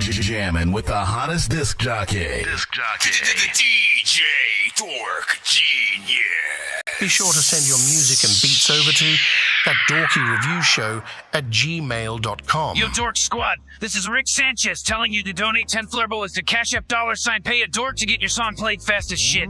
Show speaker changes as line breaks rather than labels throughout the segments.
You're jamming with the hottest disc jockey. DJ Dork Genius.
Be sure to send your music and beats over to ThatDorkyReviewShow@gmail.com.
Yo, Dork Squad, this is Rick Sanchez telling you to donate 10 flurbles to Cash App $ pay a dork to get your song played fast as shit.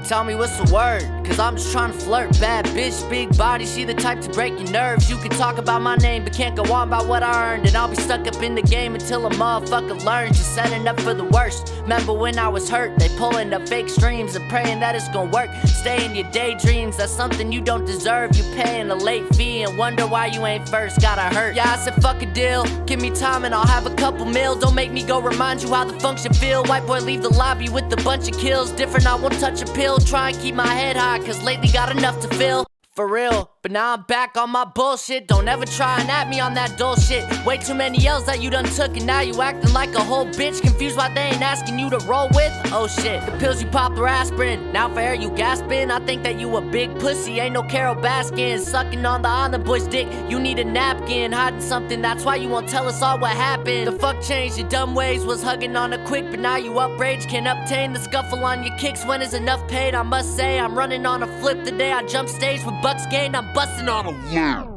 Tell me what's the word, cause I'm just trying to flirt. Bad bitch, big body, she the type to break your nerves. You can talk about my name, but can't go on about what I earned. And I'll be stuck up in the game until a motherfucker learns. Just setting up for the worst. Remember when I was hurt? They pulling up fake streams and praying that it's gonna work. Stay in your daydreams, that's something you don't deserve. You paying a late fee and wonder why you ain't first. Gotta hurt. Yeah, I said fuck a deal, give me time and I'll have a couple meals. Don't make me go remind you how the function feel. White boy leave the lobby with a bunch of kills. Different, I won't touch a pill. Try and keep my head high, cause lately got enough to fill. For real, but now I'm back on my bullshit. Don't ever try and at me on that dull shit. Way too many L's that you done took, and now you acting like a whole bitch. Confused why they ain't asking you to roll with? Oh shit, the pills you pop are aspirin. Now for air you gasping. I think that you a big pussy, ain't no Carol Baskin. Sucking on the island boy's dick, you need a napkin. Hiding something, that's why you won't tell us all what happened. The fuck changed your dumb ways, was hugging on a quick, but now you outraged. Can't obtain the scuffle on your kicks. When is enough paid? I must say, I'm running on a flip the day I jump stage with bucks gained. I'm busting on a wall.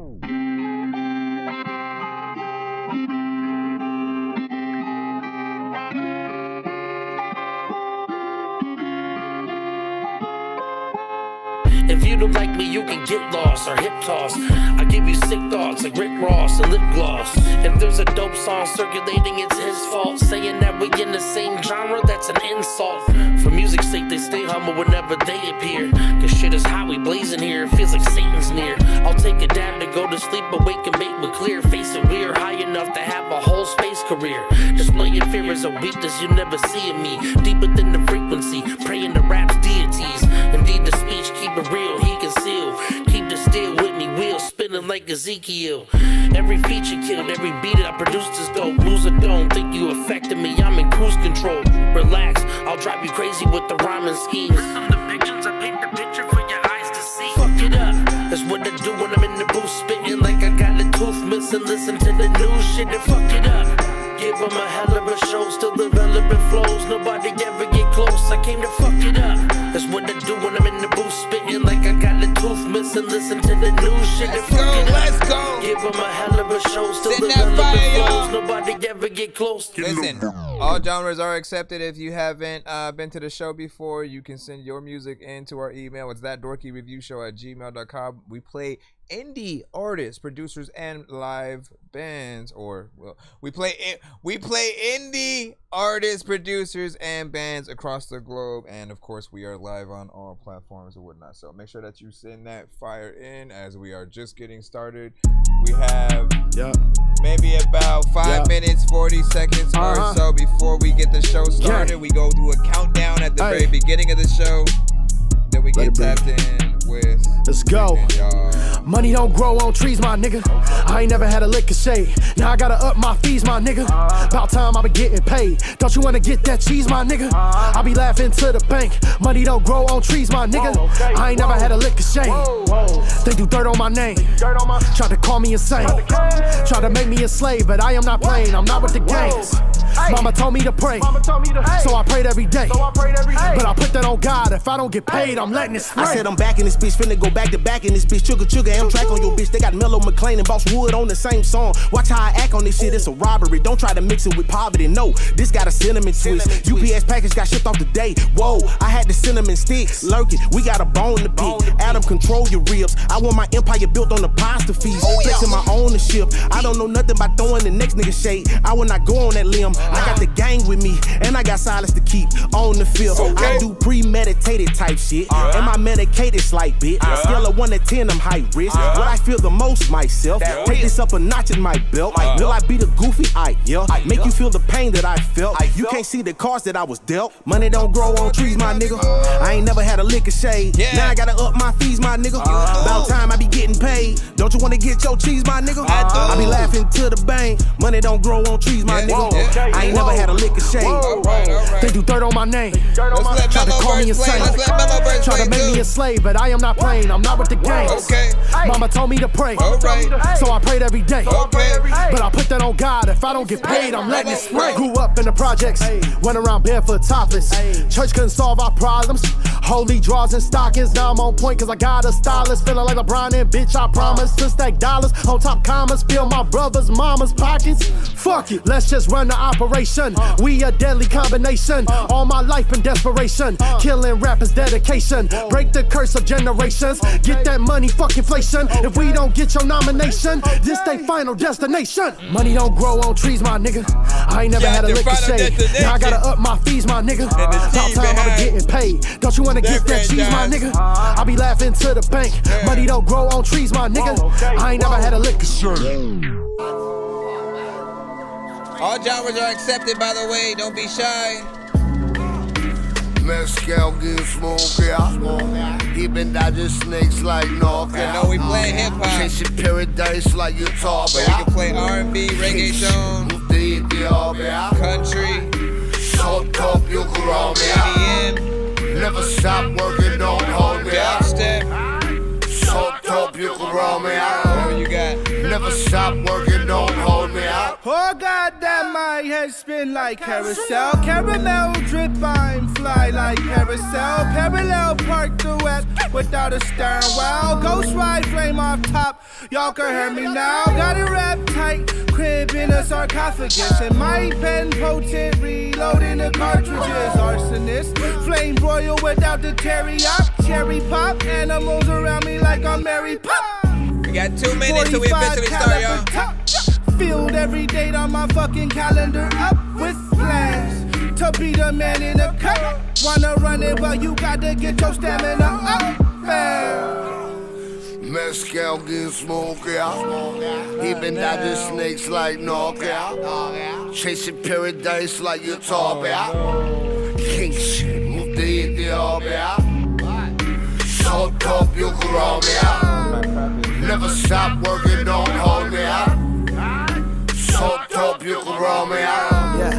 If you don't like me, you can get lost or hip toss. I give you sick thoughts like Rick Ross and lip gloss. If there's a dope song circulating, it's his fault. Saying that we in the same genre, that's an insult. For music's sake, they stay humble whenever they appear. Cause shit is how we blazing here, it feels like Satan's near. I'll take a dab to go to sleep, awake and make me clear. Face it, we're high enough to have a whole space career. Displaying fear is a weakness you never see in me. Deeper than the frequency, praying to rap's deities. Indeed, the speech, keep it real, he conceal. Keep the steel with me, wheel spinning like Ezekiel. Every feature killed, every beat I produced is dope. Loser don't think you affected me, I'm in cruise control. Relax, I'll drive you crazy with the rhyming schemes. From the pictures, I paint the picture for your eyes to see. Fuck it up, that's what I do when I'm in the booth. Spitting like I got a tooth missing. Listen to the new shit and fuck it up. Give them a hell of a show, still developing flows. Nobody ever get close, I came to fuck it up. That's what I do when I'm in the booth. Spitting like I got a tooth missing. Listen to the new shit and fuck it up.
Let's go.
Give them a hell of a show, still developing flows. Nobody ever get close.
Listen, all genres are accepted. If you haven't been to the show before, you can send your music into our email. It's ThatDorkyReviewShow@gmail.com. We play indie artists, producers, and live bands. Or well, we play indie artists, producers, and bands across the globe. And of course, we are live on all platforms and whatnot. So make sure that you send that fire in, as we are just getting started. We have maybe about 5 minutes, 40 seconds or so before we get the show started. We go do a countdown at the very beginning of the show. Then we get tapped in with.
Let's go. Money don't grow on trees, my nigga. I ain't never had a lick of shade. Now I gotta up my fees, my nigga. About time I be getting paid. Don't you wanna get that cheese, my nigga? I be laughing to the bank. Money don't grow on trees, my nigga. I ain't never had a lick of shade. They do dirt on my name. Try to call me insane. Try to make me a slave, but I am not playing. I'm not with the games. Mama told me to pray, so I prayed every day. But I put that on God. If I don't get paid, I'm letting it spray.
I said I'm back in this bitch, finna go back to back in this bitch. Chugga, Amtrak on your bitch. They got Mellow McLean and Boss Wood on the same song. Watch how I act on this shit, it's a robbery. Don't try to mix it with poverty, no. This got a cinnamon twist. UPS package got shipped off today. Whoa, I had the cinnamon sticks. Lurking, we got a bone to pick. Adam, control your ribs. I want my empire built on apostrophes. Flexing my ownership. I don't know nothing about throwing the next nigga shade. I will not go on that limb. I got the gang with me, and I I got silence to keep on the field. I do premeditated type shit. Am I medicated slight bit? Scale of 1 to 10, I'm high risk. What I feel the most myself. Take this up a notch in my belt. Will I be the goofy? Yeah. Make you feel the pain that I felt. You can't see the cards that I was dealt. Money don't grow on trees, my nigga. I ain't never had a lick of shade. Now I gotta up my fees, my nigga. About time I be getting paid. Don't you wanna get your cheese, my nigga? I be laughing to the bank. Money don't grow on trees, my nigga. I ain't never had a lick of shade.
They do dirt on my name.
Let's
Try to call me insane. Try to make me a slave, but I am not playing. I'm not with the games. Mama told me to pray, so I prayed every day. But I put that on God. If I don't get paid, I'm letting it spray. Grew up in the projects, went around barefoot topless. Church couldn't solve our problems. Holy draws and stockings. Now I'm on point cause I got a stylist. Feeling like LeBron and bitch, I promise to stack dollars on top commas. Fill my brother's mama's pockets. Fuck it, let's just run the operation. We a deadly combination. All my life in desperation. Killing rappers dedication. Break the curse of generations. Get that money, fuck inflation. If we don't get your nomination, this they final destination. Money don't grow on trees, my nigga. I ain't never had a lick of shade. Now I gotta up my fees, my nigga. About time I'm getting paid. Don't you wanna get that cheese, my nigga? I be laughing to the bank. Money don't grow on trees, my nigga. I ain't never had a lick of shade.
All genres are accepted, by the way. Don't be shy.
Mezcal get smoke out. He been dodging snakes like North.
I know we play hip hop.
Chasing paradise like you talk.
But we can play R&B, reggaeton, country,
so dope you can roll me out.
EDM,
never stop working, don't hold me out.
dubstep,
so dope you can roll me out.
whatever you got.
Never stop working, don't hold me out.
Oh goddamn, my head spin like carousel. Caramel drip, I'm fly like carousel. Parallel park the wet without a stern well. Ghost ride flame off top, y'all can hear me now. Got it wrapped tight, crib in a sarcophagus. And my pen potent, reloading the cartridges. Arsonist, flame broil without the teriyaki. Cherry pop, animals around me like I'm Mary Pop.
We got 2 minutes till we officially start, y'all.
Filled every date on my fucking calendar up with plans to be the man in the cup. Wanna run it, well, you gotta get your stamina up, man.
Mezcal get smoke out. He been dodging snakes like knockout. Chasing paradise like you talk about. King shit, move the out. So dope you can roll me out. Never stop working, don't hold me out. So dope you can roll me out.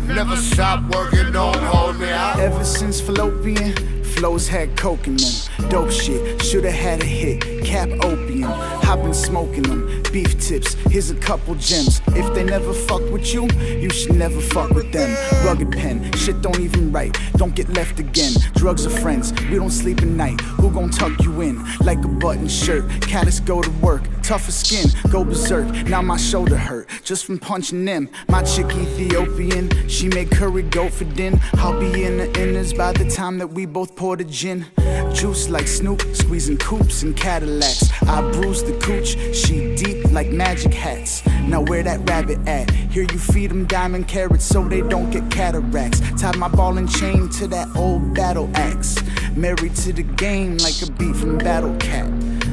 Never stop working, don't hold me out.
Ever since fallopian, flows had coke in them. Dope shit, shoulda had a hit. Cap opium, I've been smoking them. Beef tips, here's a couple gems. If they never fuck with you, you should never fuck with them. Rugged pen, shit don't even write. Don't get left again. Drugs are friends, we don't sleep at night. Who gon' tuck you in like a button shirt? Callous go to work, tougher skin, go berserk. Now my shoulder hurt just from punching them. My chick Ethiopian, she make curry goat for din. I'll be in the inners by the time that we both pour the gin. Juice like Snoop, squeezing coupes and Cadillacs. I bruise the cooch, she deep like magic hats. Now where that rabbit at? Here you feed them diamond carrots so they don't get cataracts. Tied my ball and chain to that old battle axe. Married to the game like a beat from Battle Cat.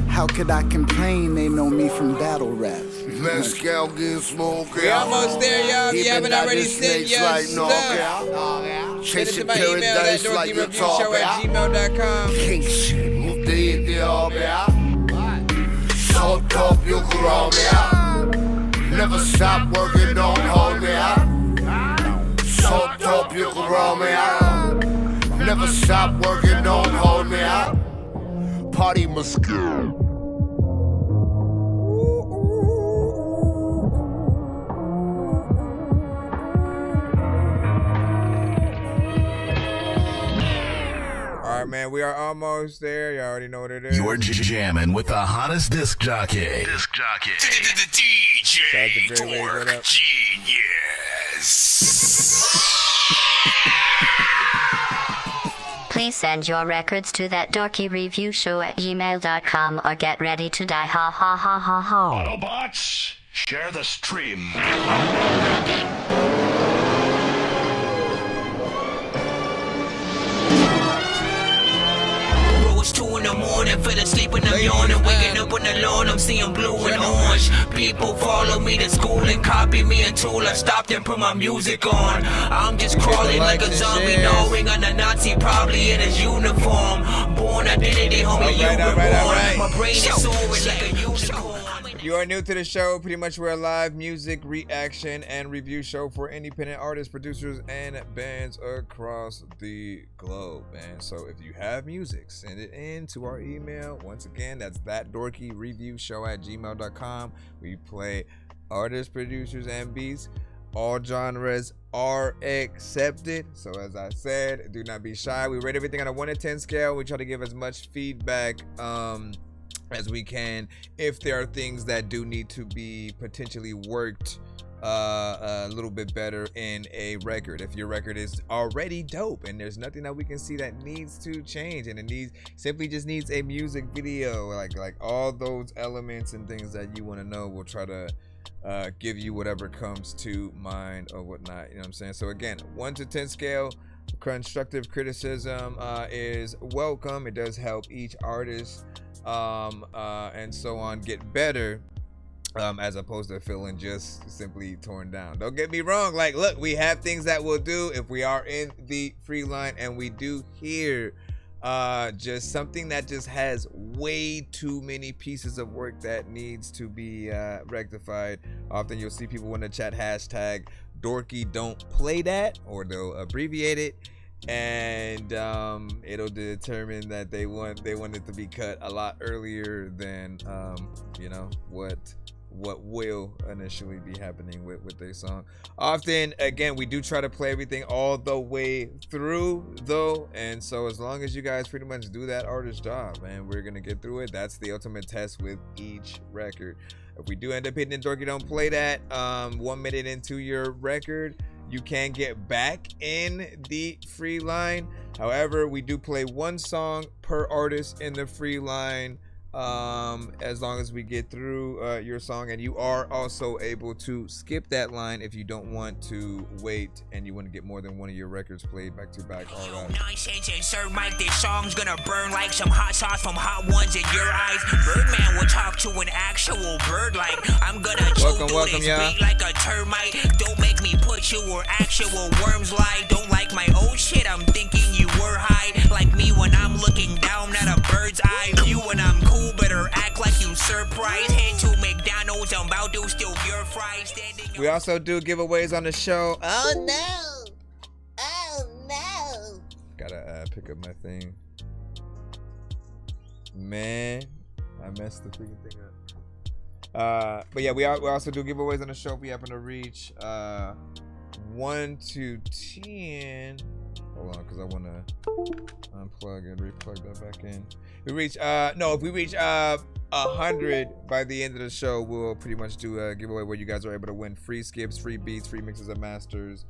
How could I complain? They know me from battle rap.
Mezcal get smoke out.
We almost there, y'all. If you haven't already sent your stuff, send it to my email, ThatDorkyReviewShow@gmail.com.
King shit, move the out. So dope you can roll me out. Never stop working, don't hold me out. So dope you can roll me out. Never stop working, don't hold me out. Party must go.
Alright, man, we are almost there. You already know what it is.
You're jamming with the hottest disc jockey. DJ Dork Genius.
Please send your records to ThatDorkyReviewShow@gmail.com or get ready to die. Ha ha ha ha ha.
Autobots, share the stream.
and I'm yawning, waking up on the lawn, I'm seeing blue and orange. People follow me to school and copy me until I stopped and put my music on. I'm just crawling like a zombie, knowing I'm a Nazi, probably in his uniform. Born identity, homie, you were born. My brain is soaring like a unicorn.
If you are new to the show, pretty much we're a live music reaction and review show for independent artists, producers, and bands across the globe, man. So if you have music, send it in to our email. Once again, that's ThatDorkyReviewShow@gmail.com. We play artists, producers, and beats. All genres are accepted. So as I said, do not be shy. We rate everything on a 1 to 10 scale. We try to give as much feedback as we can. If there are things that do need to be potentially worked a little bit better in a record, if your record is already dope and there's nothing that we can see that needs to change, and it simply just needs a music video, like all those elements and things that you want to know, we'll try to give you whatever comes to mind or whatnot, you know what I'm saying? So again, 1 to 10 scale. Constructive criticism is welcome. It does help each artist and so on get better, as opposed to feeling just simply torn down. Don't get me wrong, like, look, we have things that we'll do if we are in the free line and we do hear just something that just has way too many pieces of work that needs to be rectified. Often you'll see people in the chat hashtag Dorky don't play that, or they'll abbreviate it, and it'll determine that they want it to be cut a lot earlier than you know what will initially be happening with their song. Often, again, we do try to play everything all the way through though, and so as long as you guys pretty much do that artist's job, man, we're gonna get through it. That's the ultimate test with each record. If we do end up hitting Dorky don't play that 1 minute into your record, you can get back in the free line. However, we do play 1 song per artist in the free line, as long as we get through your song, and you are also able to skip that line if you don't want to wait and you want to get more than one of your records played back to back. All that.
Nonsense and sir, Mike, this song's gonna burn like some hot sauce from hot ones in your eyes. Birdman will talk to an actual bird like I'm gonna chew through this beat like a termite. Don't make me put you where actual worms lie. Don't like my old shit, I'm thinking you were high. Like me when I'm looking down at a bird's eye view, when I'm cool, better act like you surprised. Head to McDonald's, I'm about to steal your fries.
We also do giveaways on the show.
Oh no! Oh no!
Gotta pick up my thing. Man, I messed the freaking thing up. But yeah, we also do giveaways on the show. If we happen to reach 1 to 10. Hold on, because I want to unplug and replug that back in. If we reach 100 by the end of the show, we'll pretty much do a giveaway where you guys are able to win free skips, free beats, free mixes and masters,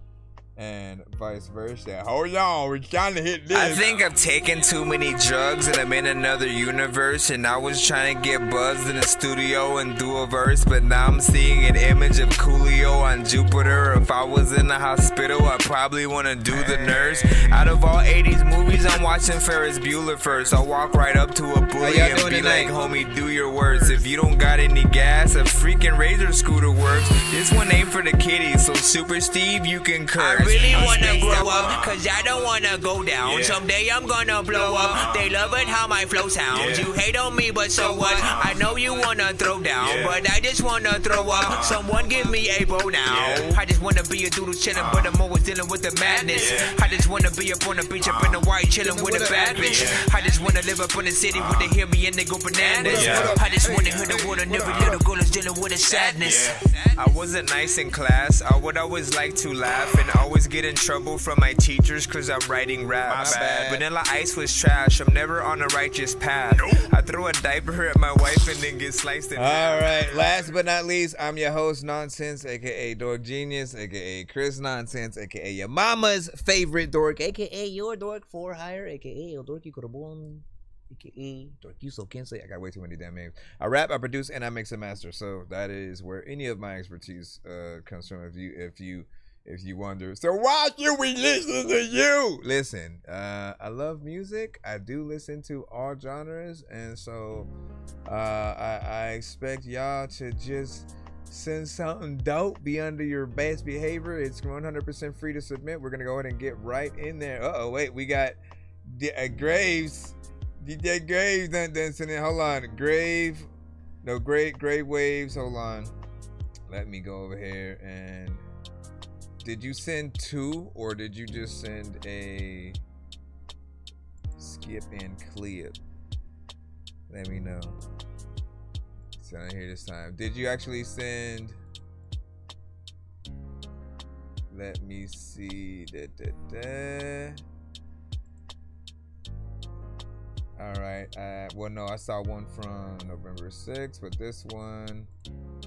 and vice versa. Hold on, we're trying to hit this.
I think I've taken too many drugs and I'm in another universe, and I was trying to get buzzed in the studio and do a verse, but now I'm seeing an image of Coolio on Jupiter. If I was in the hospital, I'd probably want to do the nurse. Out of all 80s movies, I'm watching Ferris Bueller first. I'll walk right up to a bully and be like, homie, do your worst. If you don't got any gas, a freaking Razor scooter works. This one ain't for the kiddies, so Super Steve, you can curse.
I really wanna grow up, cause I don't wanna go down. Someday I'm gonna blow up. They love it how my flow sounds. You hate on me, but so what? I know you wanna throw down, but I just wanna throw up. Someone give me a bow now. I just wanna be a doodle chillin', but I'm always dealing with the madness. I just wanna be up on the beach, up in the white, chillin' with a bad bitch. I just wanna live up in the city where they hear me and they go bananas. I just wanna hit the water, and every little girl is dealing with a sadness.
I wasn't nice in class. I would always like to laugh and always get in trouble from my teachers cause I'm writing raps. Vanilla Ice was trash. I'm never on a righteous path. I throw a diaper at my wife and then get sliced in half.
Alright, last but not least, I'm your host Nonsense, aka Dork Genius, aka Chris Nonsense, aka your mama's favorite dork, aka your dork for hire, aka El Dorky Corobon, aka Dorkyuso Kensei. I got way too many damn names. I rap, I produce, and I mix and master. So that is where any of my expertise comes from. If you If you wonder, so why should we listen to you? Listen, I love music. I do listen to all genres, and so I expect y'all to just send something dope. Be under your best behavior. It's 100% free to submit. We're gonna go ahead and get right in there. Oh wait, we got Graves. DJ Graves done sent in. Hold on, Grave Waves. Hold on. Let me go over here and. Did you send 2 or did you just send a skip and clip? Let me know. It's not here this time. Did you actually send? Let me see. All right. Well, no, I saw one from November 6th, but this one,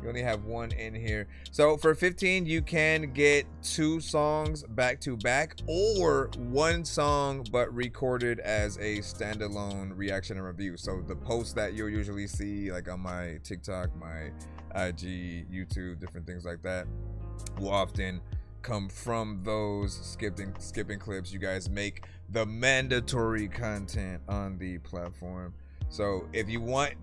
you only have one in here. So for 15, you can get 2 songs back to back, or 1 song but recorded as a standalone reaction and review. So the posts that you'll usually see, like on my TikTok, my IG, YouTube, different things like that, will often come from those skipping clips. You guys make the mandatory content on the platform. So if you want,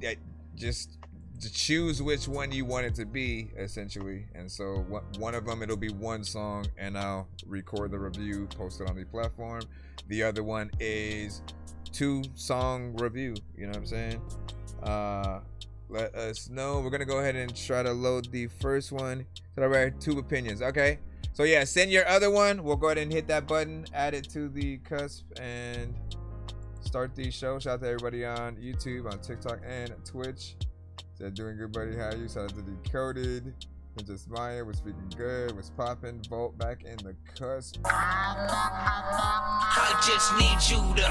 just to choose which one you want it to be, essentially. And so one of them, it'll be 1 song, and I'll record the review, post it on the platform. The other one is 2-song review. You know what I'm saying? Let us know. We're gonna go ahead and try to load the first one. So all right, 2 opinions. Okay. So yeah, send your other one. We'll go ahead and hit that button, add it to the cusp, and start the show. Shout out to everybody on YouTube, on TikTok, and Twitch. Said doing good, buddy. How are you? Shout out to Decoded. Princess Maya was speaking good. Was popping. Volt back in the cusp.
I just need you to.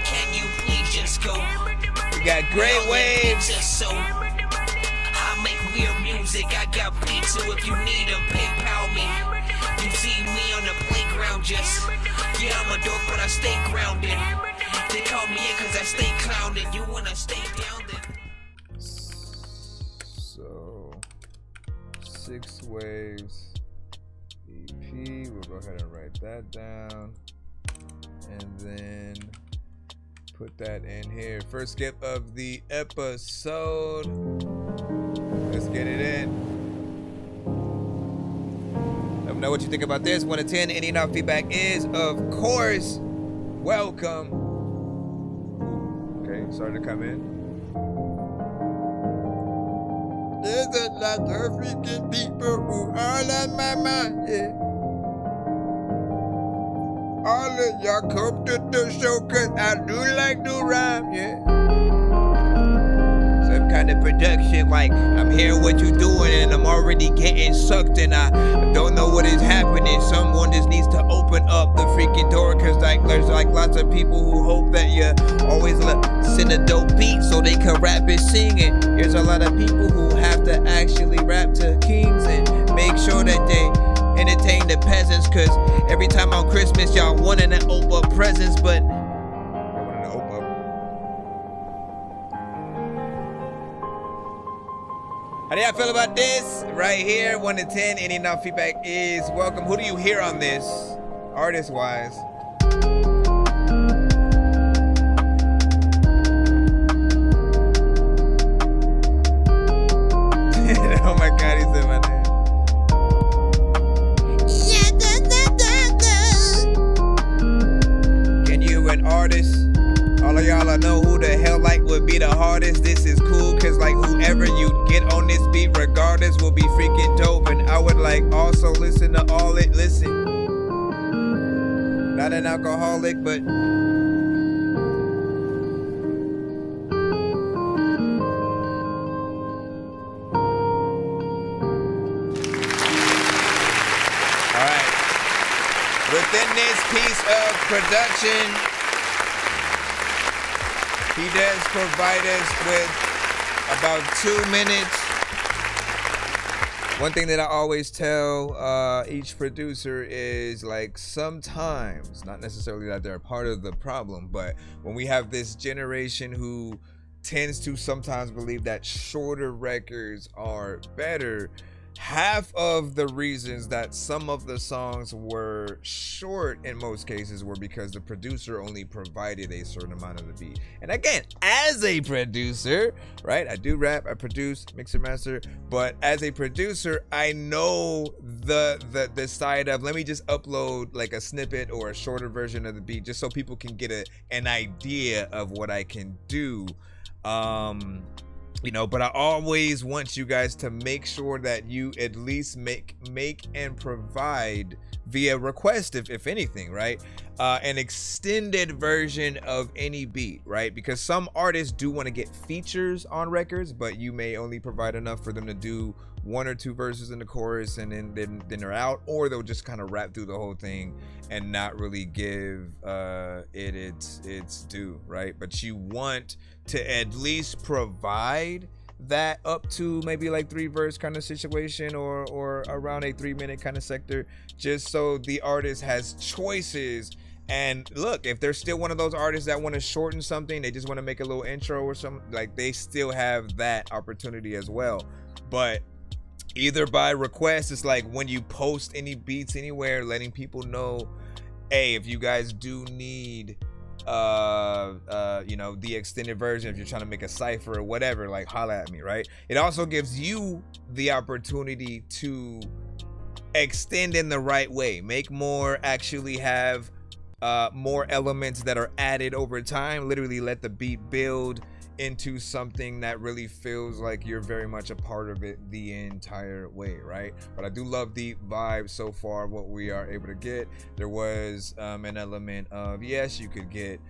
Can you please just go?
We got great waves.
Just so. I make weird music. I got beats, so if you need them, PayPal me. You see me on the playground, just. Yeah, I'm a dork, but I stay grounded. They call me in cause I stay clowning. You wanna stay down then?
So 6 Waves EP. We'll go ahead and write that down, and then put that in here. First skip of the episode. Let's get it in. Let me know what you think about this. 1 to 10. Any and all feedback is, of course, welcome. Okay, starting to come in. There's a lot of freaking people who all on my mind, yeah. All of y'all come to the show cause I do like to rhyme, yeah. Some kind of production, like I'm hearing what you doing and I'm already getting sucked and I don't know what is happening. Someone just needs to open up the freaking door, cause like there's like lots of people who hope that you always send a dope beat so they can rap and sing it. There's a lot of people who have to actually rap to kings and make sure that they entertain the peasants, cause every time on Christmas y'all wanting to open up presents, but how do y'all feel about this? Right here, 1 to 10. Any and all feedback is welcome. Who do you hear on this, artist-wise? Oh my God, he said my name. Can you an artist? All of y'all, I know who the hell like would be the hardest. This is cool, cause like whoever you get on this beat, regardless, will be freaking dope. And I would like also listen to all it. Listen, not an alcoholic, but alright. Within this piece of production, he does provide us with about 2 minutes. One thing that I always tell each producer is like sometimes, not necessarily that they're a part of the problem, but when we have this generation who tends to sometimes believe that shorter records are better, half of the reasons that some of the songs were short in most cases were because the producer only provided a certain amount of the beat. And again, as a producer, right, I do rap, I produce, mix and master, but as a producer, I know the side of, let me just upload like a snippet or a shorter version of the beat just so people can get an idea of what I can do. You know, but I always want you guys to make sure that you at least make and provide via request, if anything, right? An extended version of any beat, right? Because some artists do want to get features on records, but you may only provide enough for them to do 1 or 2 verses in the chorus, and then they're out, or they'll just kind of rap through the whole thing and not really give it its due, right? But you want to at least provide that up to maybe like 3 verse kind of situation, or around a 3-minute kind of sector, just so the artist has choices. And look, if they're still one of those artists that want to shorten something, they just want to make a little intro or something, like they still have that opportunity as well. But either by request, it's like when you post any beats anywhere, letting people know, hey, if you guys do need you know, the extended version, if you're trying to make a cipher or whatever, like holla at me, right? It also gives you the opportunity to extend in the right way, make more, actually have more elements that are added over time, literally let the beat build into something that really feels like you're very much a part of it the entire way, right? But I do love the vibe so far, what we are able to get. There was an element of, yes, you could get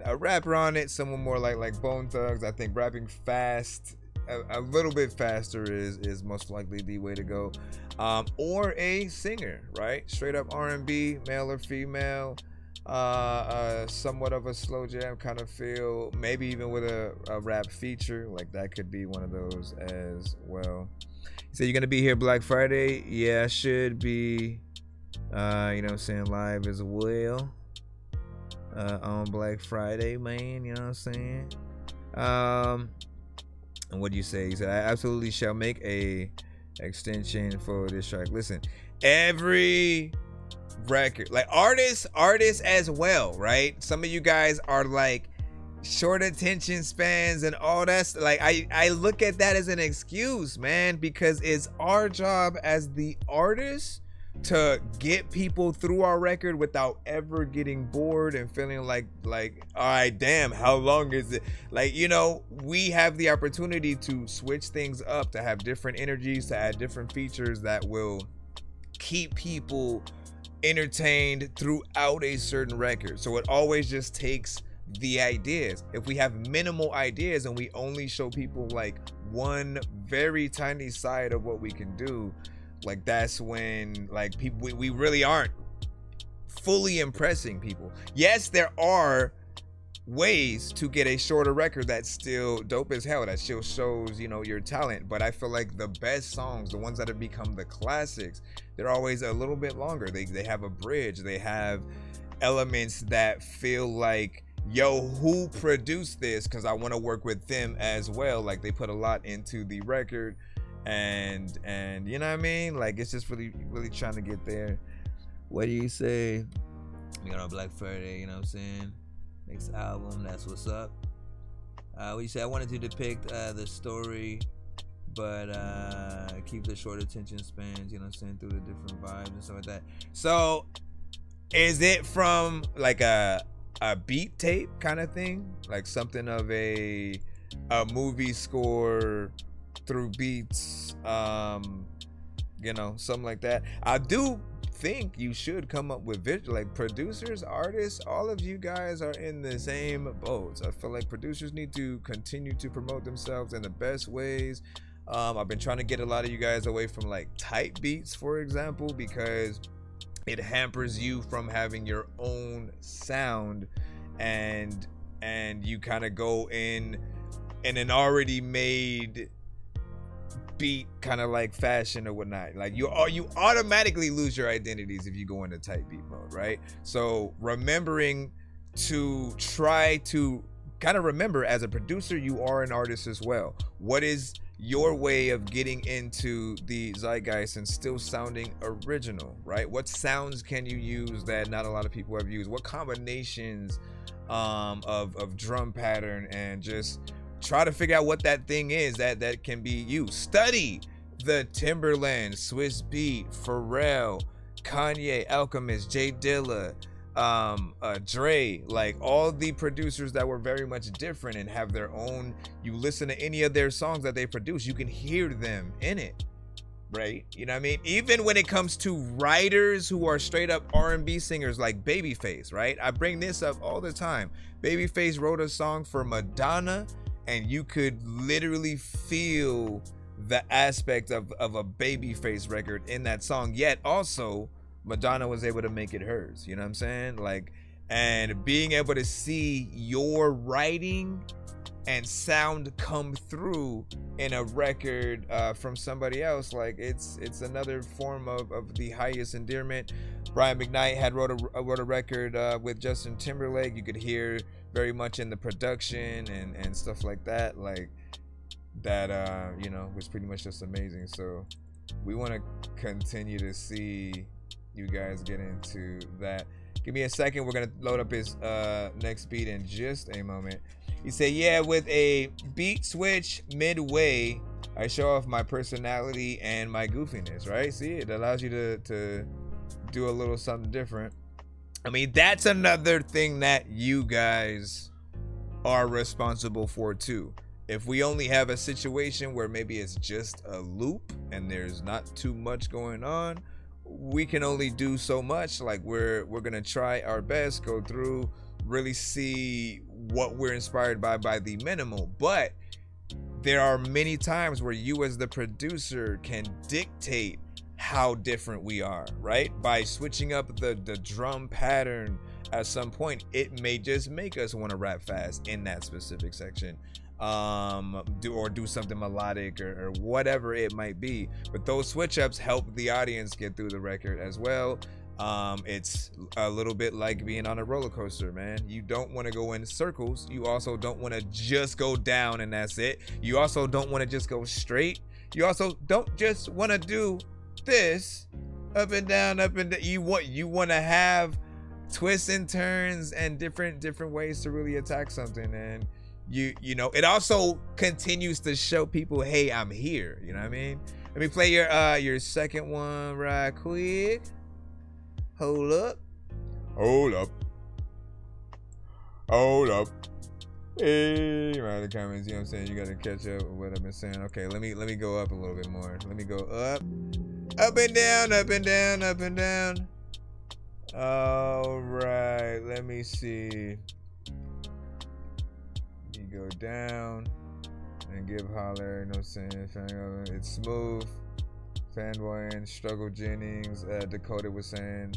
a rapper on it, someone more like Bone Thugs. I think rapping fast, a little bit faster is most likely the way to go, or a singer, right? Straight up R&B, male or female, somewhat of a slow jam kind of feel, maybe even with a rap feature, like that could be one of those as well. So you're gonna be here Black Friday? Yeah, I should be, you know what I'm saying, live as well on Black Friday, man, you know what I'm saying. And what do you say? He said, I absolutely shall make a extension for this track. Listen, every record, like artists as well, right? Some of you guys are like short attention spans and all that. Like I look at that as an excuse, man, because it's our job as the artist to get people through our record without ever getting bored and feeling like all right, damn, how long is it? Like, you know, we have the opportunity to switch things up, to have different energies, to add different features that will keep people entertained throughout a certain record. So it always just takes the ideas. If we have minimal ideas and we only show people like one very tiny side of what we can do, like that's when like people, we really aren't fully impressing people. Yes, there are ways to get a shorter record that's still dope as hell, that still shows, you know, your talent, but I feel like the best songs, the ones that have become the classics, they're always a little bit longer. They have a bridge, they have elements that feel like, yo, who produced this? Because I want to work with them as well. Like they put a lot into the record, and you know what I mean, like it's just really trying to get there. What do you say? We got on Black Friday, you know what I'm saying? Next album, that's what's up. What you say? I wanted to depict the story, but keep the short attention spans, you know what I'm saying, through the different vibes and stuff like that. So is it from like a beat tape kind of thing, like something of a movie score through beats, you know, something like that? I do think you should come up with visual, like producers, artists, all of you guys are in the same boats. I feel like producers need to continue to promote themselves in the best ways. I've been trying to get a lot of you guys away from like type beats, for example, because it hampers you from having your own sound, and you kind of go in an already made beat kind of like fashion or whatnot. Like you automatically lose your identities if you go into type beat mode, right? So remembering to try to kind of remember, as a producer, you are an artist as well. What is your way of getting into the zeitgeist and still sounding original, right? What sounds can you use that not a lot of people have used? What combinations of drum pattern, and just try to figure out what that thing is that can be used. Study the Timberland, Swiss Beat, Pharrell, Kanye, Alchemist, Jay Dilla, Dre, like all the producers that were very much different and have their own. You listen to any of their songs that they produce, you can hear them in it, right? You know what I mean? Even when it comes to writers who are straight up R&B singers like Babyface, right? I bring this up all the time. Babyface wrote a song for Madonna, and you could literally feel the aspect of a Babyface record in that song, yet also Madonna was able to make it hers. You know what I'm saying? Like, and being able to see your writing and sound come through in a record from somebody else, like it's another form of the highest endearment. Brian McKnight had wrote a record with Justin Timberlake. You could hear very much in the production and stuff like that, like that you know, was pretty much just amazing. So we want to continue to see you guys get into that. Give me a second, we're gonna load up his next beat in just a moment. He said, yeah, with a beat switch midway, I show off my personality and my goofiness, right? See, it allows you to do a little something different. I mean, that's another thing that you guys are responsible for too. If we only have a situation where maybe it's just a loop and there's not too much going on, we can only do so much. Like we're gonna try our best, go through, really see what we're inspired by the minimal. But there are many times where you as the producer can dictate how different we are, right? By switching up the drum pattern at some point, it may just make us want to rap fast in that specific section, do something melodic or whatever it might be. But those switch ups help the audience get through the record as well. It's a little bit like being on a roller coaster, man. You don't want to go in circles. You also don't want to just go down and that's it. You also don't want to just go straight. You also don't just want to do this up and down, up and down. You want to have twists and turns and different ways to really attack something. And you know, it also continues to show people, hey, I'm here. You know what I mean? Let me play your second one right quick. Hold up. Hey, right in the comments, you know what I'm saying? You gotta catch up with what I've been saying. Okay, let me go up a little bit more. Let me go up and down, up and down, up and down. All right, let me see. You go down and give holler, you know what I'm saying? It's smooth. Fanboy and Struggle Jennings, Dakota was saying.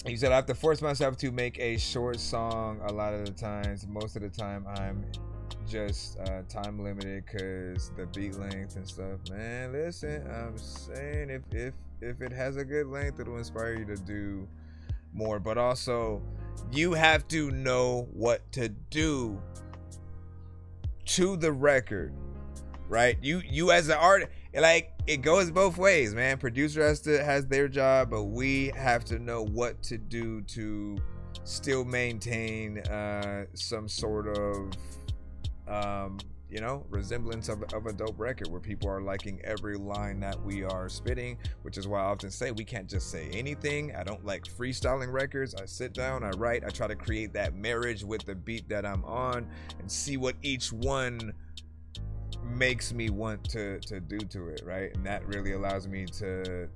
He said, I have to force myself to make a short song a lot of the times. Most of the time I'm just time limited because the beat length and stuff. Man, listen, I'm saying if it has a good length, it'll inspire you to do more. But also, you have to know what to do to the record, right? You as an artist, like, it goes both ways, man. Producer has their job, but we have to know what to do to still maintain some sort of you know, resemblance of a dope record where people are liking every line that we are spitting, which is why I often say we can't just say anything. I don't like freestyling records. I sit down, I write, I try to create that marriage with the beat that I'm on and see what each one makes me want to do to it, right? And that really allows me to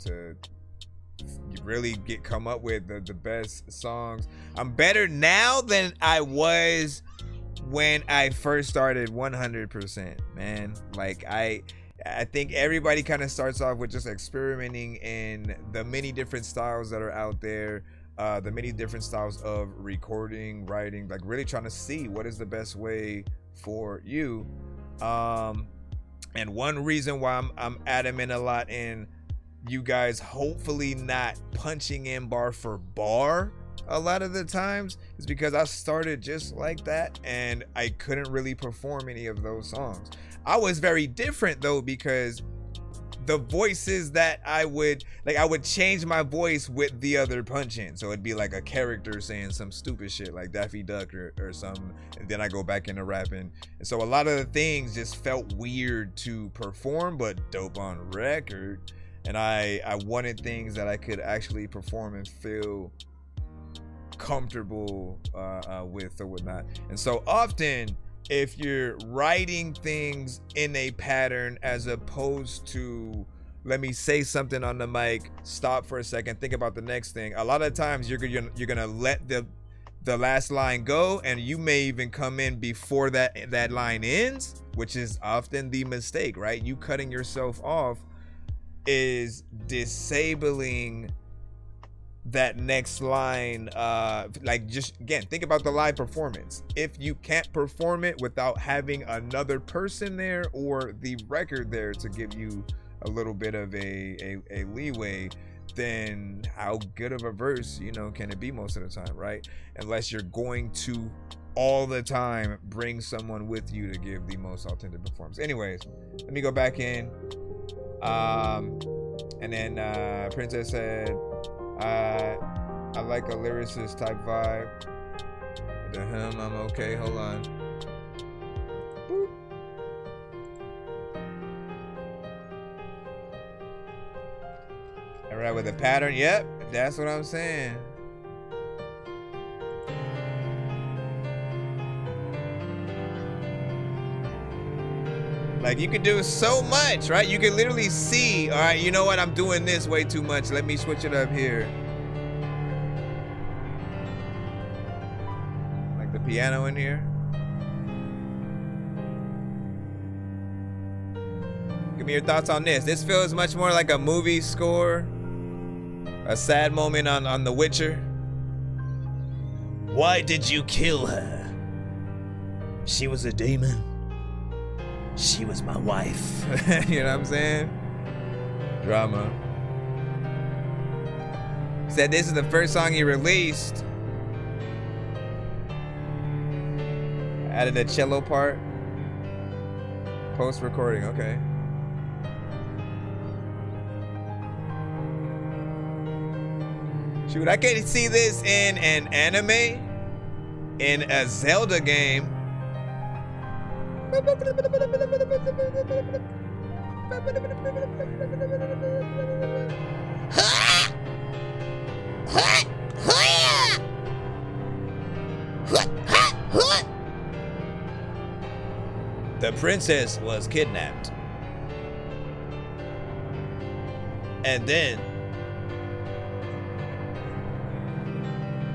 really come up with the best songs. I'm better now than I was when I first started, 100%, man. Like I think everybody kind of starts off with just experimenting in the many different styles that are out there, the many different styles of recording, writing, like really trying to see what is the best way for you. And one reason why I'm adamant a lot in you guys hopefully not punching in bar for bar a lot of the times is because I started just like that and I couldn't really perform any of those songs. I was very different though, because the voices that I would change my voice with the other punch-in. So it'd be like a character saying some stupid shit like Daffy Duck or something, and then I go back into rapping. And so a lot of the things just felt weird to perform, but dope on record. And I wanted things that I could actually perform and feel comfortable with or whatnot. And so often, if you're writing things in a pattern as opposed to, let me say something on the mic, stop for a second, think about the next thing, a lot of times you're gonna let the last line go, and you may even come in before that line ends, which is often the mistake, right? You cutting yourself off is disabling that next line. Like, just again, think about the live performance. If you can't perform it without having another person there or the record there to give you a little bit of a leeway, then how good of a verse, you know, can it be most of the time, right? Unless you're going to all the time bring someone with you to give the most authentic performance. Anyways, let me go back in. And then Princess said, I like a lyricist type vibe. The him, I'm okay. Hold on. Boop. All right, with a pattern. Yep, that's what I'm saying. Like, you can do so much, right? You can literally see, all right, you know what? I'm doing this way too much. Let me switch it up here. Like the piano in here. Give me your thoughts on this. This feels much more like a movie score. A sad moment on The Witcher. Why did you kill her? She was a demon. She was my wife. You know what I'm saying? Drama. Said this is the first song he released. Added a cello part. Post-recording, okay. Shoot, I can see this in an anime, in a Zelda game. The princess was kidnapped. And then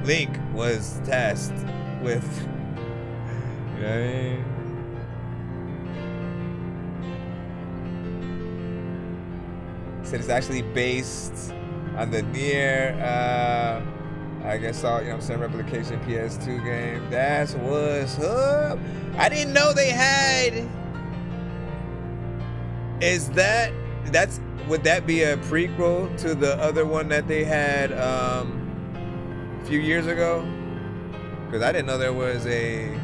Link was tasked with, you know what I mean? Said it's actually based on the Nier, I guess, all, you know what I'm saying, replication PS2 game. That's what's up. I didn't know they had. Would that be a prequel to the other one that they had a few years ago? Because I didn't know there was a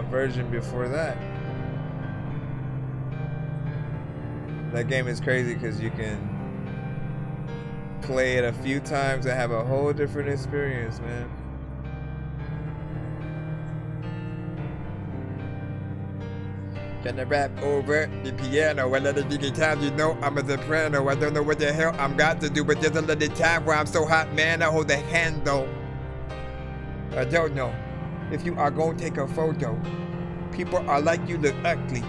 version before that. That game is crazy because you can play it a few times and have a whole different experience, man. Can I rap over the piano? Well, let it be the time, you know I'm a soprano. I don't know what the hell I'm got to do, but there's a little time where I'm so hot, man, I hold the handle. I don't know if you are gonna take a photo. People are like, you look ugly.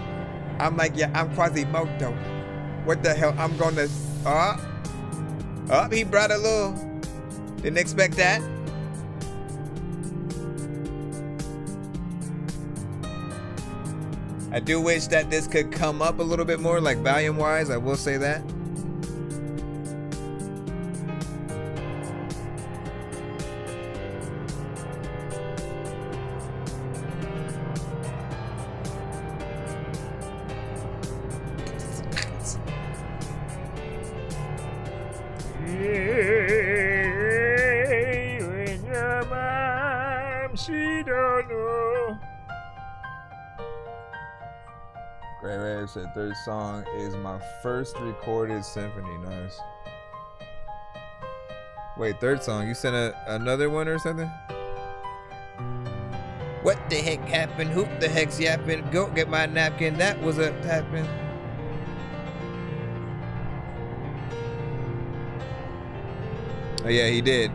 I'm like, yeah, I'm Quasimodo. What the hell? I'm gonna. He brought a little. Didn't expect that. I do wish that this could come up a little bit more, like volume wise. I will say that. Great Wave said third song is my first recorded symphony. Nice. Wait, third song. You sent another one or something? What the heck happened? Who the heck's yapping? Go get my napkin. That was a tapping. Oh yeah, he did.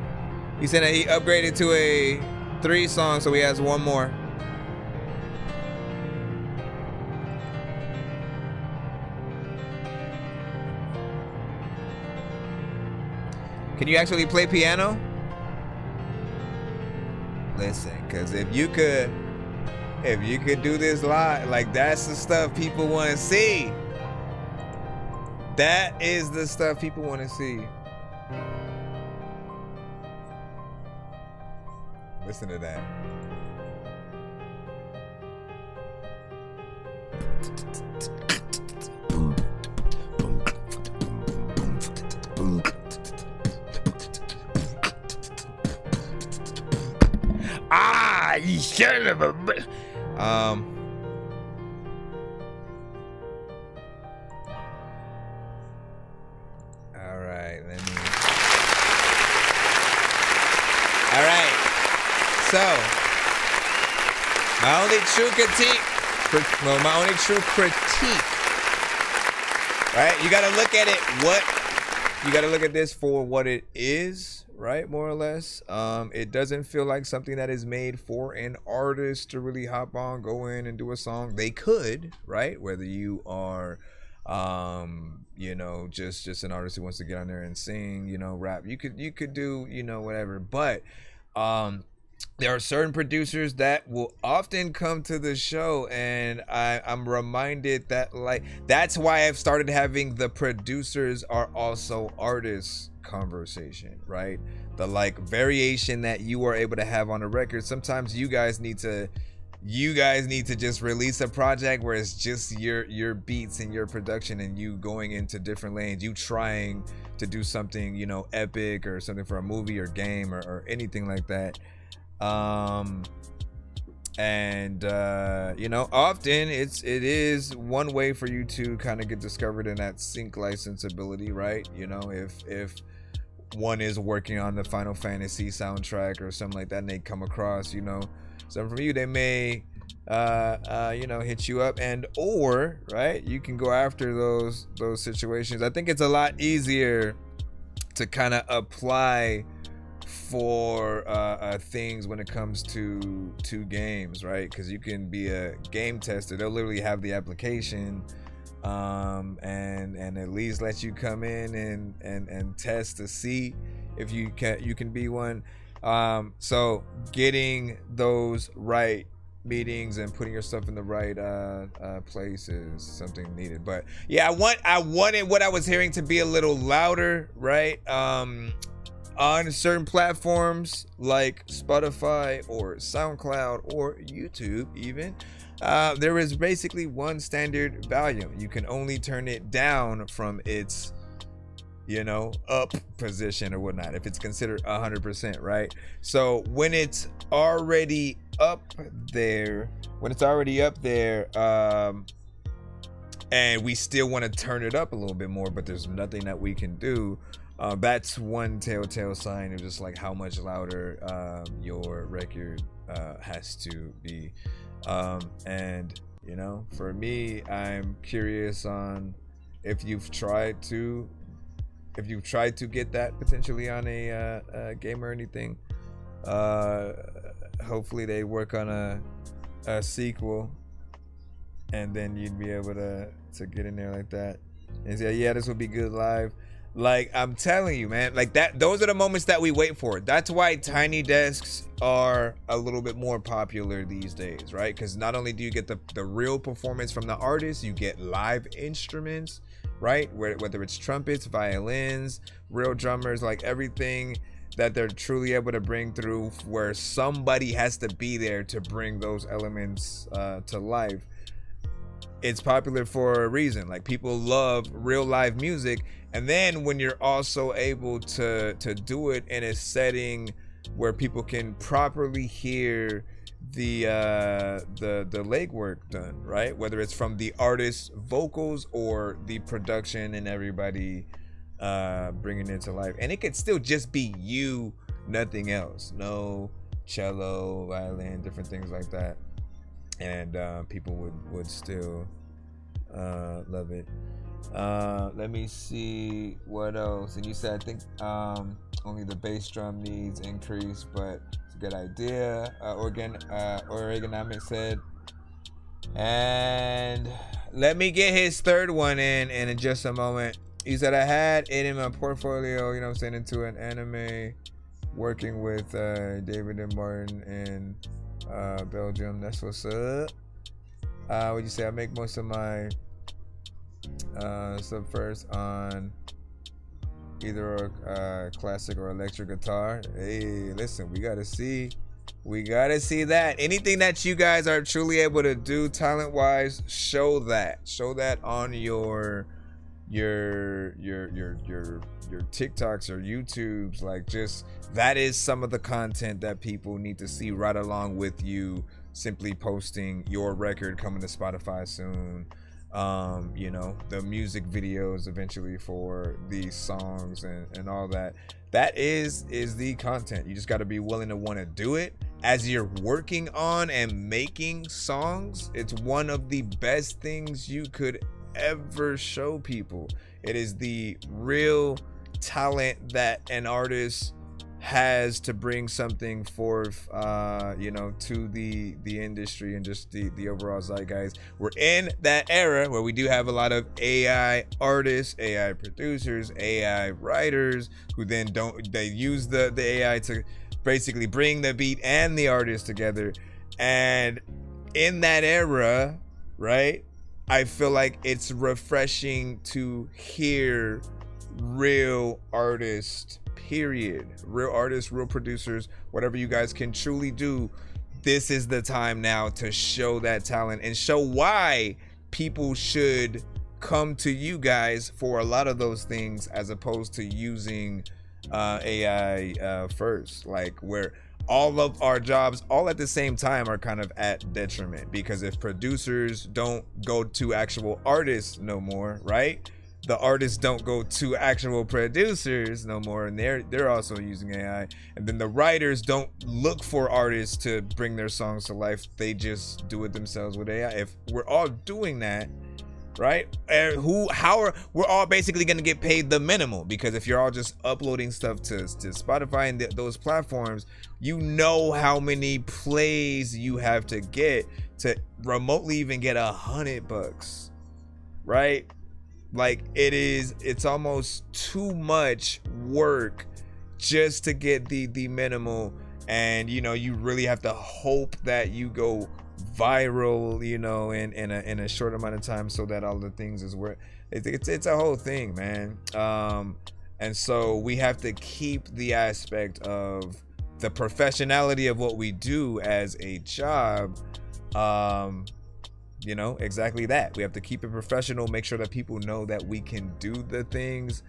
He said that he upgraded to a 3 song, so he has one more. Can you actually play piano? Listen, cause if you could do this live, like that's the stuff people want to see. That is the stuff people want to see. Listen to that. Ah, you son of a. All right, let me. All right. So, my only true critique, right? You gotta look at it. You gotta look at this for what it is. Right, more or less. It doesn't feel like something that is made for an artist to really hop on, go in and do a song. They could, right? Whether you are, you know, just an artist who wants to get on there and sing, you know, rap. You could do, you know, whatever. But there are certain producers that will often come to the show, and I'm reminded that, like, that's why I've started having the producers are also artists conversation, right? The like variation that you are able to have on a record. Sometimes you guys need to just release a project where it's just your beats and your production, and you going into different lanes, you trying to do something, you know, epic or something for a movie or game or anything like that. You know, often it is one way for you to kind of get discovered in that sync license ability, right? You know, if one is working on the Final Fantasy soundtrack or something like that, and they come across, you know, something from you, they may you know, hit you up, and or right, you can go after those situations. I think it's a lot easier to kind of apply for things when it comes to games, right? Because you can be a game tester. They'll literally have the application and at least let you come in and test to see if you can be one. So getting those right meetings and putting yourself in the right place is something needed. But yeah, I wanted what I was hearing to be a little louder, right? On certain platforms like Spotify or SoundCloud or YouTube even, there is basically one standard volume. You can only turn it down from its, you know, up position or whatnot if it's considered 100%, right? So when it's already up there, and we still want to turn it up a little bit more, but there's nothing that we can do, that's one telltale sign of just like how much louder your record has to be. And you know, for me, I'm curious on if you've tried to get that potentially on a game or anything. Hopefully they work on a sequel, and then you'd be able to get in there like that and say, yeah, this would be good live. Like, I'm telling you, man, like that, those are the moments that we wait for. That's why tiny desks are a little bit more popular these days, right? Because not only do you get the real performance from the artist, you get live instruments, right? Whether it's trumpets, violins, real drummers, like everything that they're truly able to bring through, where somebody has to be there to bring those elements to life. It's popular for a reason. Like, people love real live music, and then when you're also able to do it in a setting where people can properly hear the legwork done, right? Whether it's from the artist's vocals or the production and everybody bringing it to life. And it could still just be you, nothing else. No cello, violin, different things like that. And people would still love it. Let me see what else. And you said, I think only the bass drum needs increase, but it's a good idea. Oregonomics said. And let me get his third one in just a moment. He said, I had it in my portfolio, you know what I'm saying, into an anime working with David and Martin in Belgium. That's what's up. What'd you say? I make most of my stuff first on either a classic or electric guitar. Hey, listen, we gotta see that. Anything that you guys are truly able to do talent wise, show that on your TikToks or YouTubes. Like, just that is some of the content that people need to see right along with you simply posting your record coming to Spotify soon. You know, the music videos eventually for these songs and all that. That is the content. You just got to be willing to want to do it as you're working on and making songs. It's one of the best things you could ever show people. It is the real talent that an artist has to bring something forth, you know, to the industry and just the overall zeitgeist. We're in that era where we do have a lot of AI artists, AI producers, AI writers who then they use the AI to basically bring the beat and the artist together. And in that era, right, I feel like it's refreshing to hear real artists, period. Real artists, real producers, whatever you guys can truly do. This is the time now to show that talent and show why people should come to you guys for a lot of those things, as opposed to using AI first, like where all of our jobs all at the same time are kind of at detriment, because if producers don't go to actual artists no more, right? The artists don't go to actual producers no more, and they're also using AI. And then the writers don't look for artists to bring their songs to life. They just do it themselves with AI. If we're all doing that, right? We're all basically gonna get paid the minimal, because if you're all just uploading stuff to Spotify and those platforms, you know how many plays you have to get to remotely even get $100, right? Like, it's almost too much work just to get the minimal. And you know, you really have to hope that you go viral, you know, in a short amount of time, so that all the things is where it's a whole thing, man. And so we have to keep the aspect of the professionality of what we do as a job. You know, exactly that. We have to keep it professional, make sure that people know that we can do the things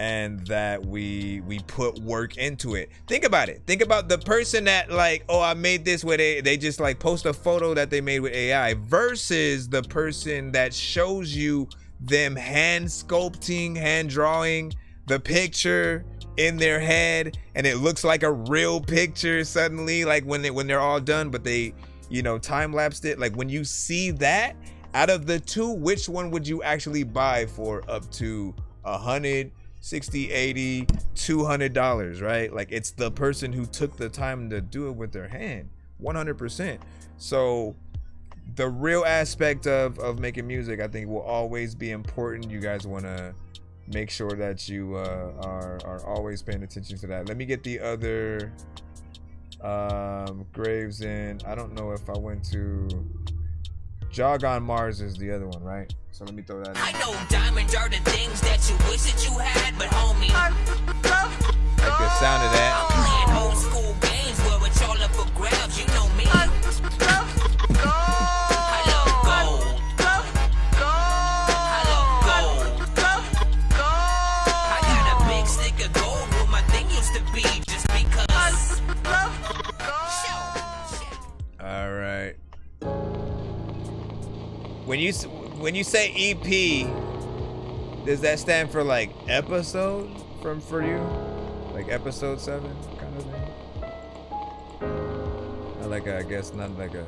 and that we put work into it. Think about it. Think about the person that, like, oh, I made this with they just like post a photo that they made with AI, versus the person that shows you them hand sculpting, hand drawing the picture in their head, and it looks like a real picture suddenly, like when they're all done, but they, you know, time-lapsed it. Like, when you see that, out of the two, which one would you actually buy for up to $100, $60, $80, $200, right? Like, it's the person who took the time to do it with their hand, 100%. So the real aspect of making music, I think, will always be important. You guys want to make sure that you are always paying attention to that. Let me get the other Graves in. I don't know if I went to Jog on Mars is the other one, right? So let me throw that in.
I know diamonds are the things that you wish that you had, but homie,
like the sound of that.
I'm playing old school games where it's all up for grabs, you know me. I love gold. I love gold. I got a big stick of gold where my thing used to be, just because.
All When you say EP, does that stand for like episode for you? Like episode 7 kind of thing? Not like I guess not like a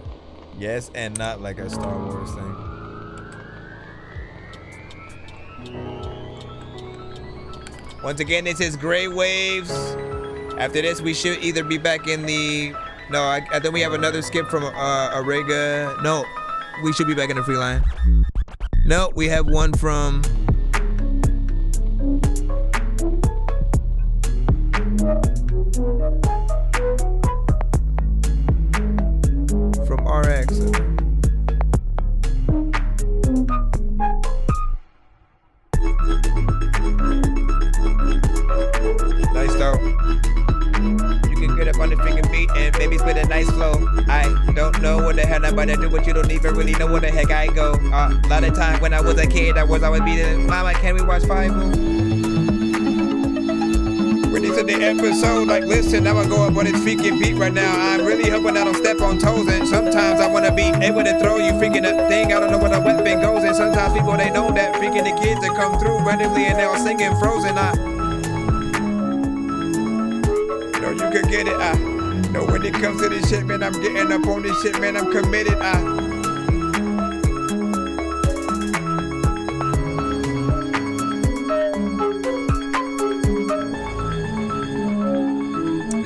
yes and not like a Star Wars thing. Once again, this is Gray Waves. After this, we should either be back in the... No, I think we have another skip from Arega. No, we should be back in the free line. No, we have one from... From RX. Nice though. You can get up on the finger beat and maybe spit a nice flow. I don't know what the hell I'm about to do, but you don't even really know where the heck I go. A lot of time when I was a kid, I was always beating, Mama, can we watch Five? When they said the episode, like listen, I'm gonna go up on this freaking beat right now. I'm really hoping I don't step on toes, and sometimes I wanna be able to throw you freaking a thing. I don't know where the weapon goes, and sometimes people they know that freaking the kids that come through randomly and they're all singing Frozen. No, you could get it. No, when it comes to this shit, man, I'm getting up on this shit, man. I'm committed.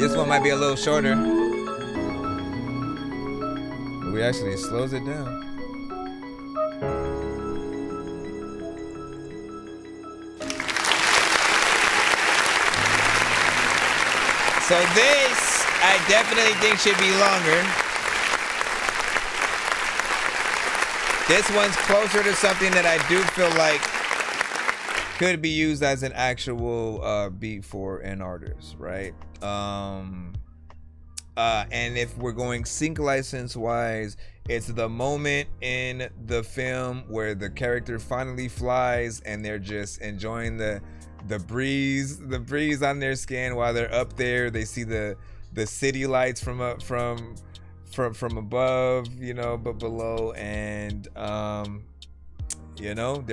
This one might be a little shorter. We actually slows it down. So this, I definitely think should be longer. This one's closer to something that I do feel like could be used as an actual beat for an artist, right? And if we're going sync license wise, it's the moment in the film where the character finally flies and they're just enjoying the breeze on their skin while they're up there. They see the city lights from above, you know, but below, and you know,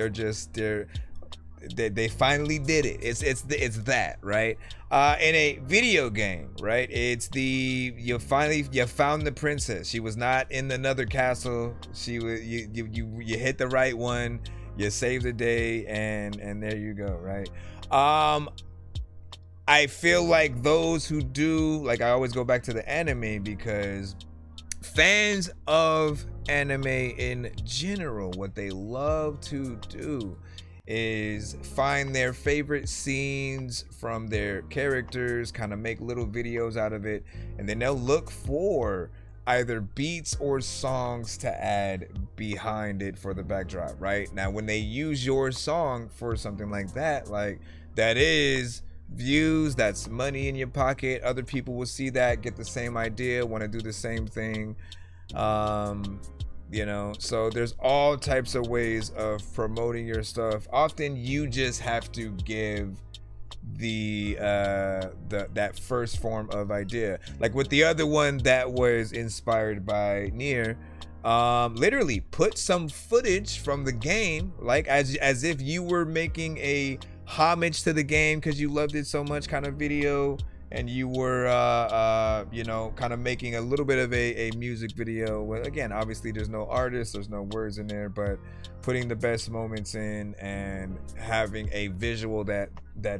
they finally did it. It's that, right? In a video game, right? It's you found the princess. She was not in another castle. She was you hit the right one. You saved the day, and there you go, right? I feel like those who do, like, I always go back to the anime because fans of anime in general, what they love to do is find their favorite scenes from their characters, kind of make little videos out of it, and then they'll look for either beats or songs to add behind it for the backdrop, right? Now, when they use your song for something like that, like, that is views, that's money in your pocket. Other people will see that, get the same idea, want to do the same thing. You know, so there's all types of ways of promoting your stuff. Often you just have to give that first form of idea. Like with the other one that was inspired by Nier, literally put some footage from the game, like as if you were making a homage to the game because you loved it so much kind of video, and you were you know, kind of making a little bit of a music video. Well, again, obviously there's no artist, there's no words in there, but putting the best moments in and having a visual that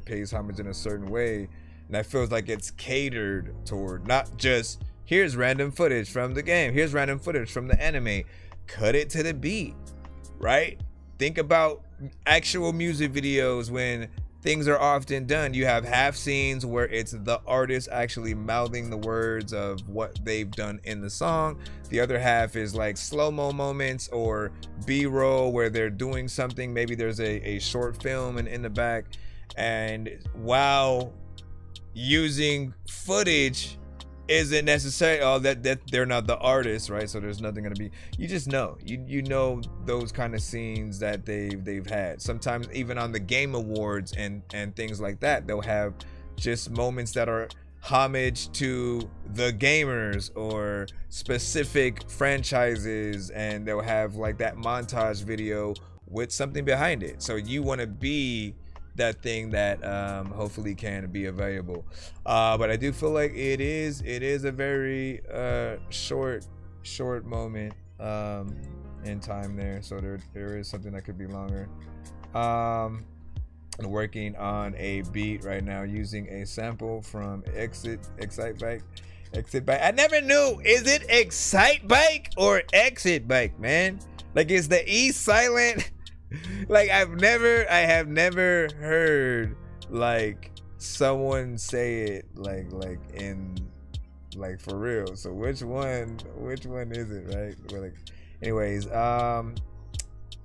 pays homage in a certain way, and that feels like it's catered toward not just here's random footage from the game, here's random footage from the anime. Cut it to the beat, right? Think about actual music videos when things are often done. You have half scenes where it's the artist actually mouthing the words of what they've done in the song. The other half is like slow-mo moments or B-roll where they're doing something. Maybe there's a short film in the back. And while using footage isn't necessary, that they're not the artist, right? So there's nothing gonna be, you just know, you know those kind of scenes that they've had. Sometimes even on the Game Awards and things like that, they'll have just moments that are homage to the gamers or specific franchises, and they'll have like that montage video with something behind it. So you want to be that thing that hopefully can be available. But I do feel like it is a very short moment in time there. So there is something that could be longer. I'm working on a beat right now using a sample from Excite Bike. I never knew, is it Excite Bike or Exit Bike, man? Like, is the E silent? Like, I have never heard like someone say it like in like for real. So which one is it, right? Like, anyways,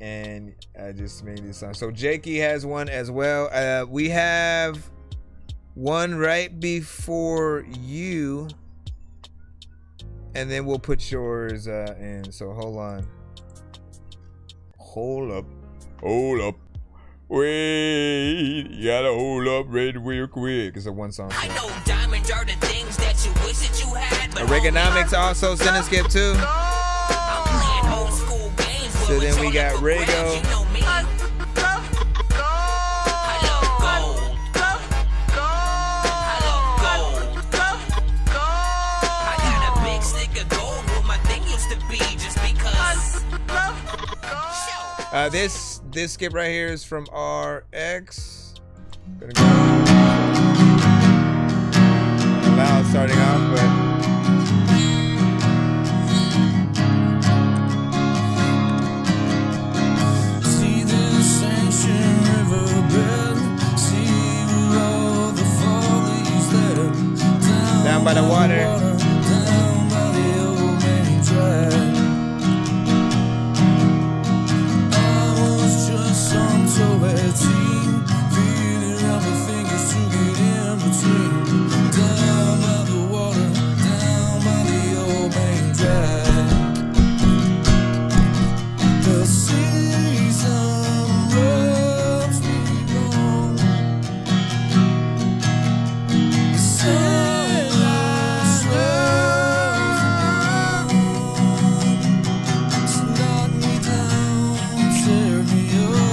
and I just made this song. So Jakey has one as well. We have one right before you, and then we'll put yours in. So hold on. Hold up. Wait, you gotta hold up real quick. It's a one song.
I know diamonds are the things that you wish that you had, but
Reaganomics also sent a skip too.
I'm playing old school games.
So then we got Rego. This skip right here is from RX. Gonna go loud starting off, but
see this ancient riverbed, see where all the follies there,
down by the water.
down by the old main drag. Some Tourette team, feeling around my fingers to get in between. Down by the water, down by the old main drag. The season rubs me wrong. The sunlight slows on. So knock me down, tear me up.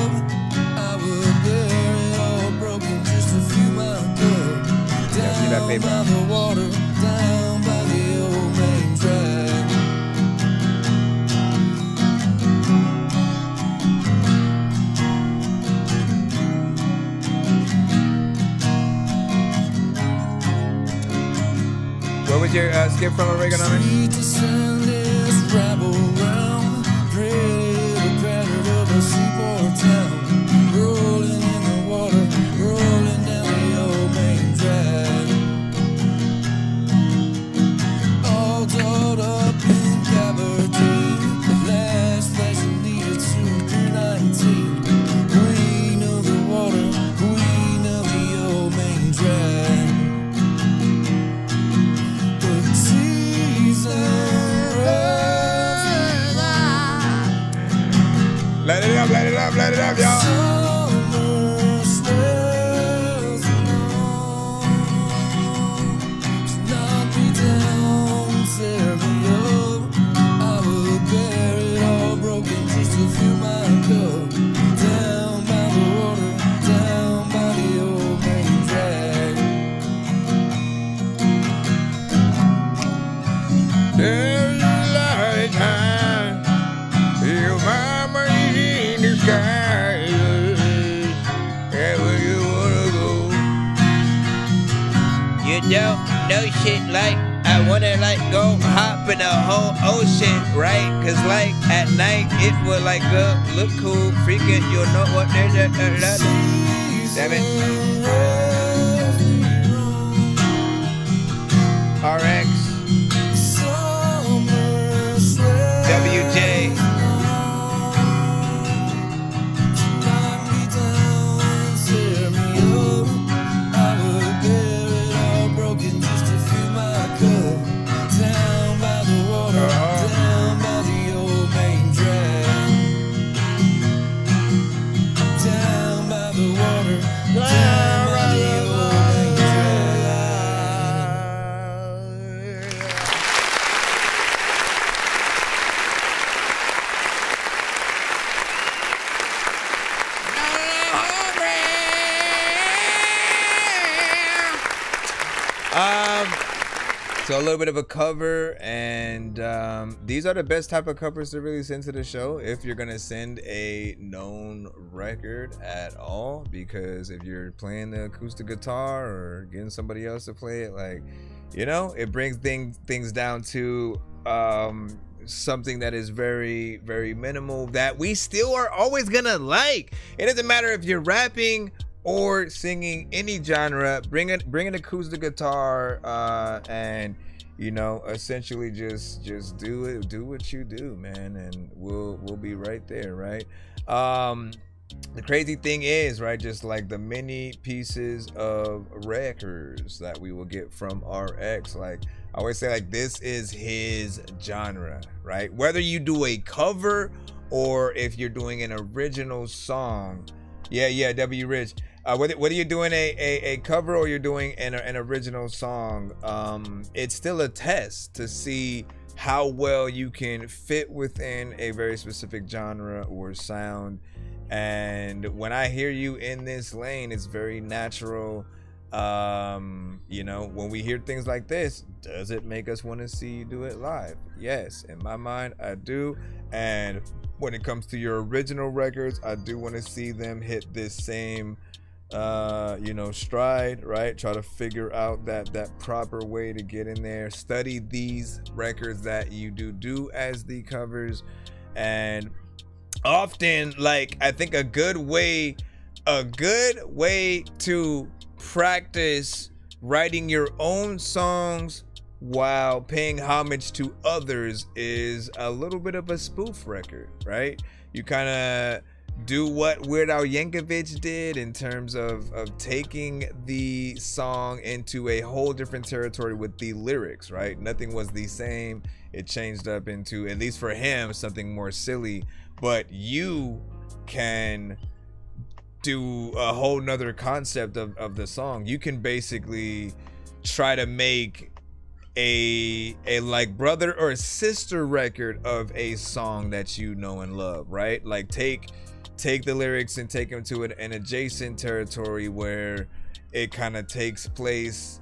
Down by the water, down by the old main drag.
What was your skip from Reaganomics?
Sweet descendants rabble round, pretty little pattern of a seaport town. Rolling in the water, rolling down the old main drag. Dolled up in Gabardine, the last place you needed to be 19. Queen of the water, queen of the old main drag. The season
let it up, y'all.
Summer smells alone. Knock me down, tear me up. I will bear it all broken just to fill my cup. Down by the water, down by the old main drag.
There's a lot of time. Your mama is in the sky. Yeah, where you wanna go? You don't know shit like I wanna like go hop in the whole ocean, right? Cause like at night it will like look cool, freaking, you'll know what there's a damn it. RX WJ. So a little bit of a cover, and these are the best type of covers to really send to the show if you're gonna send a known record at all, because if you're playing the acoustic guitar or getting somebody else to play it, like, you know, it brings things down to something that is very, very minimal that we still are always gonna like. It doesn't matter if you're rapping or singing any genre. Bring an acoustic guitar and, you know, essentially just do it, do what you do, man, and we'll be right there, right? The crazy thing is, right, just like the many pieces of records that we will get from RX, like I always say, like, this is his genre, right? Whether you do a cover or if you're doing an original song. Yeah, W Rich. Whether you're doing a cover or you're doing an original song, it's still a test to see how well you can fit within a very specific genre or sound. And when I hear you in this lane, it's very natural. You know, when we hear things like this, does it make us want to see you do it live? Yes, in my mind, I do. And when it comes to your original records, I do want to see them hit this same you know, stride, right? Try to figure out that proper way to get in there. Study these records that you do as the covers, and often, like, I think a good way to practice writing your own songs while paying homage to others is a little bit of a spoof record, right? You kind of do what Weird Al Yankovic did in terms of taking the song into a whole different territory with the lyrics, right? Nothing was the same. It changed up into, at least for him, something more silly, but you can do a whole nother concept of the song. You can basically try to make a like brother or sister record of a song that you know and love, right? Like take the lyrics and take them to an adjacent territory where it kind of takes place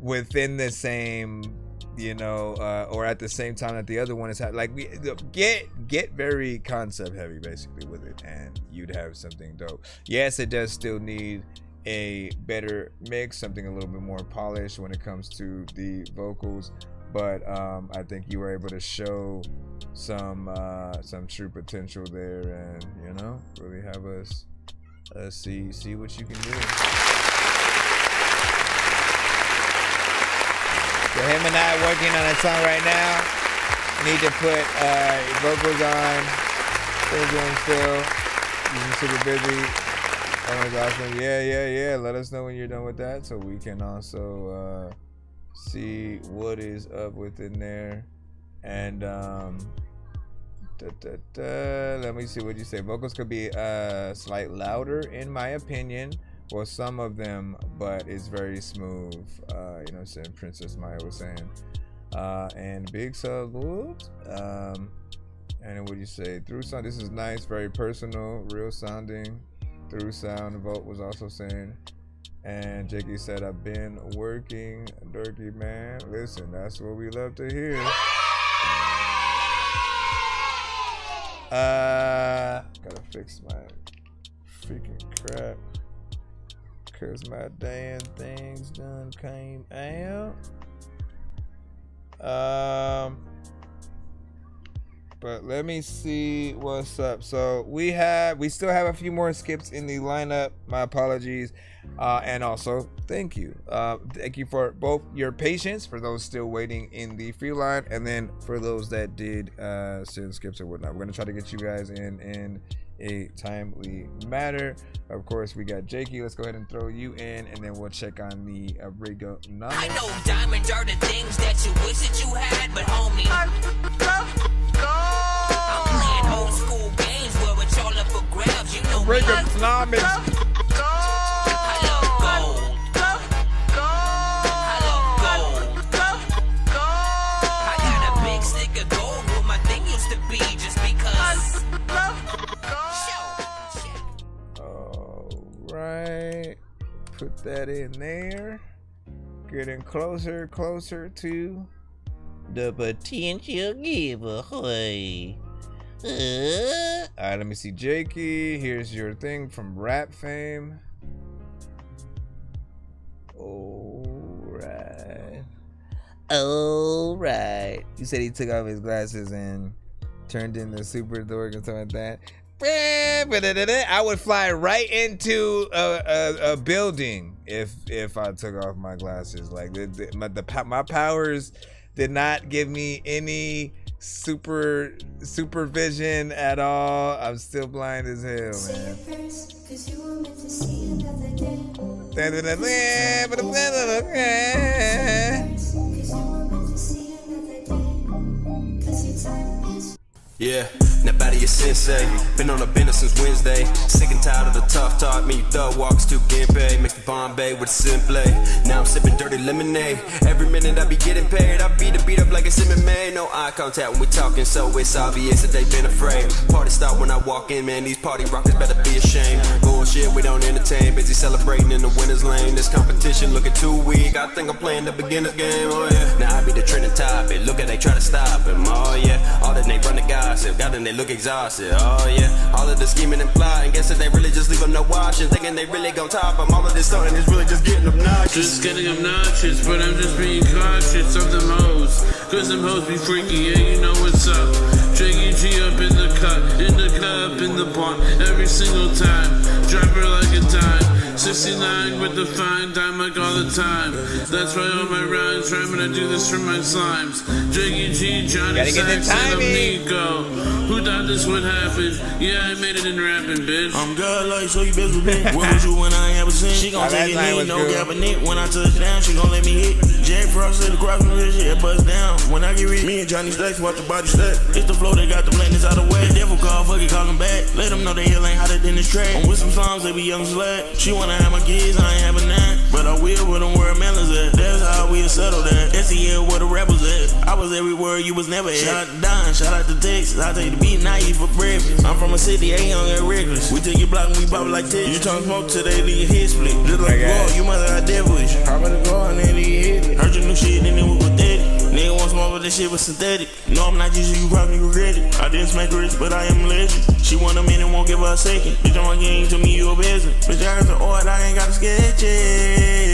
within the same, you know, or at the same time that the other one is like, we get very concept heavy basically with it, and you'd have something dope. Yes, it does still need a better mix, something a little bit more polished when it comes to the vocals, but I think you were able to show some true potential there, and, you know, really have us see what you can do. So him and I working on a song right now. Need to put vocals on. Still doing still. You're super busy. That was awesome. Yeah. Let us know when you're done with that, so we can also see what is up within there. And let me see what you say. Vocals could be slight louder, in my opinion. Well, some of them, but it's very smooth. You know what I'm saying? Princess Maya was saying. And big sub. And then what do you say? Through sound. This is nice, very personal, real sounding. Through sound. Vote was also saying. And Jakey said, I've been working. Dorky, man. Listen, that's what we love to hear. Gotta fix my freaking crap, cause my damn things done came out. But let me see what's up. So we still have a few more skips in the lineup. My apologies. And also thank you for both your patience, for those still waiting in the free line, and then for those that did send skips or whatnot. We're gonna try to get you guys in a timely manner. Of course, we got Jakey. Let's go ahead and throw you in, and then we'll check on the Rigonomics.
I know diamonds are the things that you wish that you had, but homie, I'm playing old school games where it's all up for grabs. You know,
Rigonomics. Right, put that in there. getting closer to the potential giveaway. Alright, let me see. Jakey, here's your thing from rap fame. Alright. You said he took off his glasses and turned into super dork and something like that. I would fly right into a building if I took off my glasses. Like my powers did not give me any supervision at all. I'm still blind as hell, man.
Yeah, now body your sensei. Been on a bender since Wednesday. Sick and tired of the tough talk. Me, you thug walks to Genpei. Make the Bombay with a simple. Now I'm sipping dirty lemonade. Every minute I be getting paid. I beat the beat up like it's MMA. No eye contact when we talking, so it's obvious that they been afraid. Party start when I walk in, man. These party rockers better be ashamed. Bullshit, we don't entertain. Busy celebrating in the winner's lane. This competition looking too weak. I think I'm playing the beginner's game. Oh yeah. Now I be the trending topic. Look at they try to stop him. Oh yeah. All that they run the gossip. Got them, they look exhausted. Oh yeah. All of the scheming and plotting. Guess that they really just leave them no washing. Thinking they really gon' top them. All of this starting is really just getting obnoxious.
Just getting obnoxious, but I'm just being cautious of them hoes. Cause them hoes be freaky, yeah, you know what's up. Drinking G up in the cup, in the cup, in the pond. Every single time, drop her like a dime. 69 with the fine dime like all the time. That's why all my rhymes rhyme when I do this for my slimes. Drinking G, Johnny Sacks, and I'm Nico. Who thought this would happen? Yeah, I made it in rapping, bitch.
I'm good, like, so you bitch with me. Where was you when I ain't ever seen? She gon' take it in, no gap in it. When I touch down, she gon' let me hit. Jack Frost said across me, this shit bust down. When I get rich, me and Johnny Stacks watch the body stack. It's the flow that got the blankets out of the way. Devil call, fuck it, call him back. Let them know they hell ain't hotter than this track. I'm with some songs, they be young slack. She wanna have my kids, I ain't having that. But I will where them where melons at. That's how we'll settle that. SEL where the rebels at. I was everywhere, you was never at. Shout out to Don, shout out to Texas. I take the beat, now eat for breakfast. I'm from a city, ain't young and reckless. We take your block and we pop like this. You talk smoke today, leave your head split. Just like God, you must have devilish. How about to go and then leave your head? Heard your new shit, then it was pathetic. Nigga want smoke, but this shit was synthetic. No, I'm not usually you probably regret it. I didn't smack wrist, but I am a legend. She want a minute, won't give her a second. Bitch, on my game, to me, you a peasant. Bitch, I got the art, I ain't got to sketch it.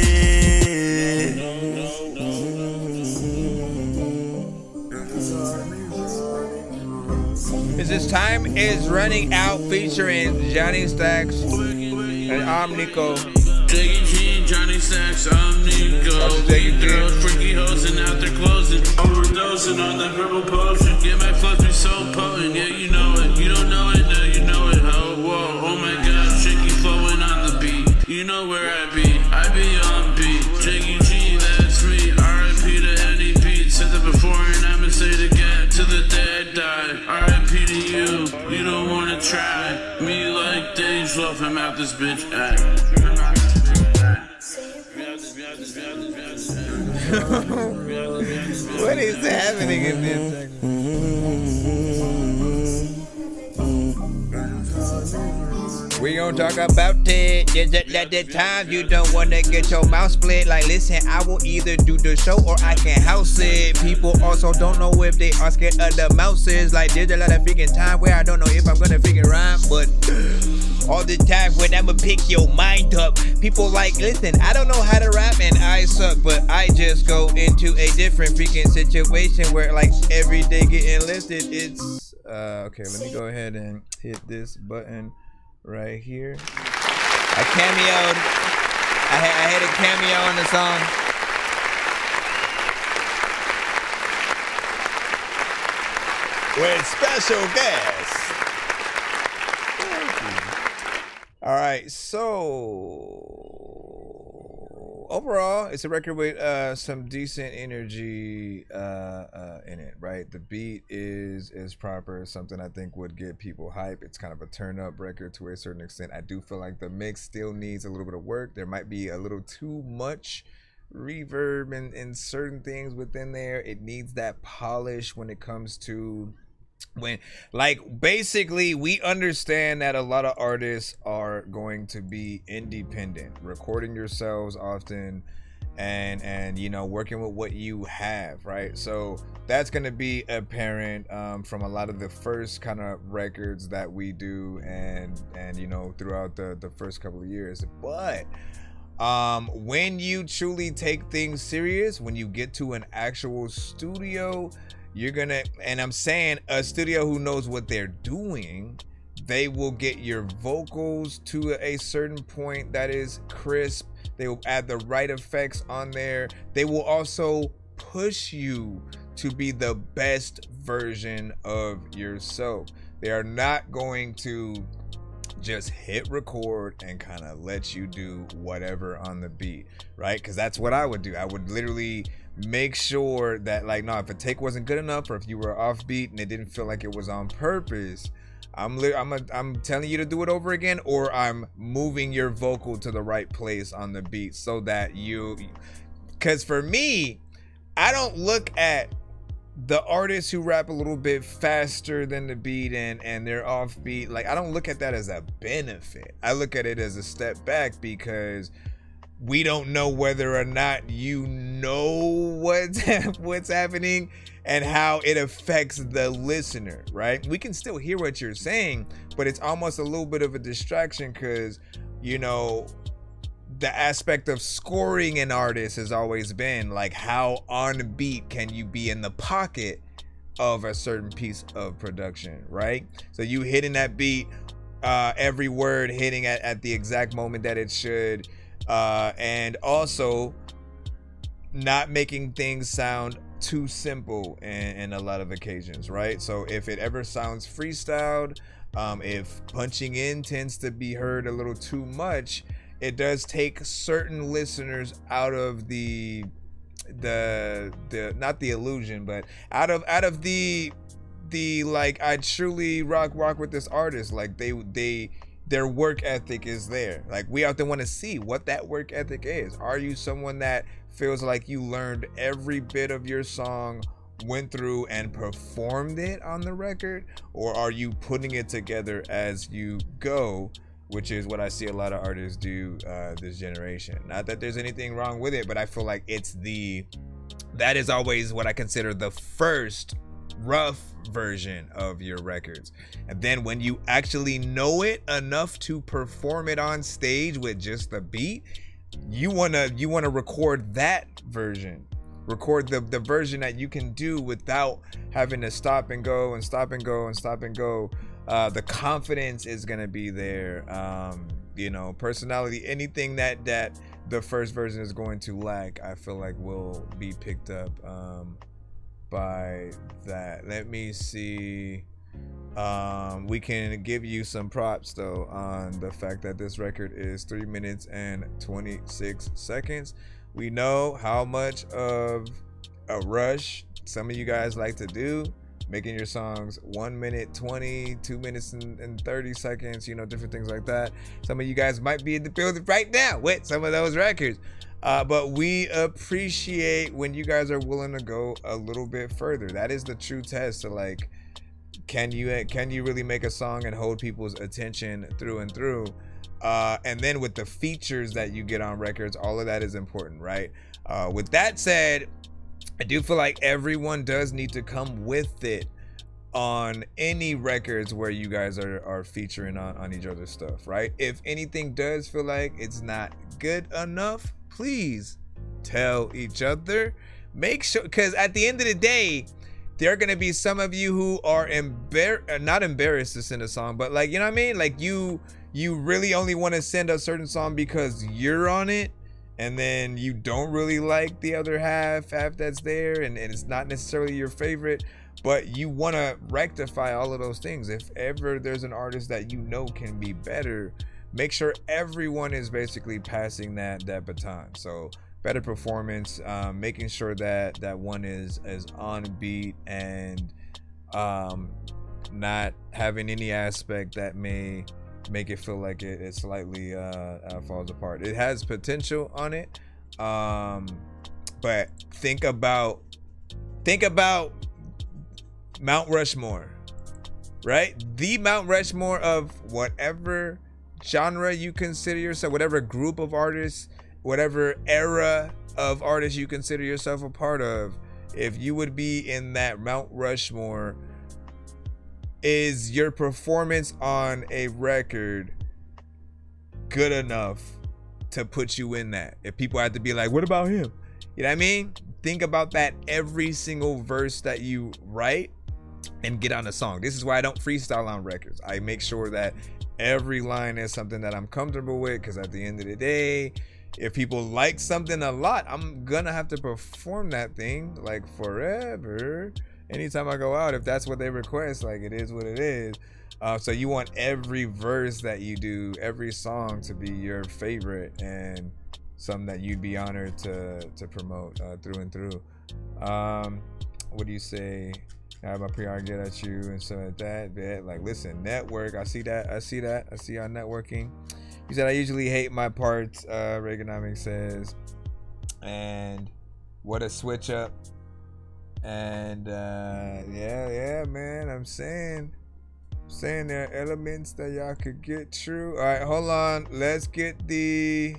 This time is running out featuring Johnny Stacks and I'm Nico.
Jiggy G, Johnny Stacks, I'm Nico. These girls, freaky hoes, and out they're closing. Overdosing on that purple potion. Get my flows be so potent, yeah, you know it. You don't know it, no, you know it. Oh, whoa, oh my god, shaky flowing on the beat. You know where I be on beat. Jiggy G, that's me. R.I.P. to any beat. Said that before, and I'ma say it again. Till the day I die. R.I.P. to you, you don't wanna try. Me like Dave Love, I'm out this bitch.
What is happening in this We gonna talk about it. At the time you don't wanna get your mouth split. Like, listen, I will either do the show or I can house it. People also don't know if they are scared of the mouses. Like, there's a lot of freaking time where I don't know if I'm gonna freaking rhyme, but all the time when I'ma pick your mind up, people like, listen, I don't know how to rap and I suck, but I just go into a different freaking situation where like every day getting listed. It's okay, let me go ahead and hit this button right here. I cameoed. I had a cameo on the song. With special guests. All right, so overall, it's a record with some decent energy in it, right? The beat is proper, something I think would get people hype. It's kind of a turn-up record to a certain extent. I do feel like the mix still needs a little bit of work. There might be a little too much reverb and certain things within there. It needs that polish when it comes to when, like, basically we understand that a lot of artists are going to be independent, recording yourselves often and you know, working with what you have, right? So that's going to be apparent from a lot of the first kind of records that we do, and you know, throughout the first couple of years. But when you truly take things serious, when you get to an actual studio, you're gonna, and I'm saying a studio who knows what they're doing, they will get your vocals to a certain point that is crisp. They will add the right effects on there. They will also push you to be the best version of yourself. They are not going to just hit record and kind of let you do whatever on the beat, right? Because that's what I would do. I would literally make sure that, like, no, if a take wasn't good enough, or if you were off beat and it didn't feel like it was on purpose, I'm telling you to do it over again, or I'm moving your vocal to the right place on the beat so that because for me, I don't look at the artists who rap a little bit faster than the beat and they're off beat. Like, I don't look at that as a benefit. I look at it as a step back, because we don't know whether or not you know what's happening and how it affects the listener, right? We can still hear what you're saying, but it's almost a little bit of a distraction, because, you know, the aspect of scoring an artist has always been like, how on beat can you be in the pocket of a certain piece of production, right? So you hitting that beat, every word hitting at the exact moment that it should, and also not making things sound too simple in a lot of occasions, right? So if it ever sounds freestyled, if punching in tends to be heard a little too much, it does take certain listeners out of the not the illusion, but out of the like, I truly rock with this artist. Like, their work ethic is there. Like, we often want to see what that work ethic is. Are you someone that feels like you learned every bit of your song, went through and performed it on the record, or are you putting it together as you go? Which is what I see a lot of artists do this generation. Not that there's anything wrong with it, but I feel like that is always what I consider the first rough version of your records. And then when you actually know it enough to perform it on stage with just the beat, you wanna record that version. Record the version that you can do without having to stop and go and stop and go and stop and go. The confidence is gonna be there. You know, personality, anything that the first version is going to lack, I feel like will be picked up by that. Let me see. We can give you some props though on the fact that this record is 3 minutes and 26 seconds. We know how much of a rush some of you guys like to do, making your songs 1 minute 20, 2 minutes and 30 seconds, you know, different things like that. Some of you guys might be in the building right now with some of those records. But we appreciate when you guys are willing to go a little bit further. That is the true test to, like, can you really make a song and hold people's attention through and through? And then with the features that you get on records, all of that is important, right? With that said, I do feel like everyone does need to come with it on any records where you guys are featuring on each other's stuff, right? If anything does feel like it's not good enough, please tell each other. Make sure, because at the end of the day, there are going to be some of you who are not embarrassed to send a song, but, like, you know what I mean? Like, you really only want to send a certain song because you're on it, and then you don't really like the other half that's there, and it's not necessarily your favorite, but you want to rectify all of those things. If ever there's an artist that you know can be better, make sure everyone is basically passing that baton. So better performance, making sure that one is on beat and not having any aspect that may make it feel like it slightly falls apart. It has potential on it, but think about Mount Rushmore, right? The Mount Rushmore of whatever genre you consider yourself, whatever group of artists, whatever era of artists you consider yourself a part of. If you would be in that Mount Rushmore, is your performance on a record good enough to put you in that? If people have to be like, what about him? You know what I mean? Think about that every single verse that you write and get on a song. This is why I don't freestyle on records. I make sure that every line is something that I'm comfortable with, because at the end of the day, if people like something a lot, I'm gonna have to perform that thing like forever. Anytime I go out, if that's what they request, like, it is what it is. So you want every verse that you do, every song, to be your favorite and something that you'd be honored to promote through and through. What do you say? I have my PR get at you and stuff like that. Like, listen, network. I see that. I see y'all networking. You said I usually hate my parts. Reaganomics says, and what a switch up. And yeah, man. I'm saying there are elements that y'all could get true. All right, hold on. Let's get the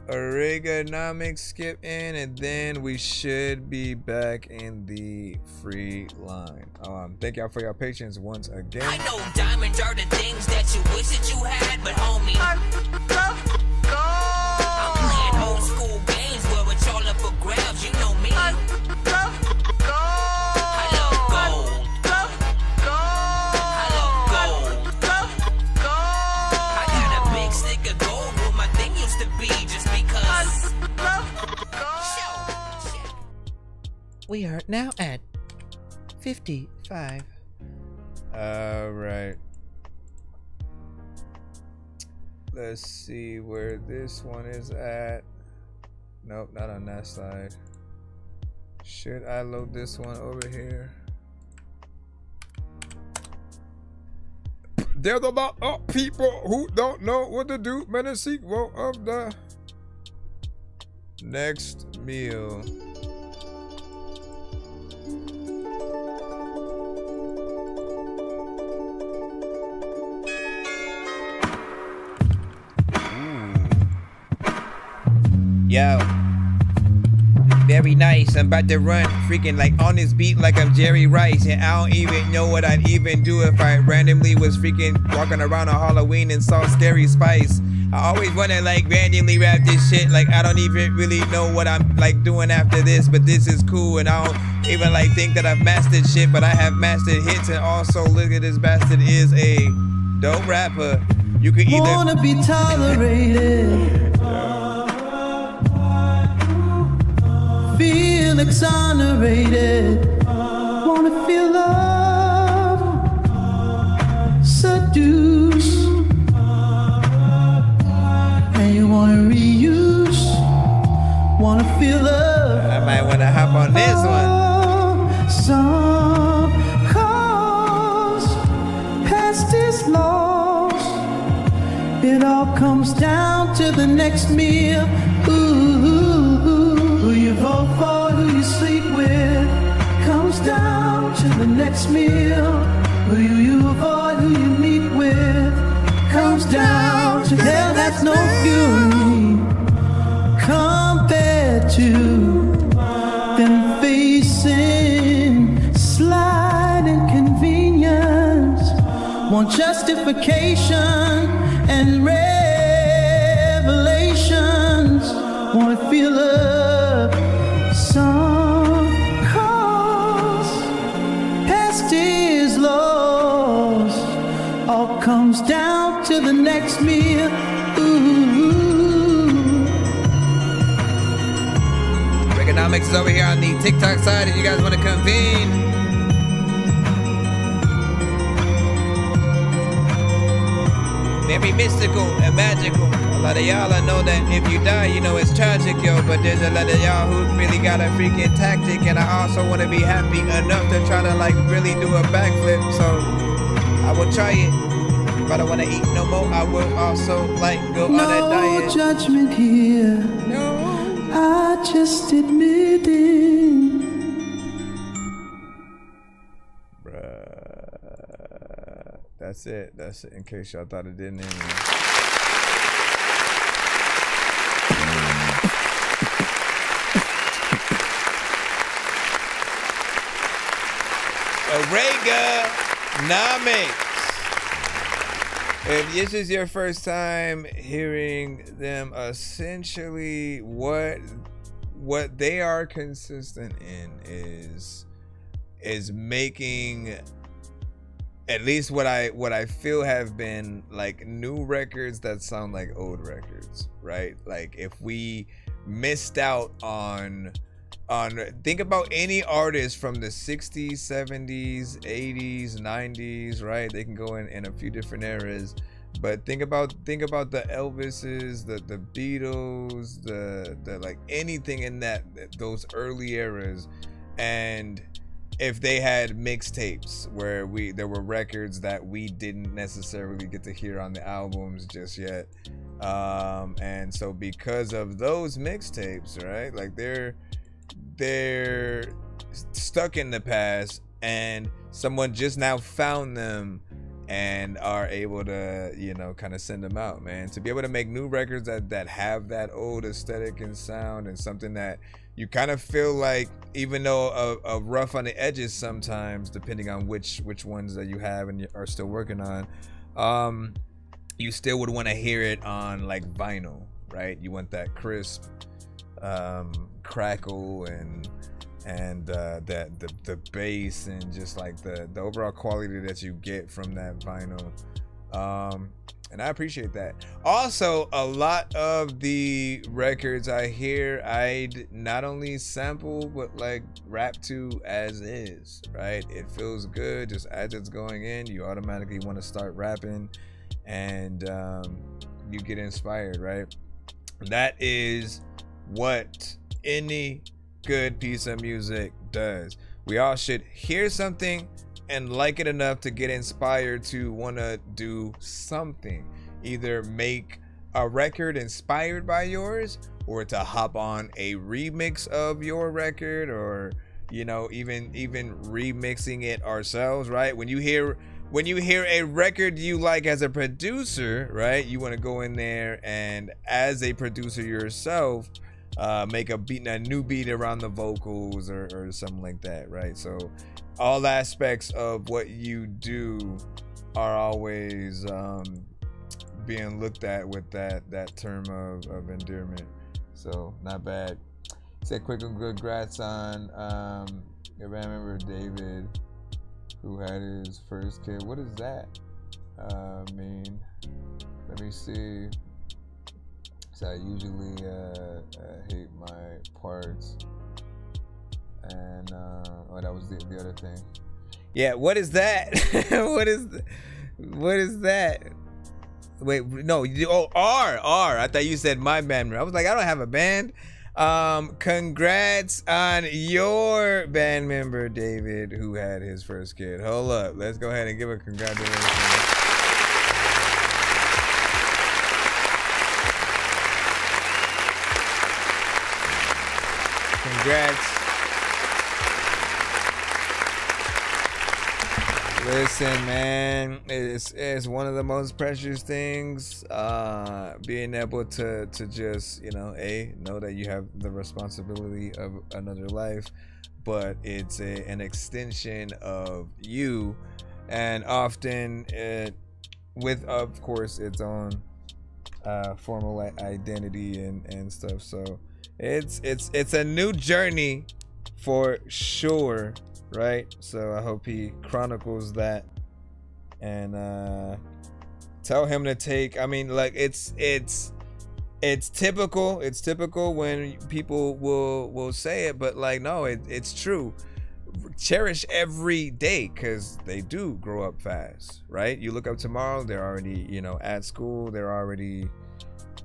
Reaganomics skip in, and then we should be back in the free line. Thank y'all for your patience once again.
I know diamonds are the things that you wish that you had, but homie, I'm playing old school games where it's all up for grabs. You know me. I love gold. I got a big stick of gold where my thing used to be, just because.
We are now at 55. All right. Let's see where this one is at. Nope, not on that side. Should I load this one over here? There's a lot of people who don't know what to do. Man, a sequel of the next meal. Yo, very nice. I'm about to run freaking like on this beat like I'm Jerry Rice, and I don't even know what I'd even do if I randomly was freaking walking around on Halloween and saw Scary Spice. I always wanna like randomly rap this shit, like I don't even really know what I'm like doing after this, but this is cool, and I don't even like think that I've mastered shit, but I have mastered hits, and also look at this bastard is a dope rapper. You could either
wanna be tolerated. Feel exonerated, wanna feel love, seduce, and you wanna reuse, wanna feel love.
I might wanna hop on this one.
Some cause past is lost. It all comes down to the next meal. Who you vote for, who you sleep with, comes down to the next meal. Who you avoid, who you meet with, comes down to hell. That's no fury compared to them facing slight inconvenience. Want justification and revelations. Wanna feel love, some cause past is lost. All comes down to the next meal.
Reaganomics is over here on the TikTok side if you guys want to convene. Very mystical and magical. A lot of y'all, I know that if you die, you know it's tragic, yo. But there's a lot of y'all who really got a freaking tactic, and I also want to be happy enough to try to like really do a backflip. So I will try it. If I don't want to eat no more, I will also like go on a diet.
No judgment here.
No.
I just admitting.
That's it. That's it. In case y'all thought it didn't end. Reaganomics. If this is your first time hearing them, essentially what they are consistent in is making at least what I feel have been like new records that sound like old records, right? Like if we missed out on think about any artist from the 60s, 70s, 80s, 90s, right? They can go in a few different eras, but think about the Elvises, the Beatles, the like anything in those early eras, and if they had mixtapes where there were records that we didn't necessarily get to hear on the albums just yet, and so because of those mixtapes, right, like they're stuck in the past, and someone just now found them and are able to, you know, kind of send them out, man. To be able to make new records that have that old aesthetic and sound, and something that you kind of feel like, even though a rough on the edges sometimes, depending on which ones that you have and are still working on, you still would want to hear it on like vinyl, right? You want that crisp crackle and the bass, and just like the overall quality that you get from that vinyl, and I appreciate that. Also, a lot of the records I hear, I'd not only sample but like rap to as is, right? It feels good just as it's going in. You automatically want to start rapping, and you get inspired, right? That is what any good piece of music does. We all should hear something and like it enough to get inspired to want to do something, either make a record inspired by yours, or to hop on a remix of your record, or, you know, even remixing it ourselves, right? When you hear a record you like as a producer, right, you want to go in there and, as a producer yourself, make a new beat around the vocals or something like that, right? So all aspects of what you do are always being looked at with that term of endearment. So not bad. Say quick and good congrats on your band member David, who had his first kid. What does that mean? Let me see. So I usually hate my parts, and that was the other thing. Yeah, what is that? what is that? Wait, no, R. I thought you said my band member. I was like, I don't have a band. Congrats on your band member David, who had his first kid. Hold up, let's go ahead and give a congratulations. Congrats. Listen, man, it's one of the most precious things, being able to just, you know, know that you have the responsibility of another life, but it's an extension of you, and often with, of course, its own formal identity and stuff. So it's a new journey for sure, right? So I hope he chronicles that, and tell him to take, I mean, like, it's typical when people will say it, but like, no, it's true. Cherish every day, because they do grow up fast, right? You look up tomorrow, they're already, you know, at school, they're already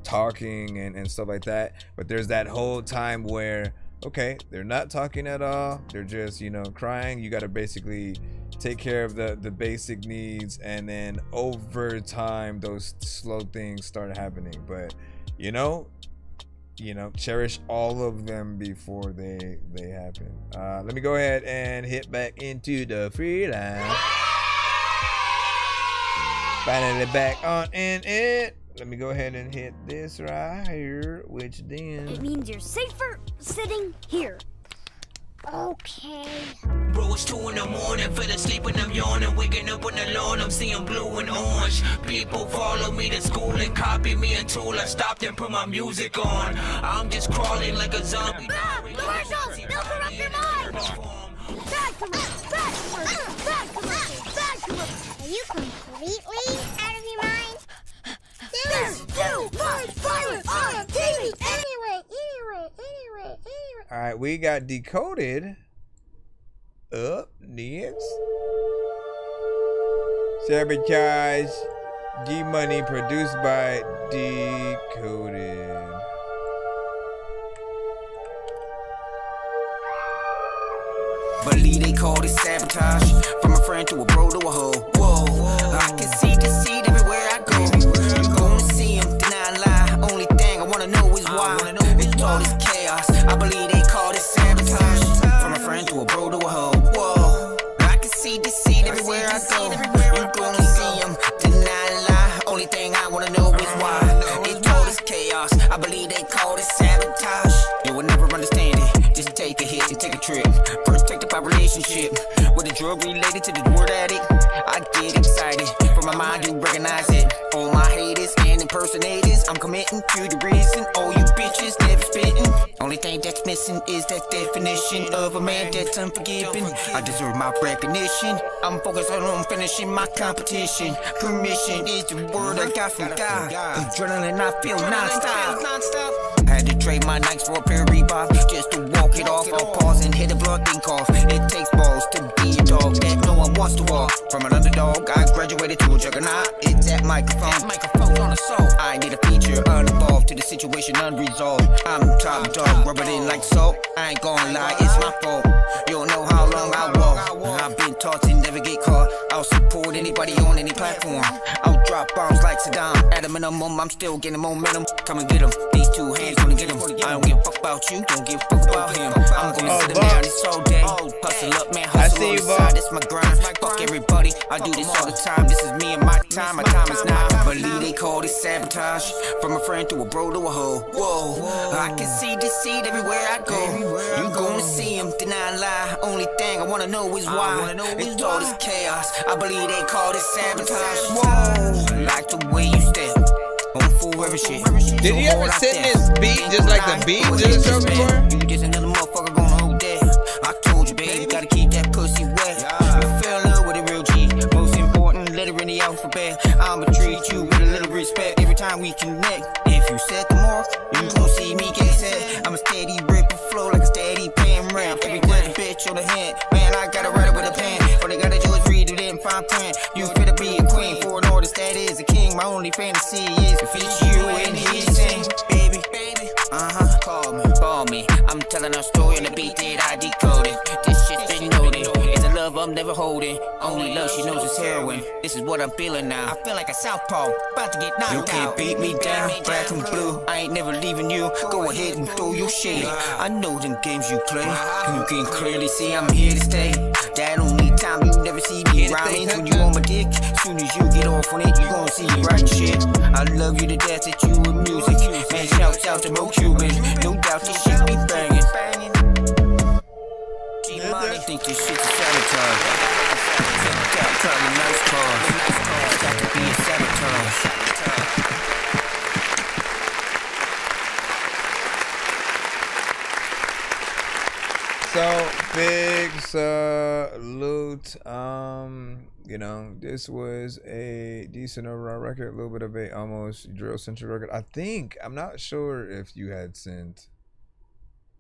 talking and stuff like that. But there's that whole time where, okay, they're not talking at all, they're just, you know, crying. You got to basically take care of the basic needs, and then over time those slow things start happening. But you know, cherish all of them before they happen. Let me go ahead and hit back into the freelance. Finally back on in it. Let me go ahead and hit this right here, which then
it means you're safer sitting here. Okay.
Bro, almost 2 in the morning. Fell asleep and I'm yawning, waking up on the lawn, I'm seeing blue and orange. People follow me to school and copy me until I stopped and put my music on. I'm just crawling like a zombie.
Commercials! They'll corrupt your mind! Bad commercials! Bad commercials! Bad commercials! Bad commercials! Are you completely out of your mind? This dude was violent on TV! Anyway.
Alright, we got Decoded up next. Sabotage G-Money, produced by Decoded.
Believe they call this sabotage. From a friend to a bro to a hoe. Whoa, I can see deceit everywhere I go. You gonna see him, deny lie. Only thing I wanna know is why. It's all this chaos. I believe they call this sabotage. From a friend to a bro to a hoe. Whoa, I can see deceit everywhere I go. You gonna see him, deny lie. Only thing I wanna know is why. It's all this chaos. I believe they call this sabotage. You will never understand it. Just take a hit and take a trip. Protected by relationship with a drug related to the word addict. I get excited. From my mind, you recognize it. All my haters and impersonators, I'm committing to the reason. All you bitches never spitting. Only thing that's missing is that definition of a man that's unforgiving. I deserve my recognition. I'm focused on finishing my competition. Permission is the word I got from God. Adrenaline I feel non-stop. I had to trade my Nikes for a pair of Reeboks just to walk it off. I'll pause and hit a blunt, then cough. It takes balls to be a dog that no one wants to walk. From an underdog, I graduated to a juggernaut. It's that microphone on the soul. I need a feature uninvolved to the situation unresolved. I'm top dog, rub it in like salt. I ain't gonna lie, it's my fault. You don't know how long I walk. I've been taught to never get caught. I'll support anybody on any platform. I'll drop bombs like Saddam. At a minimum, I'm still getting momentum. Come and get 'em. These two hands gonna get 'em. I don't give a fuck about you, don't give a fuck about him. I'm gonna sit him down this all day. Hustle up, man, hustle on the side. That's my grind. Fuck everybody, I do this all the time. This is me and my time is now. Believe they call this sabotage. From a friend to a bro to a hoe. Whoa, I can see deceit everywhere I go. You gonna see him, deny lie. Only thing I wanna know is why. It's all this chaos. I believe they call this sabotage. Whoa, like the way you step on full every shit.
Did you ever sit in this beat just like the beat just show before?
You just another motherfucker gonna hold that. I told you, baby, gotta keep that pussy wet. You fell in love with a real G. Most important letter in the alphabet. I'ma treat you with a little respect every time we connect. If you set the mark, you gon' see me get set. I'm a steady rip and flow like a steady pan ramp. Every good bitch on the hand, man, I gotta write it with a pen. All they gotta do is read it in fine print. You finna be a queen for an artist that is a king. My only fantasy is to feature you in his sing, baby. Call me. I'm telling a story on the beat that I decoded. This shit's been noted. It's a love I'm never holding. Only love she knows is heroin. This is what I'm feeling now. I feel like a southpaw, about to get knocked out. You can't beat me down, black and blue. I ain't never leaving you. Go ahead and throw your shit. I know them games you play. You can clearly see I'm here to stay. That only time you never see me rhyming. When you on my dick, soon as you get off on it, you gon' see me writing shit. I love you to death that you with music. Man, shouts out to Mo Cuban. No doubt this shit be banging. G-Money think this shit's a sabotage. Got a nice car. Got to be a sabotage.
So big salute. You know, this was a decent overall record, a little bit of a almost drill central record. I'm not sure if you had sent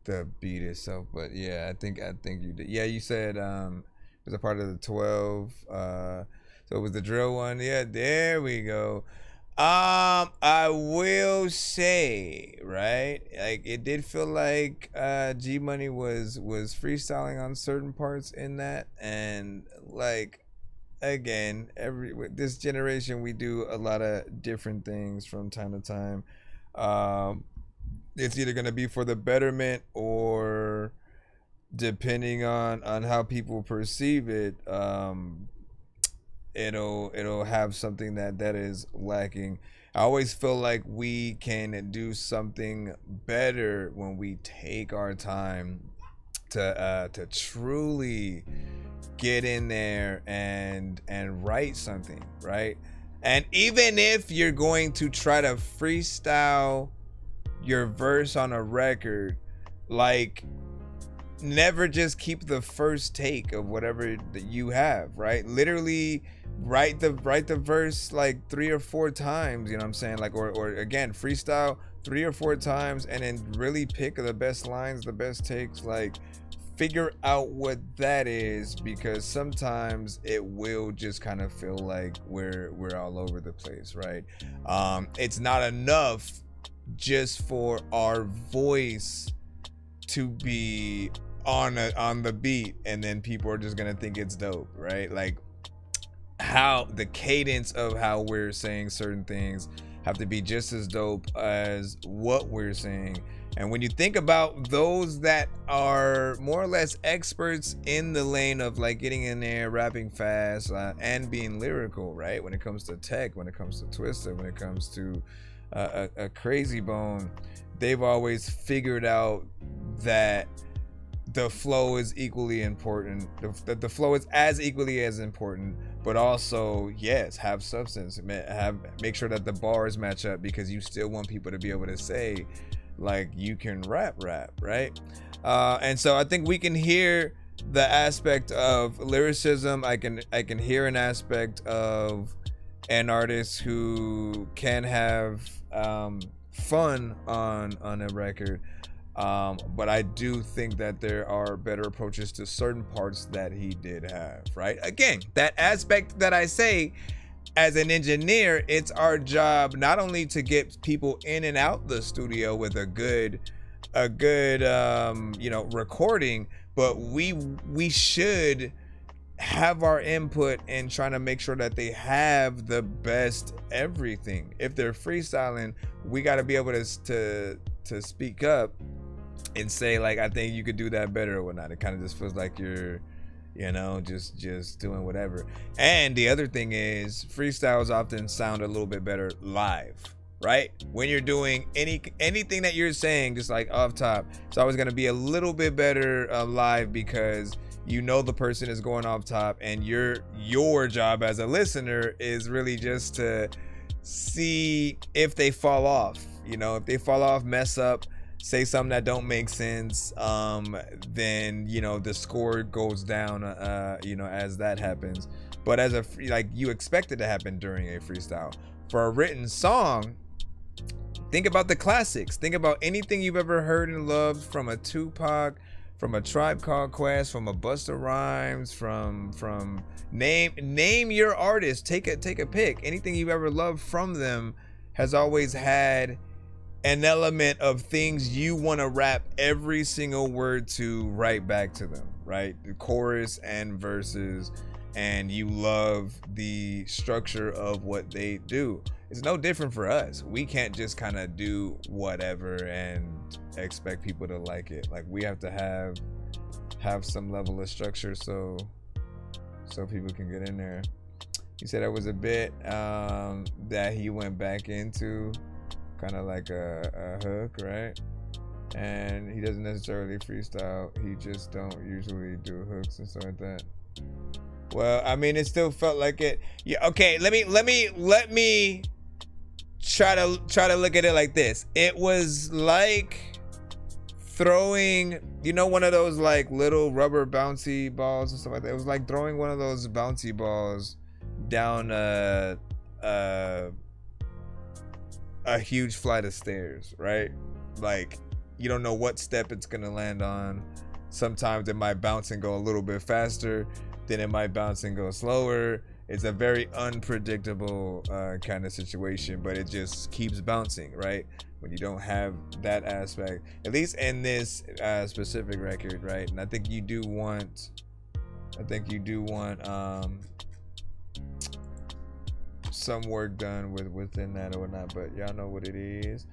the beat itself, but yeah, I think you did. Yeah, you said it was a part of the 12. So it was the drill one. Yeah, there we go. I will say, right, like it did feel like G Money was freestyling on certain parts in that, and like again, with this generation we do a lot of different things from time to time. It's either gonna be for the betterment or depending on how people perceive it, it'll have something that is lacking. I always feel like we can do something better when we take our time to truly get in there and write something, right? And even if you're going to try to freestyle your verse on a record, like, never just keep the first take of whatever that you have, right? Literally write the verse like 3 or 4 times, you know what I'm saying? Like, or again, freestyle 3 or 4 times, and then really pick the best lines, the best takes, like, figure out what that is, because sometimes it will just kind of feel like we're all over the place, right? It's not enough just for our voice to be on the beat and then people are just gonna think it's dope, right? Like, how the cadence of how we're saying certain things have to be just as dope as what we're saying. And when you think about those that are more or less experts in the lane of like getting in there, rapping fast, and being lyrical, right? When it comes to Tech, when it comes to Twister, when it comes to a Crazy Bone, they've always figured out that the flow is equally important. The flow is as equally as important, but also, yes, have substance. Make sure that the bars match up, because you still want people to be able to say, like, you can rap, right? And so I think we can hear the aspect of lyricism. I can hear an aspect of an artist who can have fun on a record. But I do think that there are better approaches to certain parts that he did have, right? Again, that aspect that I say, as an engineer, it's our job not only to get people in and out the studio with a good recording, but we should have our input in trying to make sure that they have the best everything. If they're freestyling, we got to be able to speak up and say, like, I think you could do that better or whatnot. It kind of just feels like you're, just doing whatever. And the other thing is, freestyles often sound a little bit better live, right? When you're doing anything that you're saying, just like off top, it's always going to be a little bit better live, because the person is going off top, and your job as a listener is really just to see if they fall off. If they fall off, mess up, say something that don't make sense, then the score goes down as that happens. But as you expect it to happen during a freestyle. For a written song, think about the classics. Think about anything you've ever heard and loved from a Tupac, from a Tribe Called Quest, from a Busta Rhymes, from name your artist. Take a pick. Anything you've ever loved from them has always had an element of things you want to rap every single word to right back to them, right? The chorus and verses, and you love the structure of what they do. It's no different for us. We can't just kind of do whatever and expect people to like it. Like, we have to have some level of structure so people can get in there. He said that was a bit that he went back into, kind of like a hook, right? And he doesn't necessarily freestyle. He just don't usually do hooks and stuff like that. Well, I mean, it still felt like it. Yeah. Okay. Let me try to look at it like this. It was like throwing, one of those like little rubber bouncy balls and stuff like that. It was like throwing one of those bouncy balls down a huge flight of stairs, right? Like, you don't know what step it's gonna land on. Sometimes it might bounce and go a little bit faster, then it might bounce and go slower. It's a very unpredictable kind of situation, but it just keeps bouncing, right? When you don't have that aspect, at least in this specific record, right? And I think you do want some work done within that or whatnot, but y'all know what it is.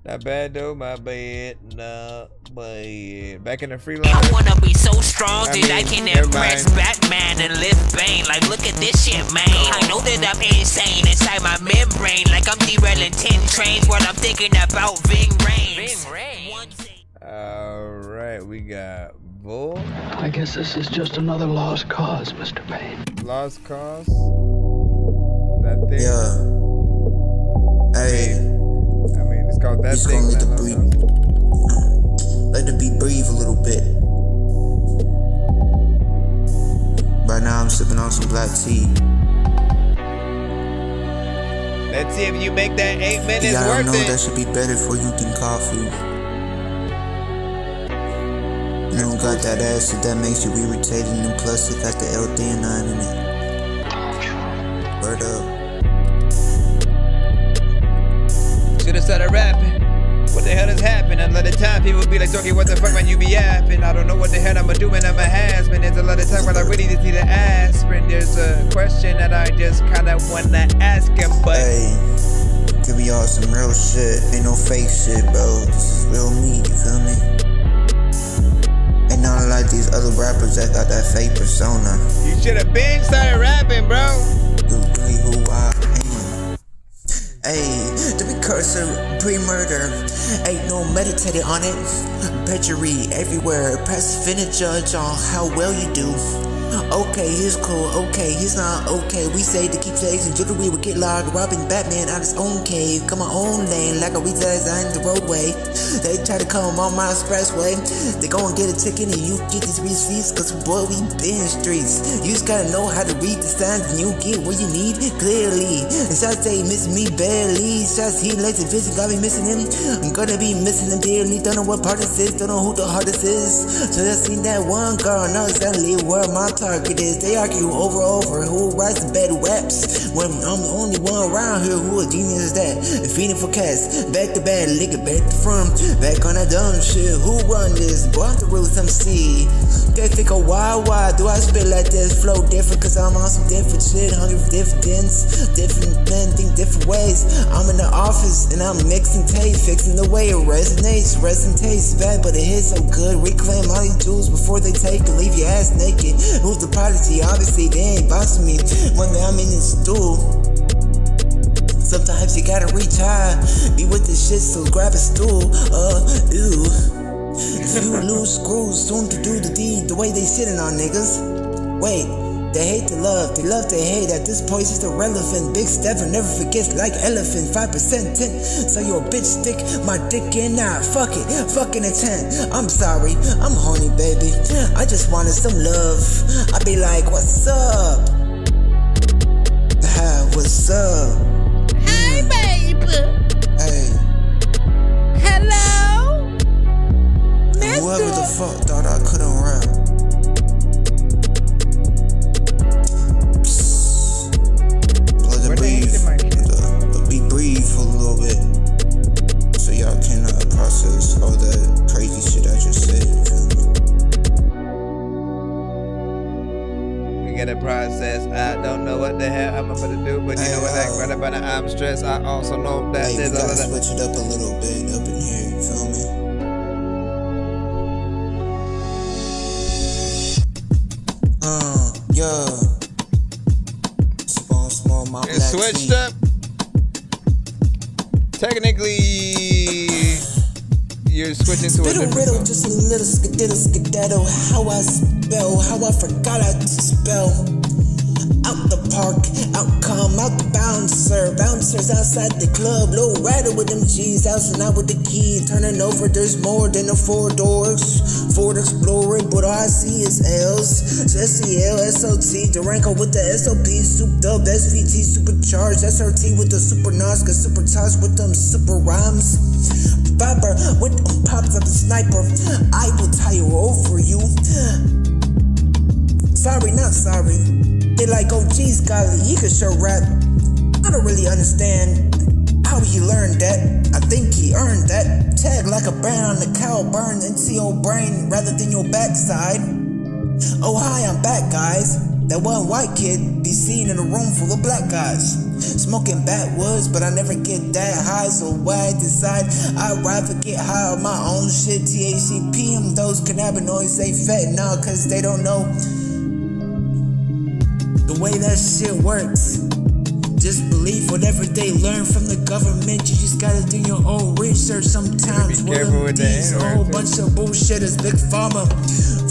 Not bad though, my bad, not bad. Back in the free line.
I wanna be so strong that I can impress Batman and lift Bane. Like, look at this shit, man. I know that I'm insane inside my membrane. Like, I'm derailing 10 trains while I'm thinking about Ving Rhames.
Alright, we got Bull?
I guess this is just another lost cause, Mr. Payne.
Lost cause? That thing?
Yeah. Hey.
I mean, it's called That
Just
Thing.
gonna let the let the beat breathe a little bit. Right now I'm sipping on some black tea.
Let's see if you make that 8 minutes
You gotta
worth
know
it.
that should be better for you than coffee. You don't got that acid that makes you irritated, and plus it got the L-theanine in it. Word up.
Should've started rapping. What the hell has happened? A lot of time people be like, Dorky, what the fuck man you be yapping? I don't know what the hell I'ma do, man, I'm a has-been. There's a lot of time when I really just need an aspirin. There's a question that I just kinda wanna ask him, but
hey, give me all some real shit. Ain't no fake shit, bro. This is real me, you feel me? Ain't not like these other rappers that got that fake persona.
you should've been started rapping, bro.
You really who I am. Hey, the precursor, pre-murder. Ain't no meditated on it. Perjury everywhere. Press finna judge on how well you do. Okay, he's cool. Okay, he's not okay. We say to keep chasing jewelry, we get locked, robbing Batman out his own cave. Come my own lane, like a redesign the roadway. They try to come on my expressway. They gon' get a ticket and you get these receipts. Cause boy, we been streets. You just gotta know how to read the signs and you get what you need clearly. And shots they miss me barely. Shots he like the vision, got me missing him. I'm gonna be missing him dearly. Don't know what part this is, don't know who the hardest is. So I seen that one girl, know exactly where my target is. They argue over who writes the bad raps. When I'm the only one around here who a genius is that. Feeding for cats, back to bad, liquor back to front. Back on that dumb shit, who run this? Boy, I'm the realest MC. They think of why do I spit like this? Flow different cause I'm on some different shit. Hungry for dividends, different men think different ways. I'm in the office and I'm mixing taste, fixing the way it resonates. Resin tastes bad but it hits so good. Reclaim all these jewels before they take it. Leave your ass naked. Who's the prodigy? Obviously they ain't bouncing me when I'm in the stool. Sometimes you gotta reach high, be with the shit, so grab a stool. Ew. If you lose screws, soon to do the deed, the way they sitting on niggas. Wait, they hate to love, they love to hate. At this point, it's irrelevant. Big Stepper never forgets like elephant. 5% tint, so your bitch stick my dick in. Nah, fuck it, fucking a 10. I'm sorry, I'm horny, baby. I just wanted some love. I be like, what's up? What's up?
Hey, baby.
Hey.
Hello?
Whoever the fuck thought I couldn't rap. Let it breathe. The beat breathe for a little bit. So y'all can process all that crazy shit I just said. You feel me?
We gotta process. I don't know what the hell I'm about to do, but you know what? Like right about now, I'm stressed. I also know that
Hey,
there's
we
a
gotta
lot of
switch it up a little bit up in here. You feel me? Yeah. Small, my
it's switched up. Technically, you're switching to a different
riddle, just a little skedaddle. How I spell, how I forgot how to spell. Out the park, out the bouncer. Bouncers outside the club, low rider with them G's, out and out with the key. Turning over, there's more than the 4 doors. Ford Explorer, but all I see is L's. SEL, SOT, Durango with the SOP, souped up, SVT, supercharged, SRT with the super Nazca, supercharged with them super rhymes. Viper with them pops up a sniper. I will tie you over you. Sorry, not sorry. They like, oh geez, golly, he could show rap. I don't really understand how he learned that. I think he earned that. Tag like a brand on the cow, burn into your brain rather than your backside. Oh hi, I'm back, guys. That one white kid be seen in a room full of black guys. Smoking backwoods, but I never get that high. So why I decide I'd rather get high on my own shit. THCP, those cannabinoids, they fentanyl, cause they don't know the way that shit works. Just believe whatever they learn from the government. You just gotta do your own research sometimes.
Be careful with
These
that.
whole bunch of bullshitters, big pharma.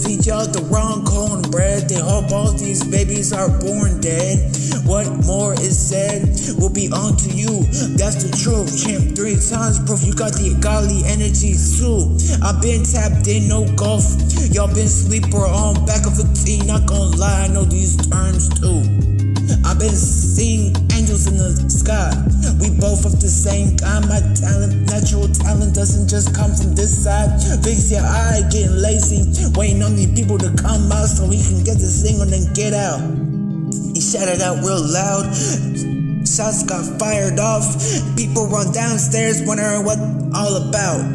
Feed y'all the wrong cornbread. They hope all these babies are born dead. What more is said will be on to you. That's the truth. Champ 3 times proof you got the godly energy too. I've been tapped in, no golf. Y'all been sleeper on back of a tee. Not gonna lie, I know these terms too. I've been seeing angels in the sky. We both of the same kind. My talent, natural talent doesn't just come from this side. Fix your eye, getting lazy. Waiting on these people to come out so we can get this thing and then get out. He shouted out real loud. Shots got fired off. People run downstairs wondering what all about.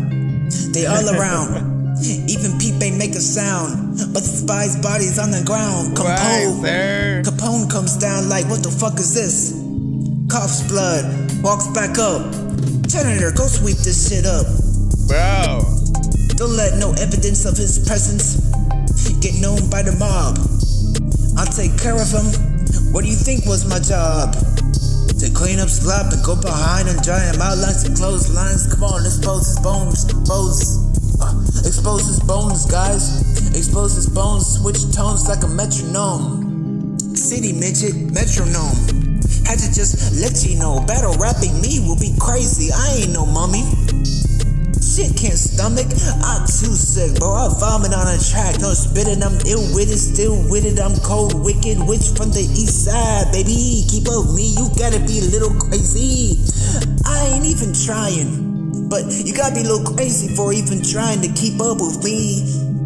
They all around. Even Peep ain't make a sound, but the spy's body's on the ground. Capone comes down like, what the fuck is this? Coughs blood, walks back up. Janitor, go sweep this shit up.
Bro.
Don't let no evidence of his presence get known by the mob. I'll take care of him. What do you think was my job? To clean up slop and go behind and dry him out like some clotheslines. Come on, expose his bones, expose his bones, guys. Expose his bones, switch tones like a metronome. City midget, metronome. Had to just let you know, battle rapping me will be crazy. I ain't no mummy. Shit can't stomach, I'm too sick, bro. I vomit on a track, no spitting. I'm ill-witted, still witted. I'm cold, wicked, witch from the east side, baby. Keep up with me, you gotta be a little crazy. I ain't even trying, but you gotta be a little crazy for even trying to keep up with me.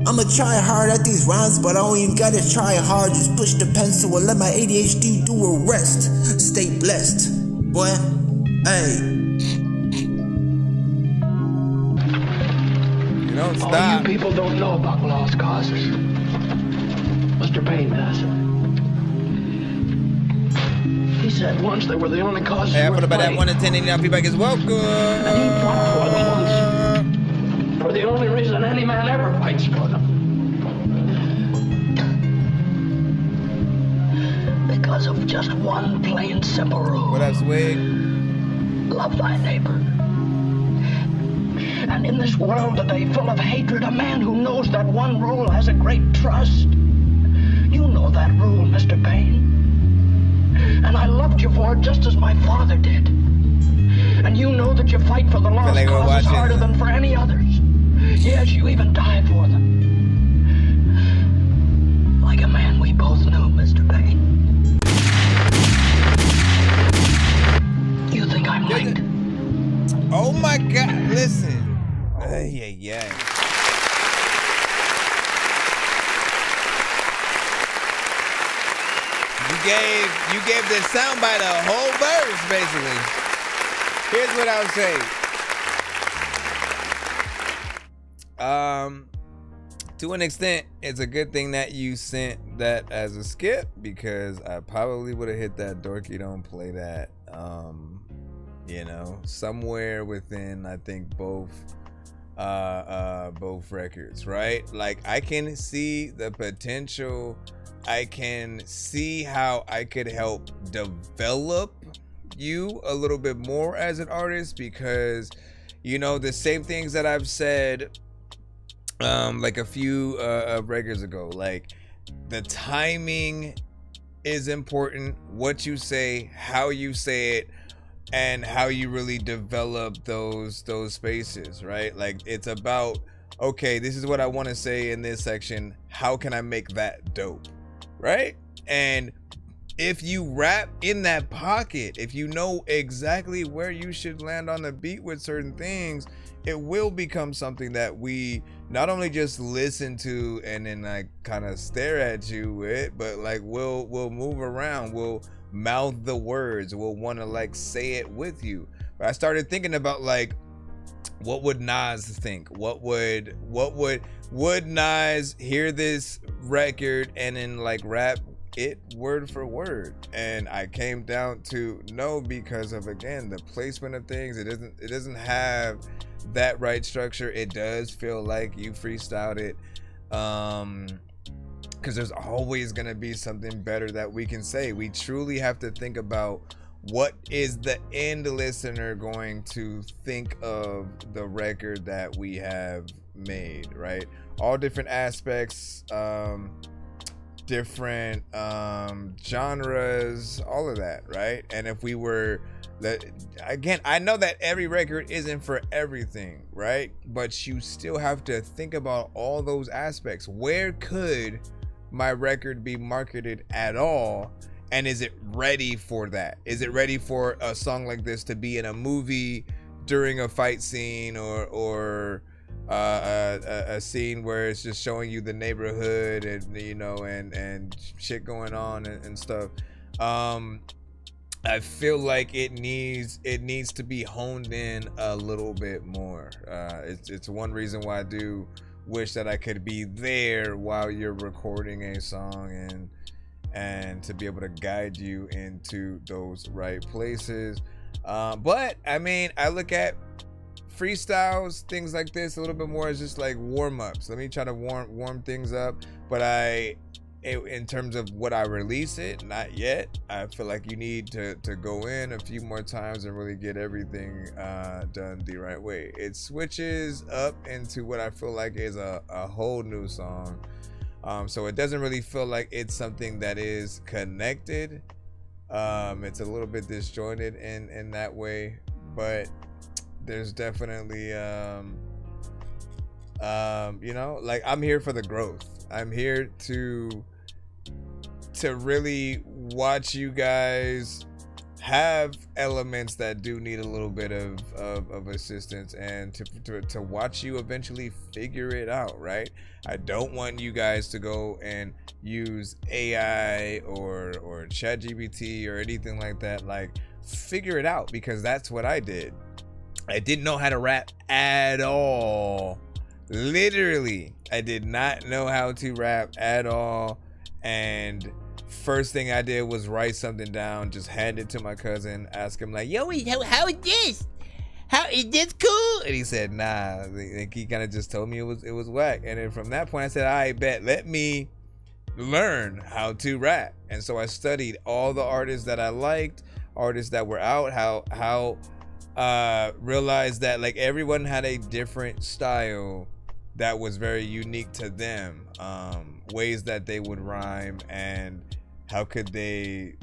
I'ma try hard at these rhymes, but I don't even gotta try hard. Just push the pencil and let my ADHD do a rest. Stay blessed, boy. Hey.
Don't stop.
All you people don't know about lost causes. Mr. Payne does. He said once they were the only cause.
Hey, I put about that 1 to 10 89 feedback is welcome.
And he fought for them once. For the only reason any man ever fights for them. Because of just one plain simple rule.
What up, Swig?
Love thy neighbor. And in this world today full of hatred, a man who knows that one rule has a great trust. You know that rule, Mr. Payne. And I loved you for it just as my father did. And you know that you fight for the lost causes harder than for any others. Yes, you even die for them. Like a man we both knew, Mr. Payne. You think I'm late?
Oh my God, listen. Yeah. You gave the soundbite a whole verse, basically. Here's what I'll say. To an extent, it's a good thing that you sent that as a skip, because I probably would have hit that Dorky Don't Play That. You know, somewhere within, I think, both records, right? Like, I can see the potential. I can see how I could help develop you a little bit more as an artist, because, you know, the same things that I've said like a few records ago, like the timing is important, what you say, how you say it, and how you really develop those spaces, right? Like, it's about, okay, this is what I want to say in this section, how can I make that dope, right? And if you rap in that pocket, if you know exactly where you should land on the beat with certain things, it will become something that we not only just listen to and then like kind of stare at you with, but like we'll move around, we'll mouth the words, we'll want to like say it with you. But I started thinking about, like, what would Nas think? What would Nas hear this record and then like rap it word for word? And I came down to no, because of, again, the placement of things. It doesn't have that right structure. It does feel like you freestyled it, because there's always gonna be something better that we can say. We truly have to think about what is the end listener going to think of the record that we have made, right? All different aspects, different genres, all of that, right? And if we were, again, I know that every record isn't for everything, right? But you still have to think about all those aspects. Where could my record be marketed at all? And is it ready for that? Is it ready for a song like this to be in a movie during a fight scene, or a scene where it's just showing you the neighborhood and, you know, and shit going on and stuff? I feel like it needs to be honed in a little bit more. It's one reason why I do wish that I could be there while you're recording a song and to be able to guide you into those right places. But I mean, I look at freestyles, things like this, a little bit more as just like warm-ups. Let me try to warm things up. But in terms of what I release it, not yet. I feel like you need to go in a few more times and really get everything done the right way. It switches up into what I feel like is a whole new song. So it doesn't really feel like it's something that is connected. It's a little bit disjointed in that way, but there's definitely you know, like, I'm here for the growth. I'm here to really watch you guys have elements that do need a little bit of assistance, and to watch you eventually figure it out, right? I don't want you guys to go and use AI or ChatGPT or anything like that. Like, figure it out, because that's what I did. I didn't know how to rap at all. Literally, I did not know how to rap at all. And first thing I did was write something down, just hand it to my cousin, ask him like, yo, how is this? How is this cool? And he said, nah. Like, he kind of just told me it was whack. And then from that point I said, I bet, let me learn how to rap. And so I studied all the artists that I liked, artists that were out, how realized that like everyone had a different style that was very unique to them, ways that they would rhyme, and how could they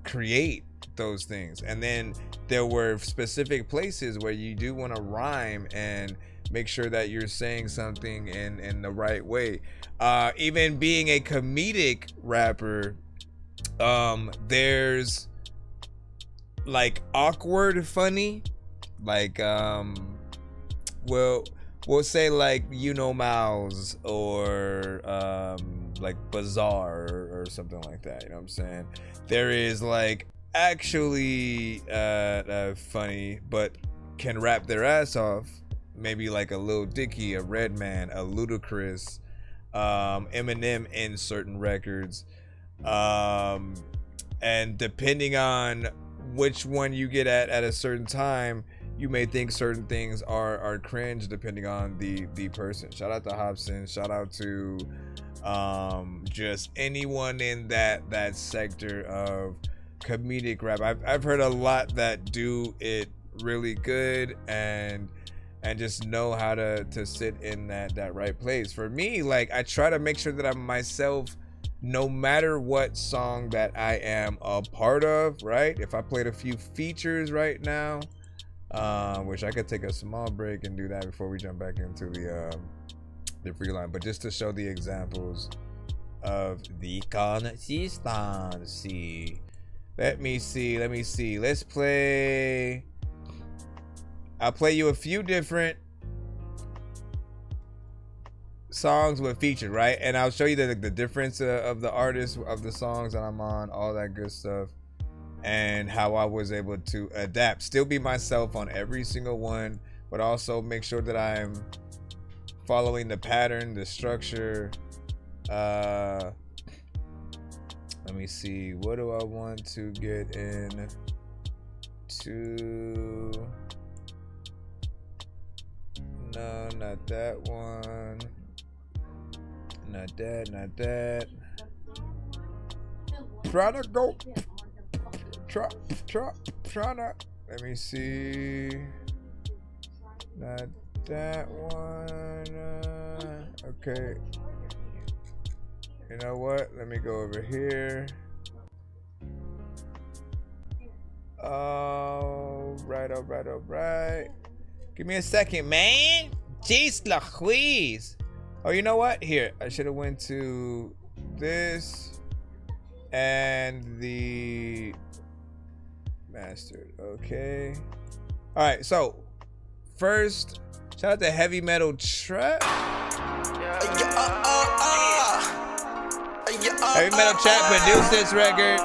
create those things. And then there were specific places where you do want to rhyme and make sure that you're saying something in the right way. Even being a comedic rapper, there's like awkward funny, like we'll say like, you know, Mouse, or like Bizarre or something like that, you know what I'm saying? There is like actually funny but can rap their ass off, maybe like a Lil Dicky, a Redman, a Ludacris, Eminem in certain records, and depending on which one you get at a certain time, you may think certain things are cringe depending on the person. Shout out to Hobson. Shout out to just anyone in that sector of comedic rap. I've heard a lot that do it really good and just know how to sit in that right place. For me, like, I try to make sure that I'm myself no matter what song that I am a part of, right? If I played a few features right now, which I could take a small break and do that before we jump back into the free line, but just to show the examples of the consistency. Let me see. Let's play. I'll play you a few different songs with featured, right? And I'll show you the difference of the artists, of the songs that I'm on, all that good stuff, and how I was able to adapt, still be myself on every single one, but also make sure that I'm following the pattern, the structure. Let me see, what do I want to get in to? No, not that one. Not that. Try to go. Let me see. Not that one. Okay. You know what? Let me go over here. All right. Give me a second, man. Jeez Louise. Oh, you know what? Here, I should have went to this and the mastered. Okay. All right. So first, shout out to Heavy Metal Trap. Heavy Metal Trap produced this record.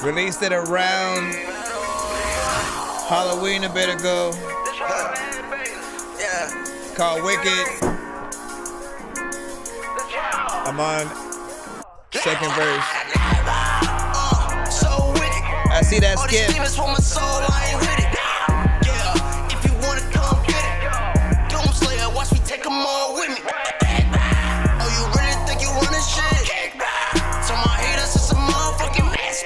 Released it around Halloween a bit ago. It's called Wicked. I'm on second verse. I see that skip.
If you wanna come get it, Doom Slayer, watch me take them all with me. Oh, you really think you running shit? So my haters is some motherfucking mess.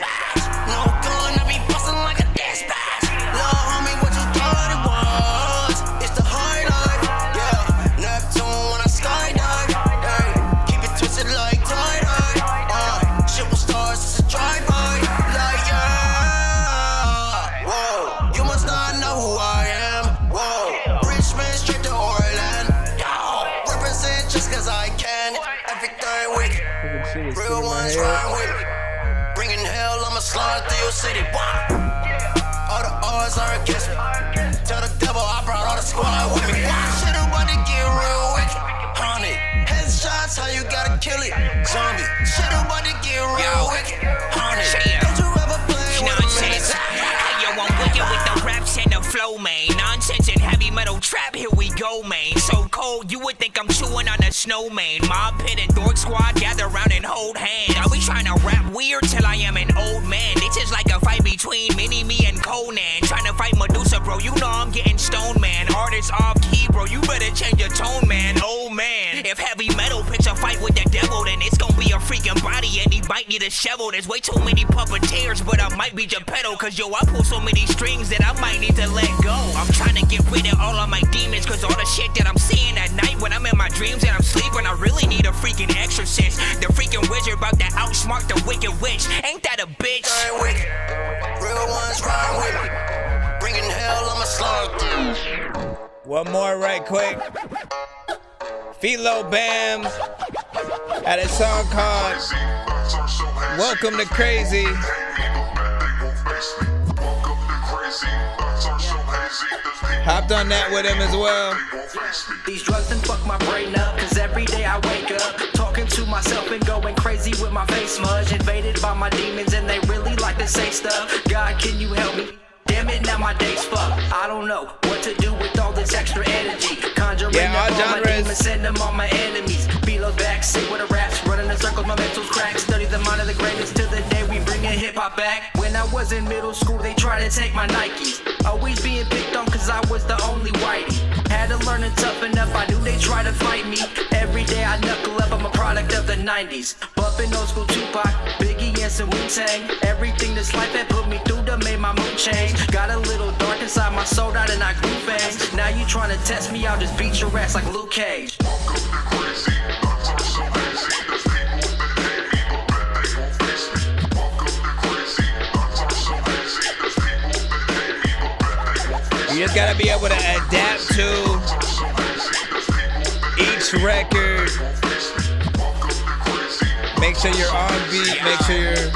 No gun, I be bustin' like a dispatch. Lil' homie, what you thought it was? It's the high life, yeah. Neptune when I skydive, hey. Keep it twisted like tie-dye. Shit with stars, it's a drive-by. Like, yeah. Whoa, you must not know who I am. Whoa, Richmond straight to Orlando. Represent just cause I can. Everything wicked. Real ones rhyme with me. Bringing hell, I'ma slide through your city. All the odds are against me. Tell the devil I brought all the squad with me. Shit about to get real wicked. Honey, headshots, how you gotta kill it. Zombie, shit about to get real wicked. Honey, don't you ever play with
Nonsense. Hey, yo, I'm wicked with the raps and the flow, man. Nonsense and Heavy Metal Trap, here we go, man. So cold, you would think I'm chewing on a snowman. Mob Pit and Dork Squad gather around and hold hands. I'll be trying to rap weird till I am an old man. This is like a fight between Mini-Me and Conan. Trying to fight Medusa, bro, you know I'm getting stoned, man. Artists off key, bro, you better change your tone, man. Oh, man. If Heavy Metal picks a fight with the devil, then it's gonna be a freaking body and he might need a shovel. There's way too many puppeteers, but I might be Geppetto. Cause yo, I pull so many strings that I might need to let go. I'm trying to get rid of all of my demons, cause all the shit that I'm seeing at night when I'm in my dreams and I'm sleeping, I really need a freaking exorcist. The freaking wizard about to outsmart the wicked witch. Ain't that a bitch?
real ones rhyme with me. Bringing hell, I'ma slug through.
One more right quick. Philo Bam had a song called Welcome to Crazy. Hopped on that with him as well.
These drugs done fuck my brain up, cause every day I wake up talking to myself and going crazy with my face smudged. Invaded by my demons and they really like to say stuff. God, can you help me? Damn it, now my day's fucked. I don't know what to do with all this extra energy. Conjuring up all my demons, send them on my enemies. Below's back, sick with the raps, running in circles, my mental's cracked. Study the mind of the greatest till the day we bring hip-hop back. When I was in middle school, they tried to take my Nikes. Always being picked on cause I was the only whitey. Had to learn and toughen up, I knew they tried to fight me. Every day I knuckle up, I'm a product of the 90s. Bumping old school Tupac, Biggie and some Wu-Tang. Everything this life had put me through done made my mood change. Got a little dark inside my soul, out and I grew fast. Now you trying to test me, I'll just beat your ass like Luke Cage.
You just gotta be able to adapt to each record. Make sure you're on beat, make sure you're...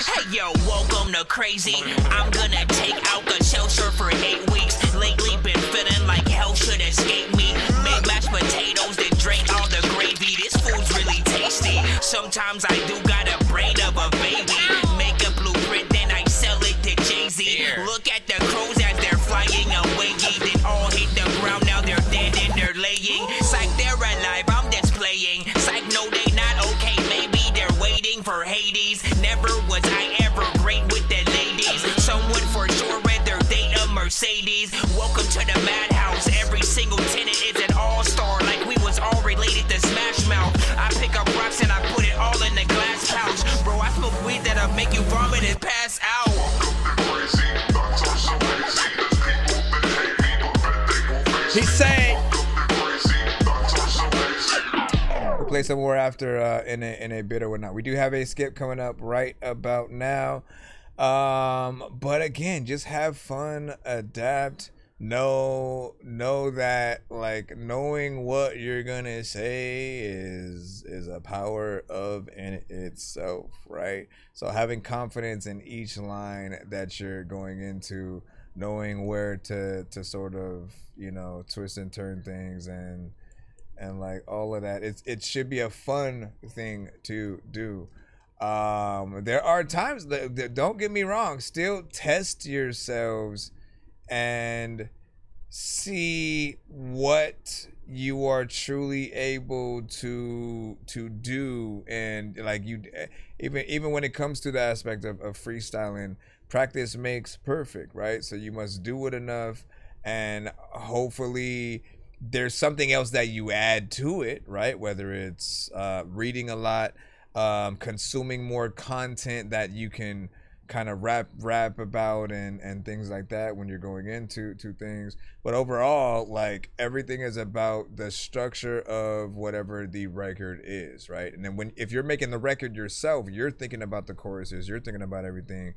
Hey yo, welcome to Crazy. I'm gonna take out the shelter for 8 weeks. Lately been feeling like hell should escape me. Made mashed potatoes, then drank all the gravy. This food's really tasty. Sometimes I do got a brain of a baby. Make a blueprint, then I sell it to Jay-Z. Look at the crows as they're flying away. Then all hit the ground, now they're dead and they're laying. Psych, they're alive, I'm displaying. Psych, no they not okay, maybe they're waiting for Hades. Never was I ever great with the ladies. Someone for sure rather date a Mercedes. Welcome to the madhouse. Every single tenant is an all-star, like we was all related to Smash Mouth. I pick up rocks and I put it all in the glass
some more after in a bit or whatnot. We do have a skip coming up right about now. But again, just have fun, adapt. Know that like knowing what you're gonna say is a power of in itself, right? So having confidence in each line that you're going into, knowing where to sort of, you know, twist and turn things and like all of that. It should be a fun thing to do. There are times that don't get me wrong, still test yourselves and see what you are truly able to do. And like you, even when it comes to the aspect of freestyling, practice makes perfect, right? So you must do it enough, and hopefully there's something else that you add to it, right? Whether it's reading a lot, consuming more content that you can kind of rap about and things like that when you're going into things. But overall, like, everything is about the structure of whatever the record is, right? And then if you're making the record yourself, you're thinking about the choruses, you're thinking about everything.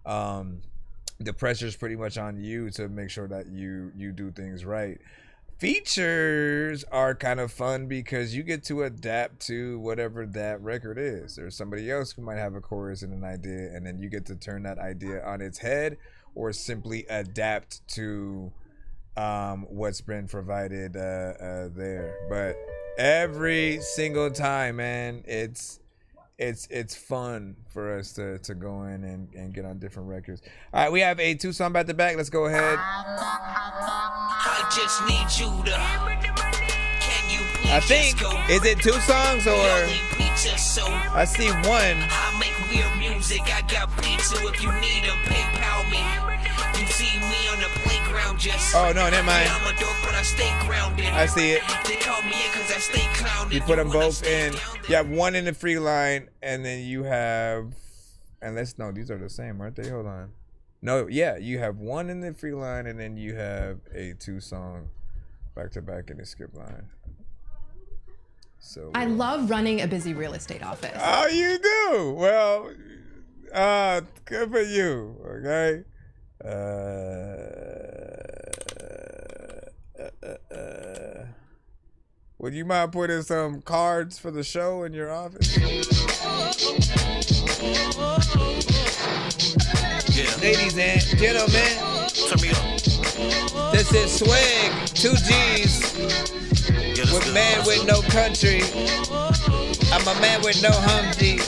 The pressure's pretty much on you to make sure that you do things right. Features are kind of fun because you get to adapt to whatever that record is. There's somebody else who might have a chorus and an idea, and then you get to turn that idea on its head or simply adapt to what's been provided there. But every single time, man, it's fun for us to go in and get on different records. All right, we have a 2-song back to back. Let's go ahead.
I just need you to. Can you please
I think, is it 2 songs or? I see 1.
I make weird music. I got pizza if you need them. PayPal me. You see me on the playground just.
Oh no, never mind.
I'm a dork, but I stay grounded.
I see it.
They call me in because I stay clowned.
You put them both in. You have 1 in the free line, and then you have, and no, these are the same, aren't they? Hold on. No, yeah, you have 1 in the free line, and then you have a 2-song back to back in the skip line. So
I love running a busy real estate office.
Oh, you do? Well, good for you. Okay. Would you mind putting some cards for the show in your office?
Yeah.
Ladies and gentlemen,
turn me up.
This is Swag, 2 G's, with Man With No Country. I'm a man with no Humvee.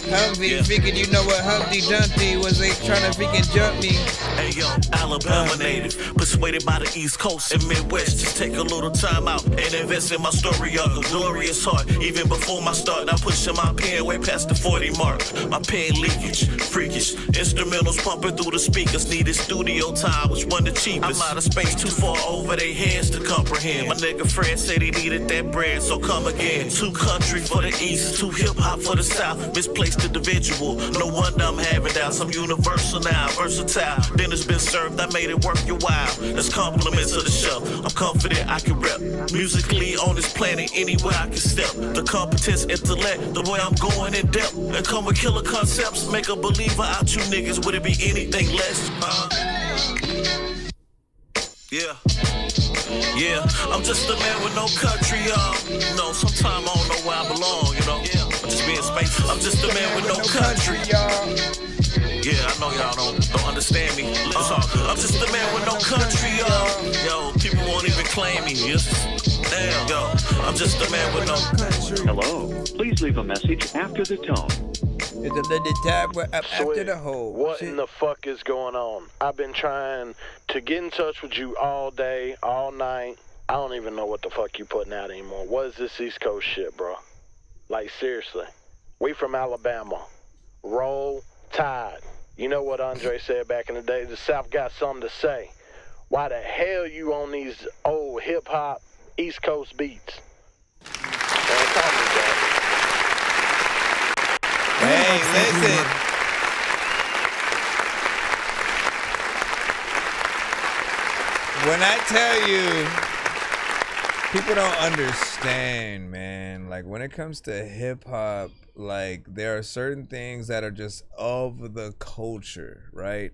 Figured you know what Humpty Dumpty was. They trying to freaking jump me.
Hey yo, Alabama native, persuaded by the East Coast and Midwest. Just take a little time out and invest in my story of a glorious heart. Even before my start, I'm pushing my pen way past the 40 mark. My pen leakage, freakish. Instrumentals pumping through the speakers. Needed studio time, which one the cheapest. I'm out of space, too far over their heads to comprehend. My nigga Fred said he needed that bread, so come again. Too country for the East, too hip hop for the South. Misplaced individual, no wonder I'm having doubts. I'm universal now, versatile. Dinner's been served, I made it worth your while. That's compliments of the show. I'm confident I can rep musically on this planet anywhere I can step. The competence, intellect, the way I'm going in depth, and come with killer concepts. Make a believer out you niggas. Would it be anything less? Yeah, I'm just a man with no country, y'all. No, sometimes I don't know where I belong, you know. I'm just being space. I'm just a man with no country, y'all. Yeah, I know y'all don't understand me. I'm just a man with no country, y'all. Yo, people won't even claim me. Damn, yo, I'm just a man with no country.
Hello, please leave a message after the tone.
It's a little tab after the whole.
What in the fuck is going on? I've been trying to get in touch with you all day, all night. I don't even know what the fuck you putting out anymore. What is this East Coast shit, bro? Like, seriously. We from Alabama. Roll Tide. You know what Andre said back in the day? The South got something to say. Why the hell you on these old hip-hop East Coast beats?
Hey, listen. When I tell you, people don't understand, man. Like when it comes to hip hop, like there are certain things that are just of the culture, right?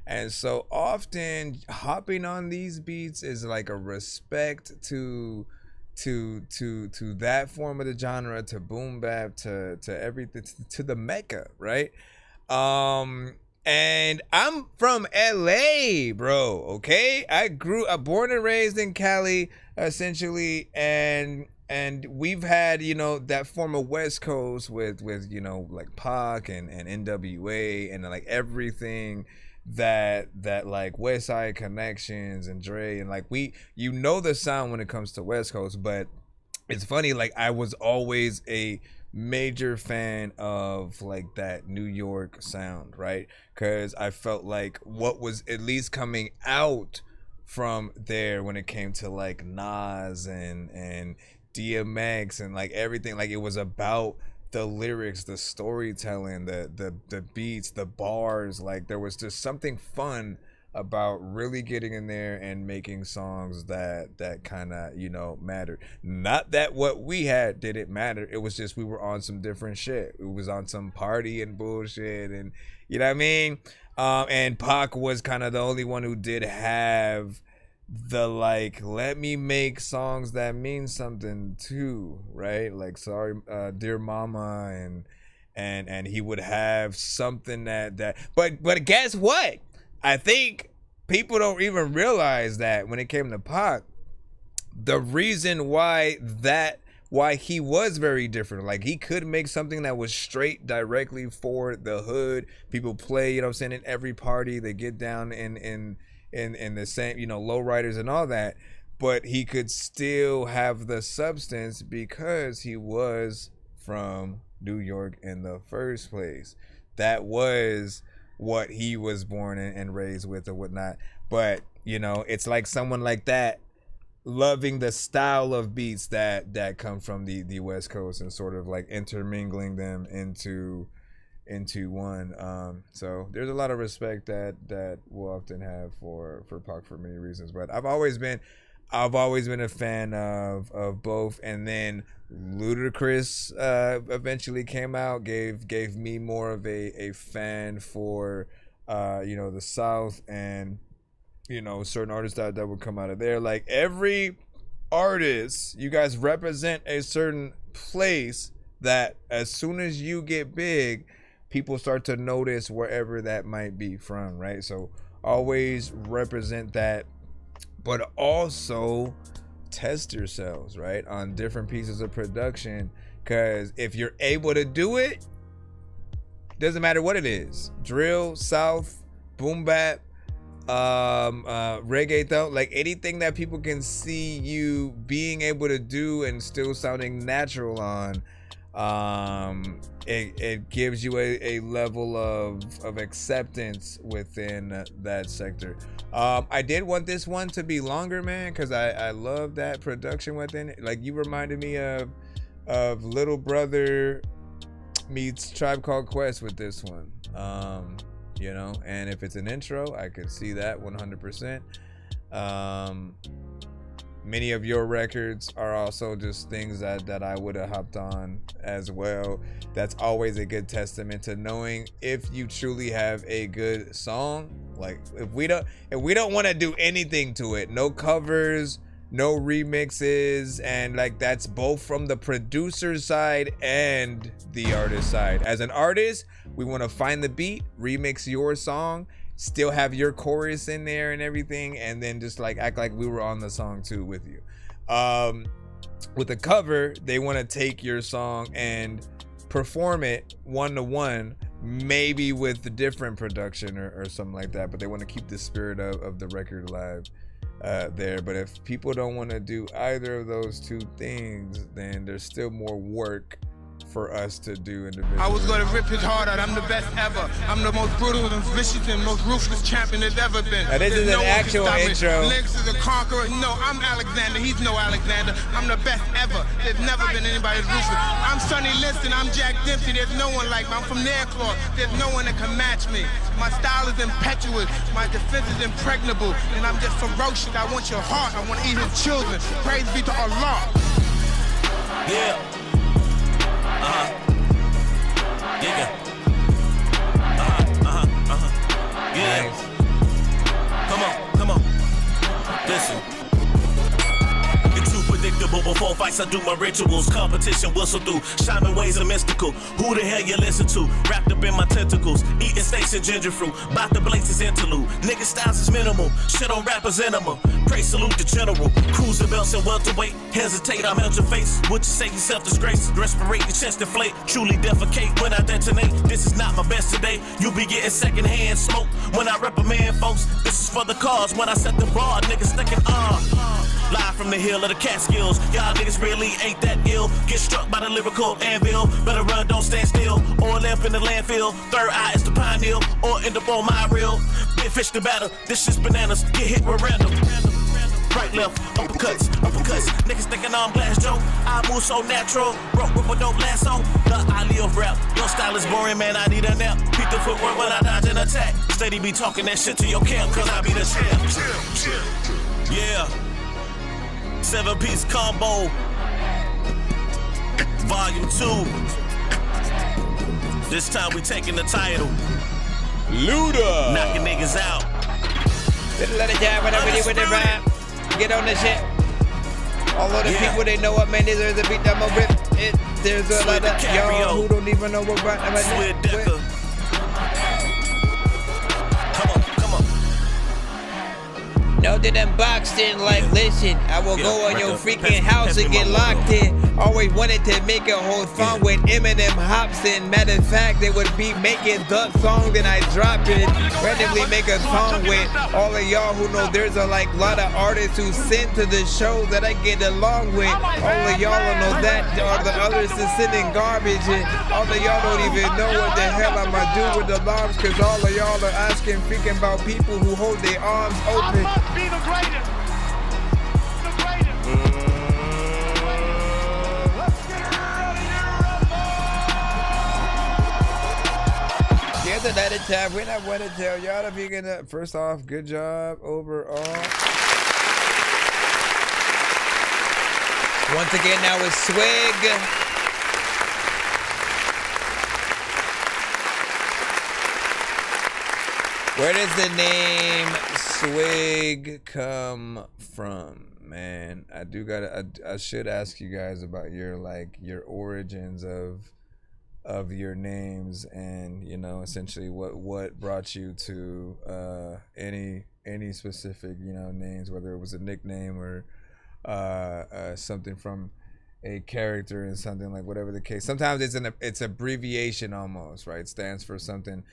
And so often hopping on these beats is like a respect to that form of the genre, to boom bap, to everything, to the Mecca, right? And I'm from LA, bro. Okay, I born and raised in Cali, essentially, and we've had, you know, that form of West Coast with you know, like Pac and NWA and like everything that like West Side Connections and Dre, and like you know the sound when it comes to West Coast. But it's funny, like I was always a major fan of like that New York sound, right? Because I felt like what was at least coming out from there when it came to like Nas and DMX and like everything, like it was about the lyrics, the storytelling, the beats, the bars. Like there was just something fun about really getting in there and making songs that kind of, you know, mattered. Not that what we had didn't matter, it was just we were on some different shit. It was on some party and bullshit, and you know what I mean. And Pac was kind of the only one who did have the like, let me make songs that mean something too, right? Like sorry, Dear Mama, and he would have something that but guess what? I think people don't even realize that when it came to Pac, the reason why he was very different, like he could make something that was straight directly for the hood. People play, you know what I'm saying, in every party, they get down in the same, you know, lowriders and all that, but he could still have the substance because he was from New York in the first place. That was what he was born and raised with or whatnot. But you know, it's like someone like that loving the style of beats that come from the West Coast and sort of like intermingling them into one. So there's a lot of respect that we'll often have for Pac for many reasons. But I've always been a fan of both. And then Ludacris eventually came out, gave me more of a fan for you know, the South, and you know, certain artists that would come out of there. Like every artist, you guys represent a certain place that as soon as you get big, people start to notice wherever that might be from, right? So always represent that, but also test yourselves, right, on different pieces of production, because if you're able to do it, doesn't matter what it is, drill, South, boom bap, reggaeton, like anything that people can see you being able to do and still sounding natural on, it gives you a level of acceptance within that sector. I did want this one to be longer, man, because I love that production within it. Like you reminded me of Little Brother meets Tribe Called Quest with this one. You know, and if it's an intro, I could see that 100%. Many of your records are also just things that I would have hopped on as well. That's always a good testament to knowing if you truly have a good song. Like if we don't want to do anything to it, no covers, no remixes, and like that's both from the producer's side and the artist side. As an artist, we want to find the beat, remix your song, still have your chorus in there and everything, and then just like act like we were on the song too with you. With the cover, they want to take your song and perform it one-to-one, maybe with the different production or something like that, but they want to keep the spirit of the record alive there. But if people don't want to do either of those two things, then there's still more work for us to do individually.
I was gonna rip his heart out. I'm the best ever. I'm the most brutal and vicious and most ruthless champion there's ever been.
Now this is an actual intro.
Lynx is a conqueror. No, I'm Alexander. He's no Alexander. I'm the best ever. There's never been anybody as ruthless. I'm Sonny Liston. I'm Jack Dempsey. There's no one like me. I'm from Nairclaw. There's no one that can match me. My style is impetuous. My defense is impregnable. And I'm just ferocious. I want your heart. I want to eat his children. Praise be to Allah.
Yeah. Nigga. Yeah. Nice. Come on. Listen. You're too predictable. Before fights, I do my rituals. Competition whistle through. Shaman ways are mystical. Who the hell you listen to? Wrapped up in my tentacles. Eating steaks and ginger fruit. Bout to blaze his interlude. Nigga styles is minimal. Shit on rappers enema. Praise salute the general. Cruiser belts and welterweight. Hesitate, I melt your face. Would you say you self-disgrace? Respirate, your chest inflate. Truly defecate when I detonate. This is not my best today. You be getting secondhand smoke when I reprimand folks. This is for the cause. When I set the bar, niggas thinking live from the hill of the Catskills. Y'all niggas really ain't that ill. Get struck by the lyrical anvil. Better run, don't stand still. Oil up in the landfill. Third eye is the pineal. Or end up on my reel. Big fish to battle. This shit's bananas. Get hit with random. Right, left, uppercuts. Niggas thinking I'm Blast Joe. I move so natural. Broke with a dope lasso. The alley of rap. Your style is boring, man. I need a nap. Beat the footwork when I dodge and attack. Steady be talking that shit to your camp, cause I be the champ. Yeah. 7-piece combo. Volume 2. This time we taking the title.
Luda.
Knocking niggas out.
Let it die whenever you with the rap. Get on the shit. All of the people, they know what man is. There's a beat that I'm rip it. There's a lot of y'all who don't even know what rap I'm with. Come on. No, that I'm boxed in like, listen, I will go on your freaking house and get locked in. Always wanted to make a whole song with Eminem hops in. Matter of fact, they would be making the song, then I drop it. Randomly make a song with all of y'all who know there's a lot of artists who send to the show that I get along with. All of y'all who know that are the others that's sending garbage. And all of y'all don't even know what the hell I'ma do with the alarms, cause all of y'all are asking freaking about people who hold their arms open.
Be the greatest.
At a time, when I want to tell y'all if you're gonna, first off, good job overall. Once again, now it's Swig. Where does the name Swig come from, man? I should ask you guys about your origins of your names, and essentially what brought you to any specific names, whether it was a nickname or something from a character and something, like whatever the case. Sometimes it's abbreviation almost, right? It stands for something.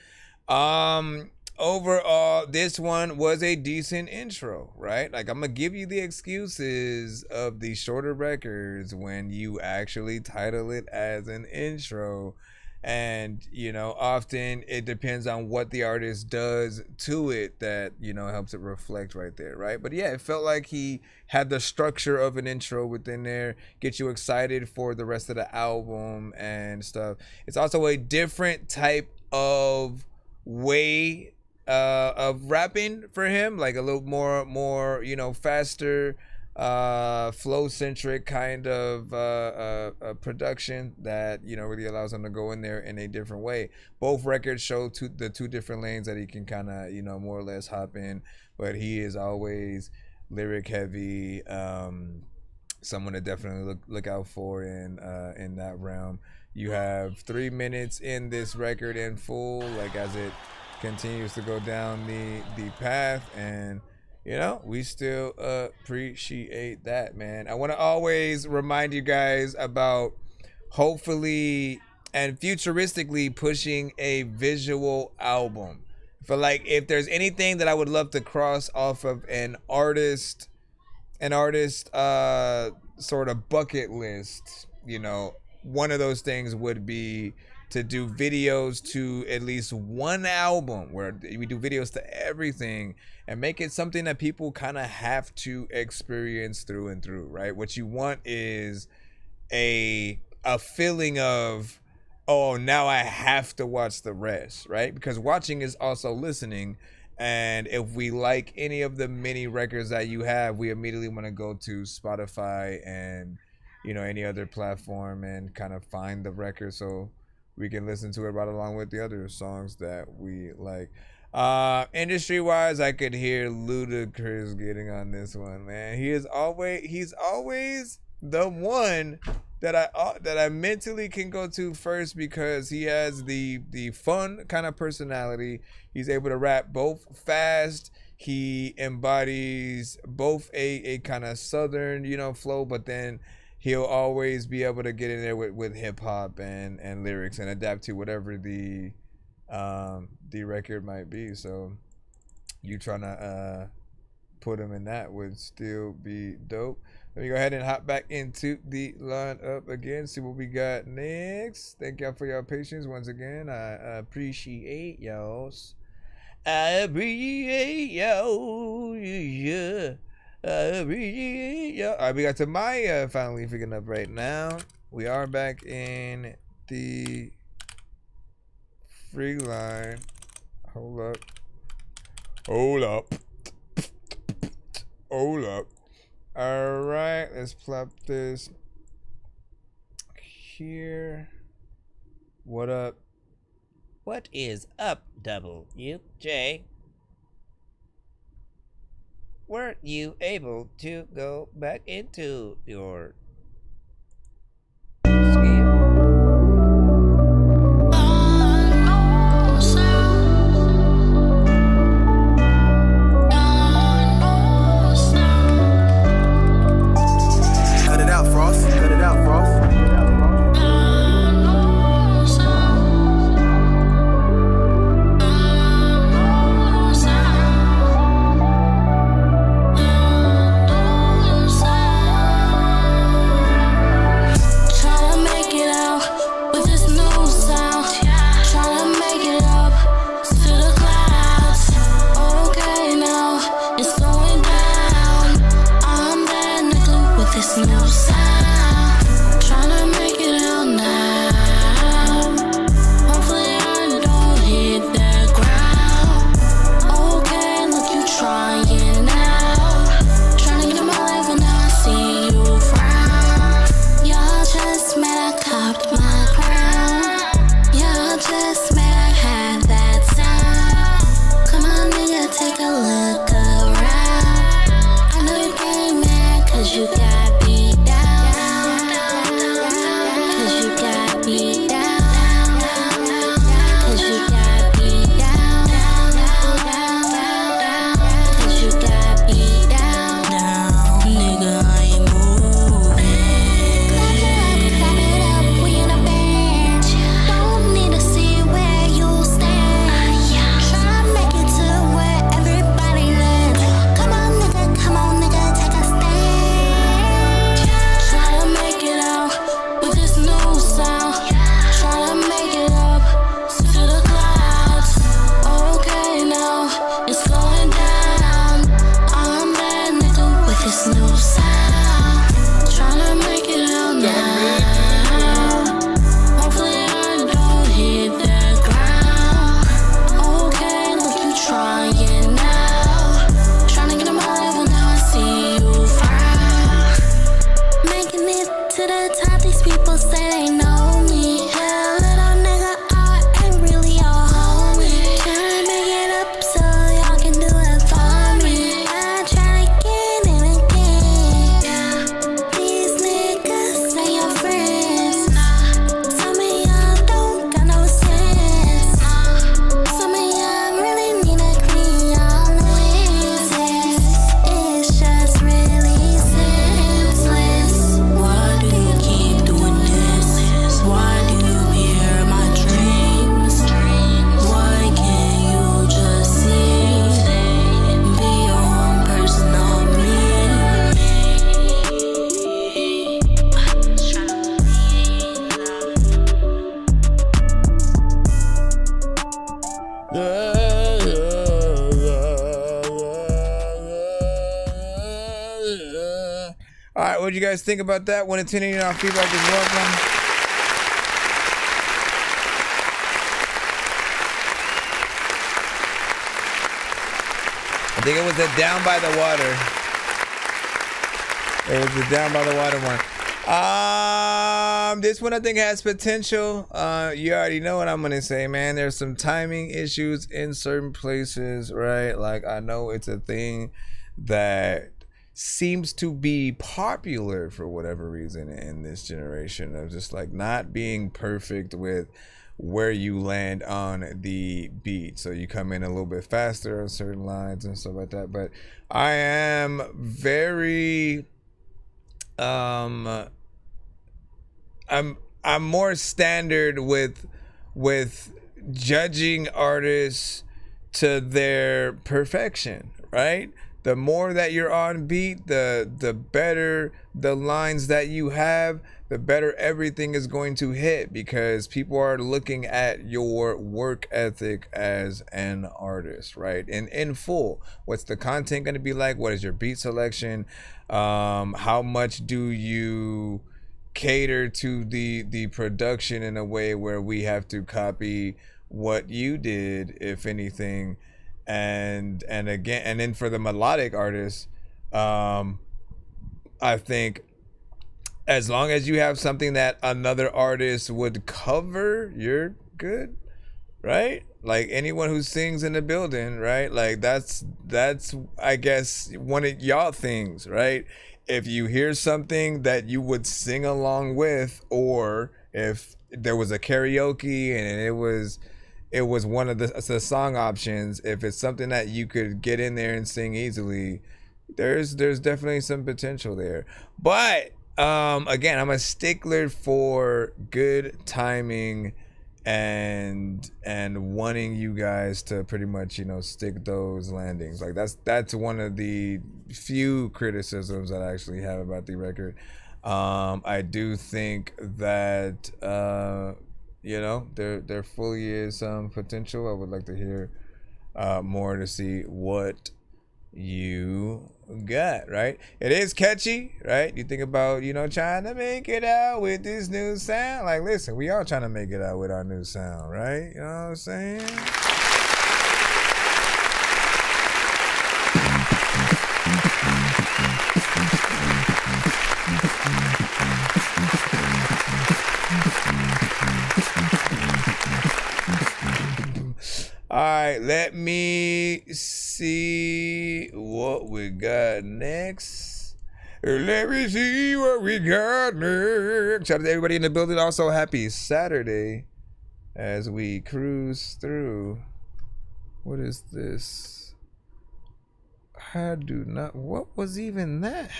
Overall, this one was a decent intro, right? Like, I'm gonna give you the excuses of the shorter records when you actually title it as an intro. And, often it depends on what the artist does to it that, helps it reflect right there, right? But yeah, it felt like he had the structure of an intro within there, get you excited for the rest of the album and stuff. It's also a different type of way of rapping for him, like a little more faster, flow centric kind of production that really allows him to go in there in a different way. Both records show the two different lanes that he can kind of more or less hop in, but he is always lyric heavy, someone to definitely look out for in that realm. You have 3 minutes in this record in full, like as it continues to go down the path, and we still appreciate that, man. I want to always remind you guys about hopefully and futuristically pushing a visual album. For if there's anything that I would love to cross off of an artist sort of bucket list, one of those things would be to do videos to at least one album, where we do videos to everything and make it something that people kind of have to experience through and through, right? What you want is a feeling of, oh, now I have to watch the rest, right? Because watching is also listening. And if we like any of the mini records that you have, we immediately want to go to Spotify and, you know, any other platform and kind of find the record so we can listen to it right along with the other songs that we like. Industry wise, I could hear Ludacris getting on this one, man. He's always the one that I mentally can go to first, because he has the fun kind of personality. He's able to rap both fast. He embodies both a kind of southern, you know, flow, but then he'll always be able to get in there with hip hop and lyrics and adapt to whatever the record might be. So you trying to put him in that would still be dope. Let me go ahead and hop back into the lineup again, see what we got next. Thank y'all for your patience once again. I appreciate y'all. I appreciate y'all. Yeah. I appreciate y'all. All right, we got to Maya finally picking up right now. We are back in the free line. Hold up. All right, let's plop this here. What up?
What is up, WJ? Weren't you able to go back into your
what you guys think about that. 1 to 10, feedback is welcome. I think it was the Down by the Water. It was the Down by the Water one. This one I think has potential. You already know what I'm gonna say, man. There's some timing issues in certain places, right? Like, I know it's a thing that seems to be popular for whatever reason in this generation of just like not being perfect with where you land on the beat. So you come in a little bit faster on certain lines and stuff like that. But I am very I'm more standard with judging artists to their perfection, right? The more that you're on beat, the better the lines that you have, the better everything is going to hit, because people are looking at your work ethic as an artist, right? And in full, what's the content going to be like? What is your beat selection? How much do you cater to the production in a way where we have to copy what you did, if anything? And again, and then for the melodic artists, I think as long as you have something that another artist would cover, you're good, right? Like anyone who sings in the building, right? Like that's I guess one of y'all things, right? If you hear something that you would sing along with, or if there was a karaoke and it was one of the song options, if it's something that you could get in there and sing easily, there's definitely some potential there. But again, I'm a stickler for good timing and wanting you guys to pretty much, you know, stick those landings. Like that's one of the few criticisms that I actually have about the record. I do think that you know, there fully is some potential. I would like to hear more to see what you got, right? It is catchy, right? You think about, you know, trying to make it out with this new sound. Like, listen, we all trying to make it out with our new sound, right? You know what I'm saying? All right, let me see what we got next. Let me see what we got next. Shout out to everybody in the building. Also, happy Saturday as we cruise through. What is this? What was even that?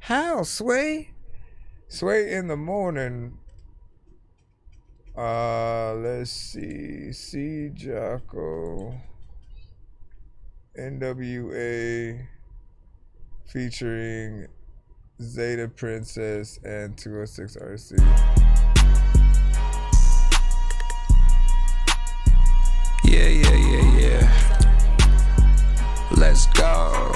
How, Sway? Sway in the morning. Let's see. C. Jocko, NWA, featuring Zeta Princess and 206 RC. Yeah. Let's go.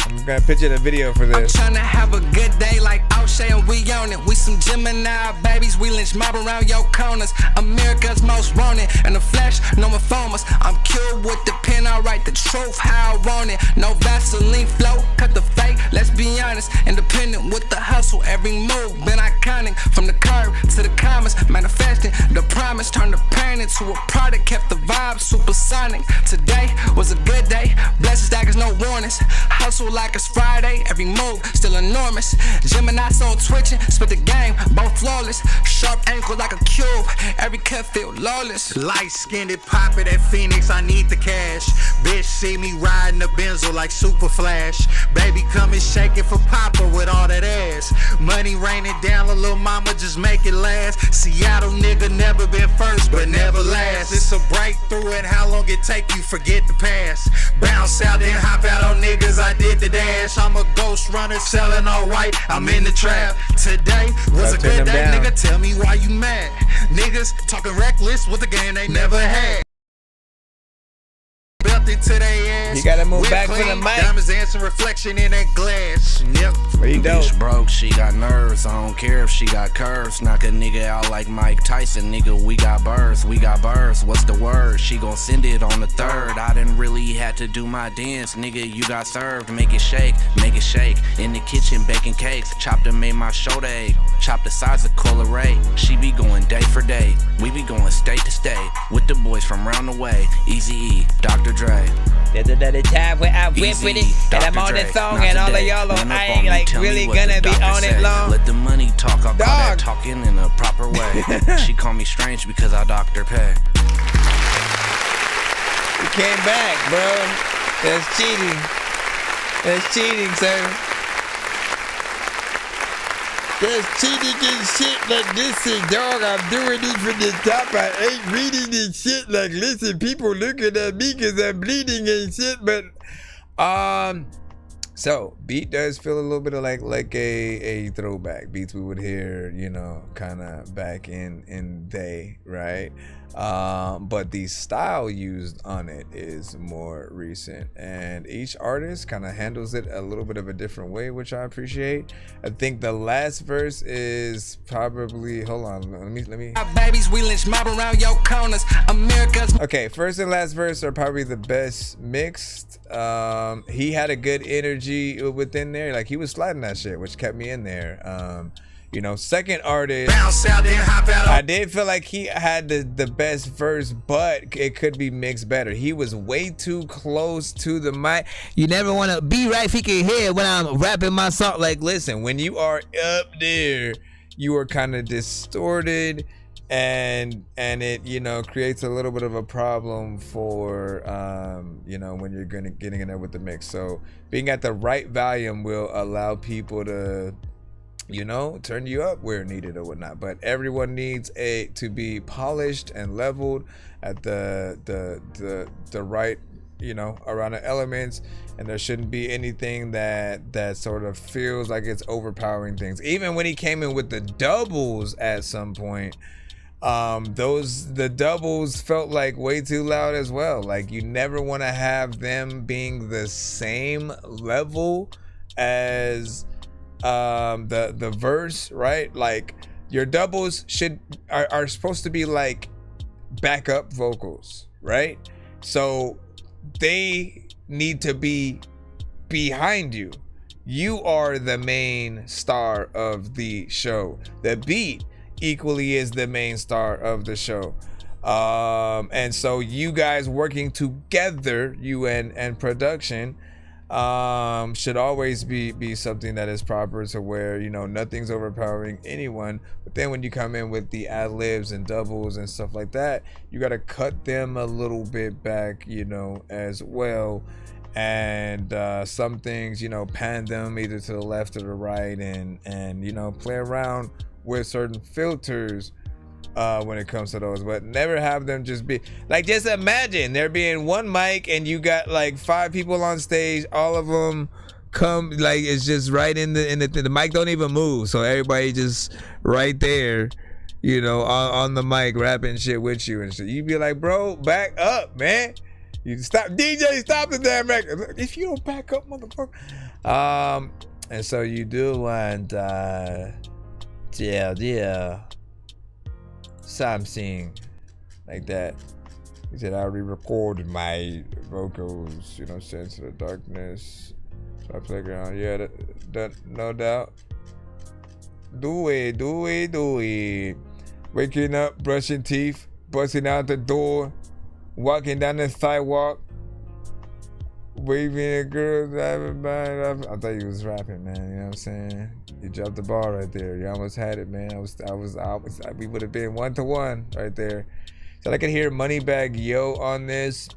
I'm gonna picture the video for this.
I'm tryna have a good day like O'Shea and we on it. We some Gemini babies, we lynch mob around your corners. America's most wanted, in the flesh, no reformers. I'm cured with the pen, I write the truth how I want it. No Vaseline flow, cut the fake, let's be honest. Independent with the hustle, every move been iconic. From the curb to the comments, manifesting the promise. Turn the pain into a product, kept the vibe supersonic. Today was a good day, blessed stackers, no warnings. Hustle like it's Friday, every move still enormous. Gemini soul twitching, spit the game, both flawless. Sharp ankle like a cube, every cut feel lawless.
Light skinned it, pop it at Phoenix, I need the cash. Bitch see me riding the Benzo like Super Flash. Baby come and shake it for Papa with all that ass. Money raining down, a little mama just make it last. Seattle nigga never been first, but never last. It's a breakthrough and how long it take you forget the past. Bounce out then hop out on niggas, I did the dash. I'm a ghost runner selling all white, I'm in the trap. Today was a good day, nigga, tell me why you mad. Niggas talking reckless with a game they never had. Compton to their ass.
You gotta move
Whip
back from
clean,
the mic.
Diamonds dancing, reflection in that glass. Yep.
Bitch broke, she got nerves. I don't care if she got curves. Knock a nigga out like Mike Tyson, nigga. We got birth, what's the word? She gon' send it on the 3rd. I didn't really have to do my dance, nigga. You got served, make it shake. In the kitchen baking cakes, chopped and made my shoulder ache. Chopped the size of Cola Ray. She be going day for day, we be going state to state with the boys from round the way. Eazy-E, Dr. Dre.
There's another time where I whip with it, and I'm on this song, and all of y'all, I ain't like really gonna be on it long.
Let the money talk, I call that talking in a proper way. She call me strange because I Dr. Pay.
You came back, bro. That's cheating. That's cheating, sir. That's cheating and shit. Like, listen, dog, I'm doing this from the top. I ain't reading this shit. Like, listen, people looking at me because I'm bleeding and shit. But, so beat does feel a little bit of like a throwback. Beats we would hear, you know, kind of back in day, right? But the style used on it is more recent, and each artist kind of handles it a little bit of a different way, which I appreciate. I think the last verse is probably, hold on, let me
Babies, we lynch mob around your corners. America's
okay, first and last verse are probably the best mixed. He had a good energy within there, like he was sliding that shit, which kept me in there. You know, second artist, I did feel like he had the best verse, but it could be mixed better. He was way too close to the mic. You never want to be right freaking here when I'm rapping my song. Like, listen, when you are up there, you are kind of distorted, and it, you know, creates a little bit of a problem for you know, when you're getting in there with the mix. So being at the right volume will allow people to, you know, turn you up where needed or whatnot. But everyone needs to be polished and leveled at the right, you know, around the elements, and there shouldn't be anything that sort of feels like it's overpowering things. Even when he came in with the doubles at some point, the doubles felt like way too loud as well. Like, you never want to have them being the same level as the verse, right? Like, your doubles are supposed to be like backup vocals, right? So they need to be behind you. You are the main star of the show. The beat equally is the main star of the show. And so you guys working together, you and production, should always be something that is proper, to where, you know, nothing's overpowering anyone. But then when you come in with the ad-libs and doubles and stuff like that, you got to cut them a little bit back, you know, as well. And some things, you know, pan them either to the left or the right, and you know, play around with certain filters when it comes to those, but never have them just be like, just imagine there being one mic and you got like 5 people on stage, all of them come, like, it's just right in the mic don't even move, so everybody just right there, you know, on the mic rapping shit with you and shit. You'd be like, bro, back up, man. You stop, DJ, stop the damn record. If you don't back up, motherfucker. And so you do want yeah, something like that. He said, I re-recorded my vocals, you know, Sense of the Darkness. So I playground, yeah, that no doubt. Do it. Waking up, brushing teeth, busting out the door, walking down the sidewalk, waving at girls driving by. I thought you was rapping, man. You know what I'm saying? You dropped the ball right there. You almost had it, man. We would have been 1-to-1 right there. So I could hear Moneybagg Yo on this,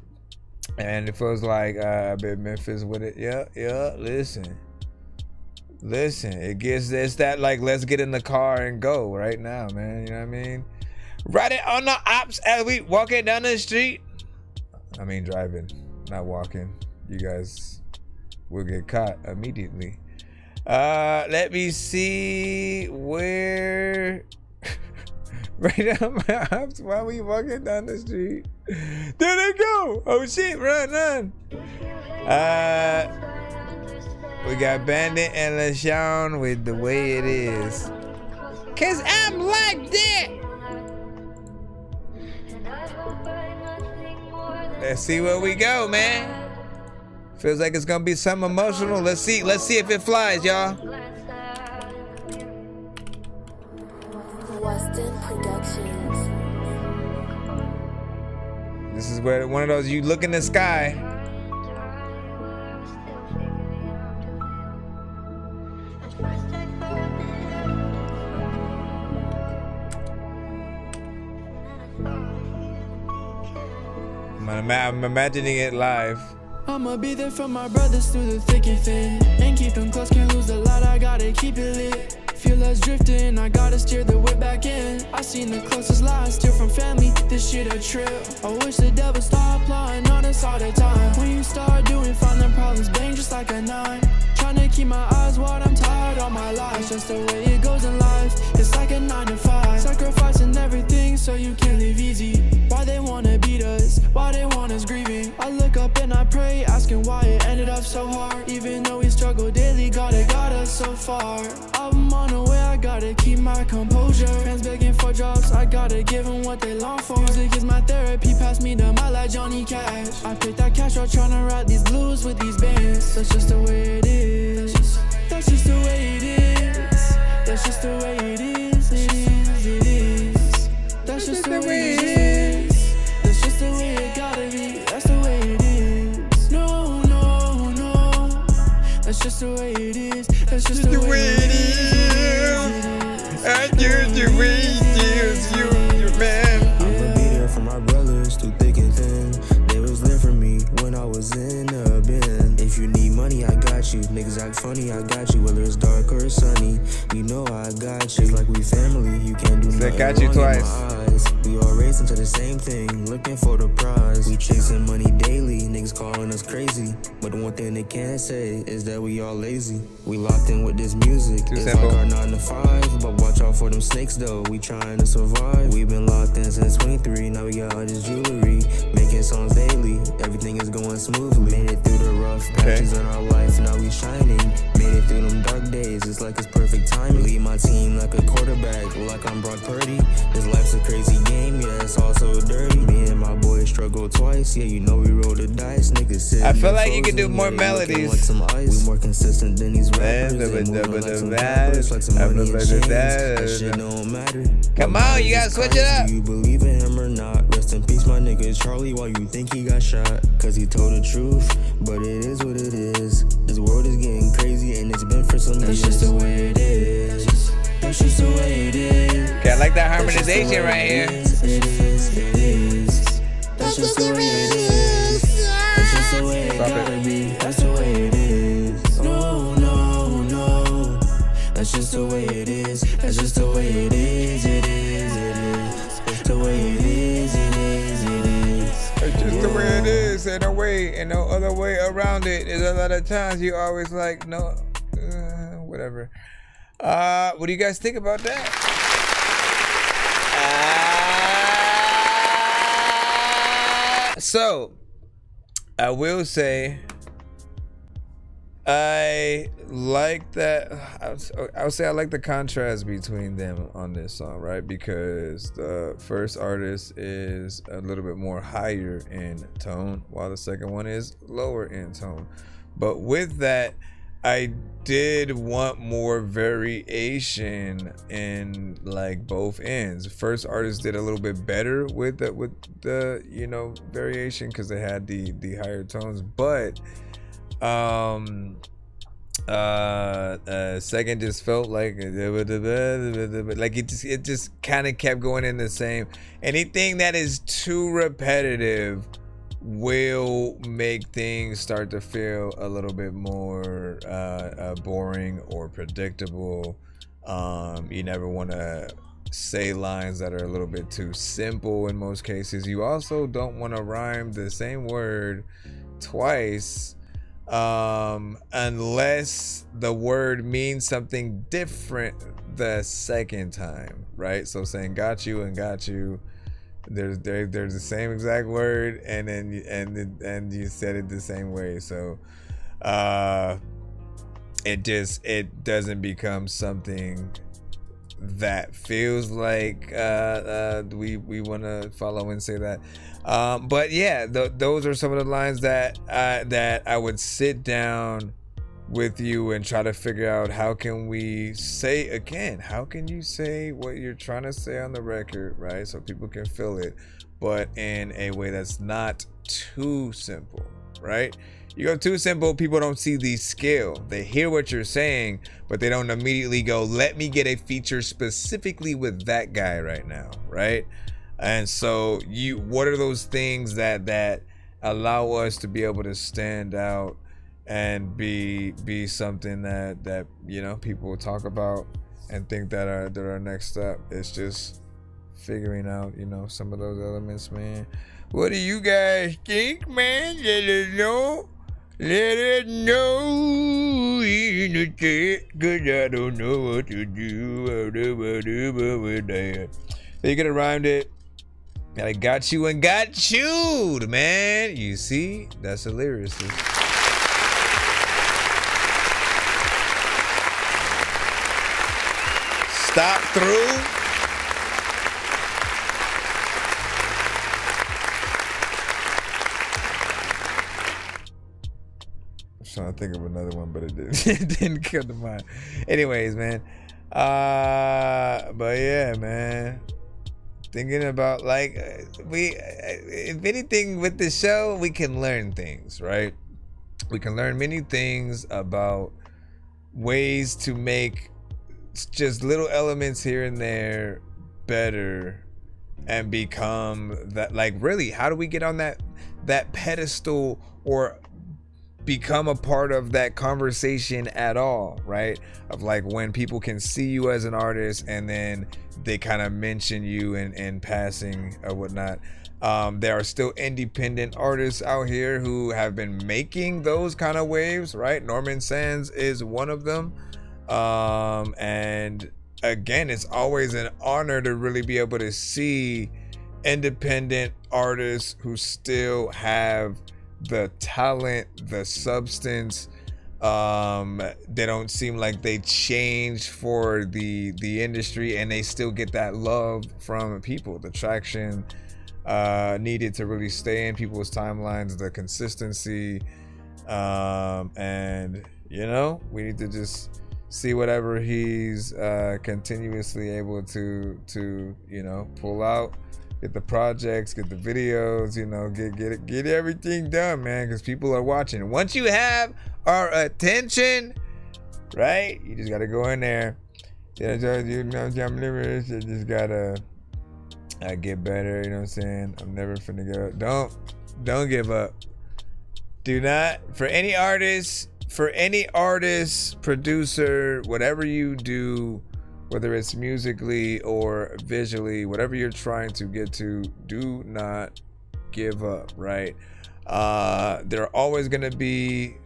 and it feels like a bit Memphis with it. Yeah. Listen. It's that, like, let's get in the car and go right now, man. You know what I mean? Ride it on the ops as we walking down the street. I mean, driving, not walking. You guys will get caught immediately. Let me see where Right down my house while we walking down the street. There they go. Oh shit, run. We got Bandit and LaShawn with The Way It Is. Cause I'm like that. Let's see where we go, man. Feels like it's gonna be something emotional. Let's see if it flies, y'all. This is where one of those you look in the sky. I'm imagining it live.
I'ma be there for my brothers through the thick and thin. And keep them close, can't lose the light, I gotta keep it lit. Feel us drifting, I gotta steer the whip back in. I seen the closest lies, steal from family, this shit a trip. I wish the devil stop lying on us all the time. When you start doing, find them problems, bang just like a nine. Tryna keep my eyes wide, I'm tired all my life. Just the way it goes in life, it's like a 9 to 5. Sacrificing everything so you can live easy. Why they wanna beat us, why they want us grieving. I look up and I pray, asking why it ended up so hard. Even though we struggle daily, God it got us so far. I'm on the way, I gotta keep my composure. Fans begging for drops, I gotta give them what they long for. Music is my therapy, pass me the mic like Johnny Cash. I pick that cash out tryna write these blues with these bands. That's just the way it is. That's just the way it is. That's just the way it is. It is. That's just the way it is. That's just the way it gotta be. That's the way it is. No. That's just the way it is. That's just the way it is.
I just the way it is. You man.
I'ma be there for my brothers through thick and thin. They was there for me when I was in the bin. If you need money, I got you. Niggas act funny, I got you. Whether it's dark or sunny, you know I got you. It's like we family, you can't do nothing
got you
wrong
twice.
in my eyes. We all racing to the same thing, looking for the prize. We chasing money daily, niggas calling us crazy. But the one thing they can't say is that we all lazy. We locked in with this music, it's
simple.
like our 9 to 5. But watch out for them snakes though, we trying to survive. We've been locked in since 23, now we got all this jewelry. Making songs daily, everything is going smoothly. Made it through the rough patches in our life, now we shining. Made it through them dark days, it's like it's perfect timing. Lead my team like a quarterback, like I'm Brock Purdy. This life's a crazy game, yeah, it's also dirty. Me and my boys struggle twice, yeah, you know we roll the dice. Niggas sit
I feel like you could do more melodies.
like some ice. We more consistent than these rappers. They moving like some rappers, like some money and chains. That shit don't matter.
Come on, you gotta switch it up.
Do you believe in him or not? Rest in peace, my nigga Charlie, while you think he got shot. Cause he told the truth, but it is what it is. This world is getting crazy and it's been for some years. That's just the way it is. That's just the way it is.
Okay, I like that harmonization right here.
It is. That's just the way it is. That's just the way it gotta be. That's the way it is. No. That's just the way it is. That's just the way it is. It is. That's the way it is. It is.
It's just the way it is, and no other way around it. There's a lot of times you always like, no, whatever. What do you guys think about that? So, I will say, I like that. I would say I like the contrast between them on this song, right? Because the first artist is a little bit more higher in tone, while the second one is lower in tone. But with that, I did want more variation in like both ends. First artist did a little bit better with the you know, variation because they had the higher tones, but second just felt like it just kind of kept going in the same. Anything that is too repetitive will make things start to feel a little bit more boring or predictable. You never want to say lines that are a little bit too simple in most cases. You also don't want to rhyme the same word twice unless the word means something different the second time, right? So saying got you and got you, there's the same exact word, and then you said it the same way. So it doesn't become something that feels like we want to follow and say that. But yeah, those are some of the lines that I would sit down with you and try to figure out, how can we say again, how can you say what you're trying to say on the record, right? So people can feel it, but in a way that's not too simple, right? You go too simple, people don't see the skill. They hear what you're saying, but they don't immediately go, let me get a feature specifically with that guy right now, right? And so what are those things that allow us to be able to stand out and be something that you know, people will talk about and think that our next step is just figuring out, you know, some of those elements, man. What do you guys think, man? Let us know. Let us know in the chat, cause I don't know what to do. So you could have rhymed it. I got you and got chewed, man. You see, that's a lyricist. Stop through. I'm trying to think of another one, but it didn't come to mind. Anyways, man. But yeah, man. Thinking about, like, if anything with the show, we can learn things, right? We can learn many things about ways to make just little elements here and there better and become that, like, really, how do we get on that pedestal or become a part of that conversation at all, right? Of like when people can see you as an artist and then they kind of mention you in passing or whatnot. There are still independent artists out here who have been making those kind of waves, right? Norman Sands is one of them. And again, it's always an honor to really be able to see independent artists who still have the talent, the substance. They don't seem like they change for the industry, and they still get that love from people, the traction needed to really stay in people's timelines, the consistency, and you know, we need to just see whatever he's continuously able to you know, pull out, get the projects, get the videos, you know, get everything done, man, because people are watching. Once you have our attention, right, you just gotta go in there. You know, you just gotta get better, you know what I'm saying? I'm never finna give up. Don't give up. Do not, for any artist, producer, whatever you do, whether it's musically or visually, whatever you're trying to get to, do not give up, right? There are always going to be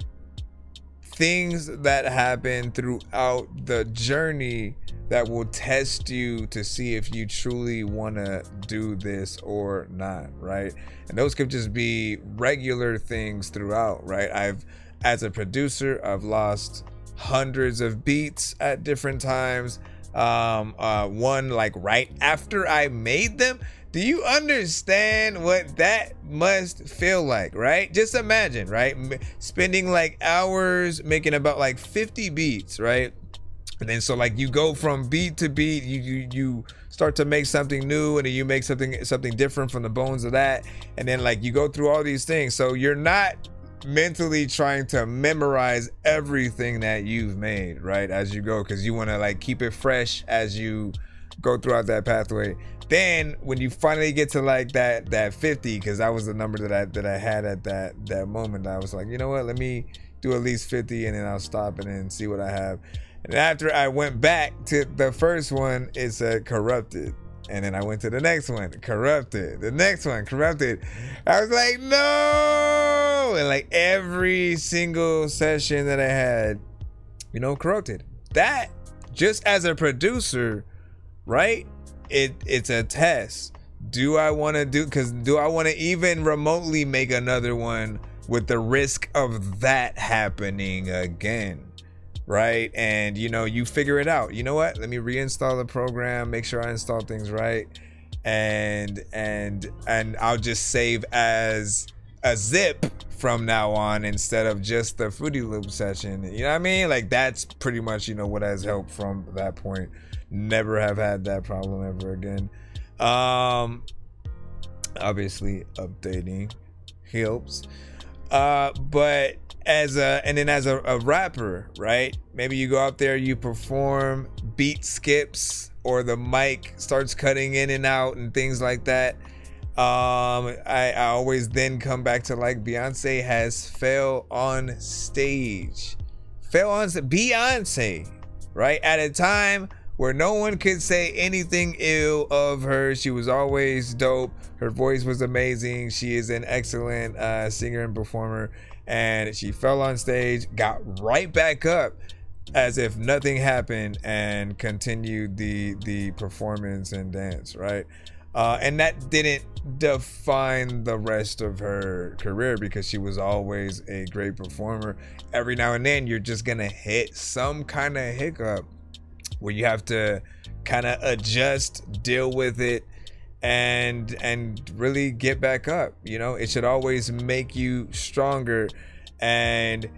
things that happen throughout the journey that will test you to see if you truly want to do this or not, right? And those could just be regular things throughout, right? As a producer, I've lost hundreds of beats at different times. One like right after I made them. Do you understand what that must feel like, right? Just imagine, right? Spending like hours making about like 50 beats, right? And then so like you go from beat to beat, you start to make something new, and then you make something different from the bones of that, and then like you go through all these things. So you're not mentally trying to memorize everything that you've made, right, as you go, because you want to like keep it fresh as you go throughout that pathway. Then when you finally get to like that 50, because that was the number that I had at that moment, I was like, you know what, let me do at least 50 and then I'll stop and then see what I have. And after I went back to the first one, it said corrupted, And then I went to the next one, corrupted. The next one, corrupted. I was like, no! And like every single session that I had, you know, corrupted. That, just as a producer, right? It's a test. Do I want to even remotely make another one with the risk of that happening again? Right? And you know, you figure it out. You know what? Let me reinstall the program, make sure I install things right, and I'll just save as a zip from now on instead of just the Fruity Loop session. You know what I mean? Like that's pretty much, you know, what has helped from that point. Never have had that problem ever again. Obviously updating helps. But as a rapper, right? Maybe you go out there, you perform, beat skips, or the mic starts cutting in and out and things like that. I always then come back to like Beyonce has fell on stage. Beyonce, right? At a time where no one could say anything ill of her. She was always dope. Her voice was amazing. She is an excellent singer and performer. And she fell on stage, got right back up as if nothing happened, and continued the performance and dance, right? And that didn't define the rest of her career because she was always a great performer. Every now and then, you're just gonna hit some kind of hiccup where you have to kind of adjust, deal with it, and really get back up. You know, it should always make you stronger, and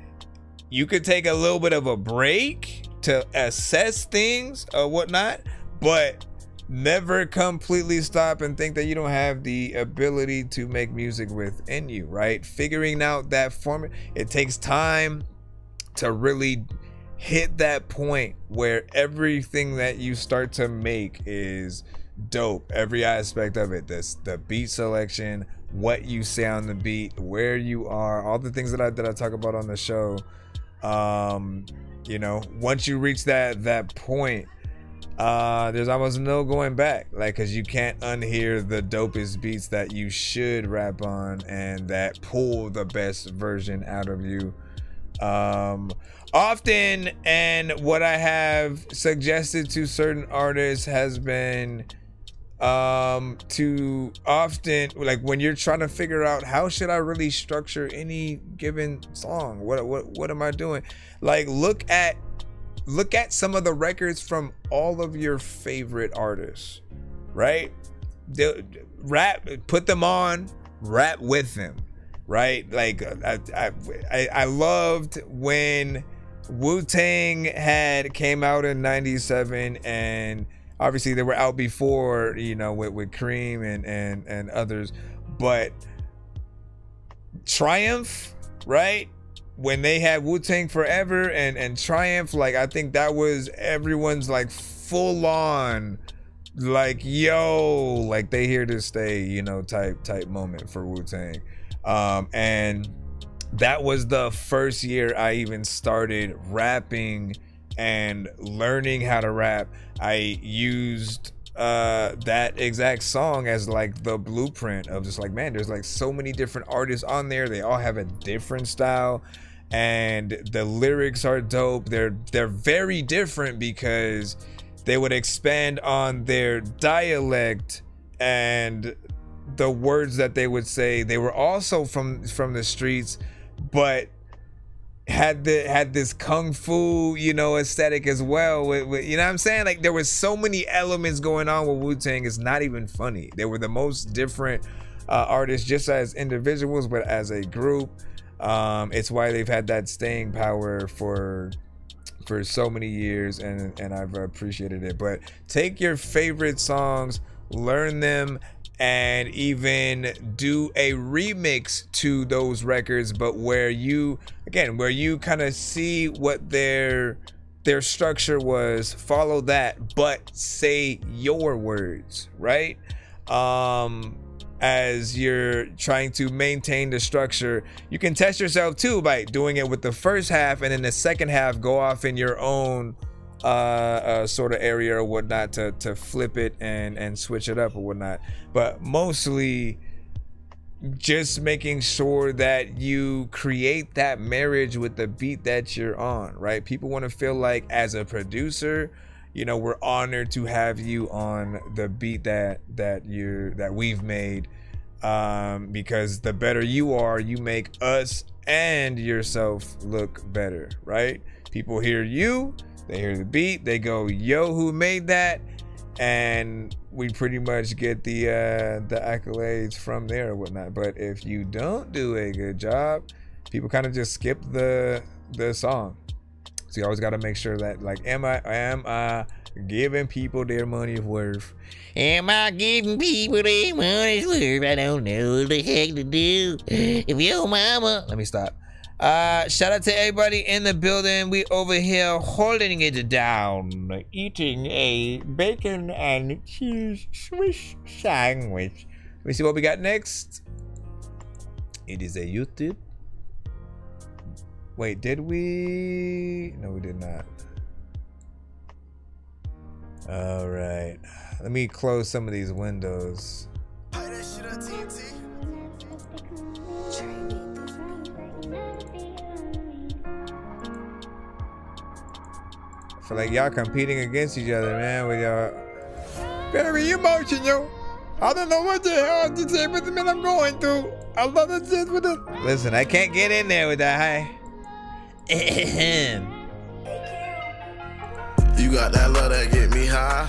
you could take a little bit of a break to assess things or whatnot, but never completely stop and think that you don't have the ability to make music within you, right? Figuring out that format, it takes time to really hit that point where everything that you start to make is dope. Every aspect of it, the beat selection, what you say on the beat, where you are, all the things that I talk about on the show. You know, once you reach that point, there's almost no going back, like, because you can't unhear the dopest beats that you should rap on and that pull the best version out of you. Often, and what I have suggested to certain artists has been to often, like, when you're trying to figure out how should I really structure any given song, what am I doing, like, look at some of the records from all of your favorite artists, right? Rap, put them on, rap with them, right? Like, I loved when Wu-Tang came out in 97, and obviously they were out before, you know, with Cream and others, but Triumph, right? When they had Wu-Tang Forever and Triumph, like, I think that was everyone's like full on, like, yo, like they here to stay, you know, type moment for Wu-Tang. And that was the first year I even started rapping and learning how to rap. I used that exact song as like the blueprint of just like, man, there's like so many different artists on there. They all have a different style, and the lyrics are dope. They're very different because they would expand on their dialect and the words that they would say. They were also from the streets, but had this kung fu, you know, aesthetic as well. With, you know what I'm saying? Like, there was so many elements going on with Wu-Tang. It's not even funny. They were the most different artists, just as individuals, but as a group. It's why they've had that staying power for so many years, and I've appreciated it. But take your favorite songs, learn them, and even do a remix to those records, but where you kind of see what their structure was, follow that, but say your words, right? As you're trying to maintain the structure, you can test yourself too by doing it with the first half, and in the second half go off in your own sort of area or whatnot to flip it and switch it up or whatnot. But mostly just making sure that you create that marriage with the beat that you're on, right? People want to feel like, as a producer, you know, we're honored to have you on the beat that we've made, because the better you are, you make us and yourself look better, right? People hear you, they hear the beat, they go, yo, who made that? And we pretty much get the accolades from there or whatnot. But if you don't do a good job, people kind of just skip the song. So you always got to make sure that, like, am I giving people their money's worth?
Am I giving people their money's worth? I don't know what the heck to do. If your mama...
Let me stop. Shout out to everybody in the building. We over here holding it down, eating a bacon and cheese Swiss sandwich. Let me see what we got next. It is a YouTube. Wait, did we? No, we did not. All right. Let me close some of these windows. I feel like y'all competing against each other, man, with y'all. Very emotional. I don't know what the hell to say with the man I'm going through. I love it just with it. Listen, I can't get in there with that high.
You got that love that get me high.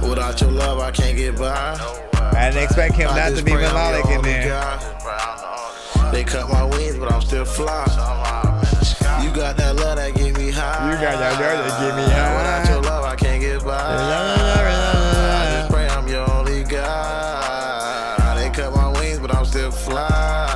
Without your love, I can't get by.
I didn't expect him not to be melodic in there.
They cut my wings, but I'm still fly. You got that love that get me high.
You got that love that get me high.
Without your love, I can't get by. I just pray I'm your only guy. They cut my wings, but I'm still fly.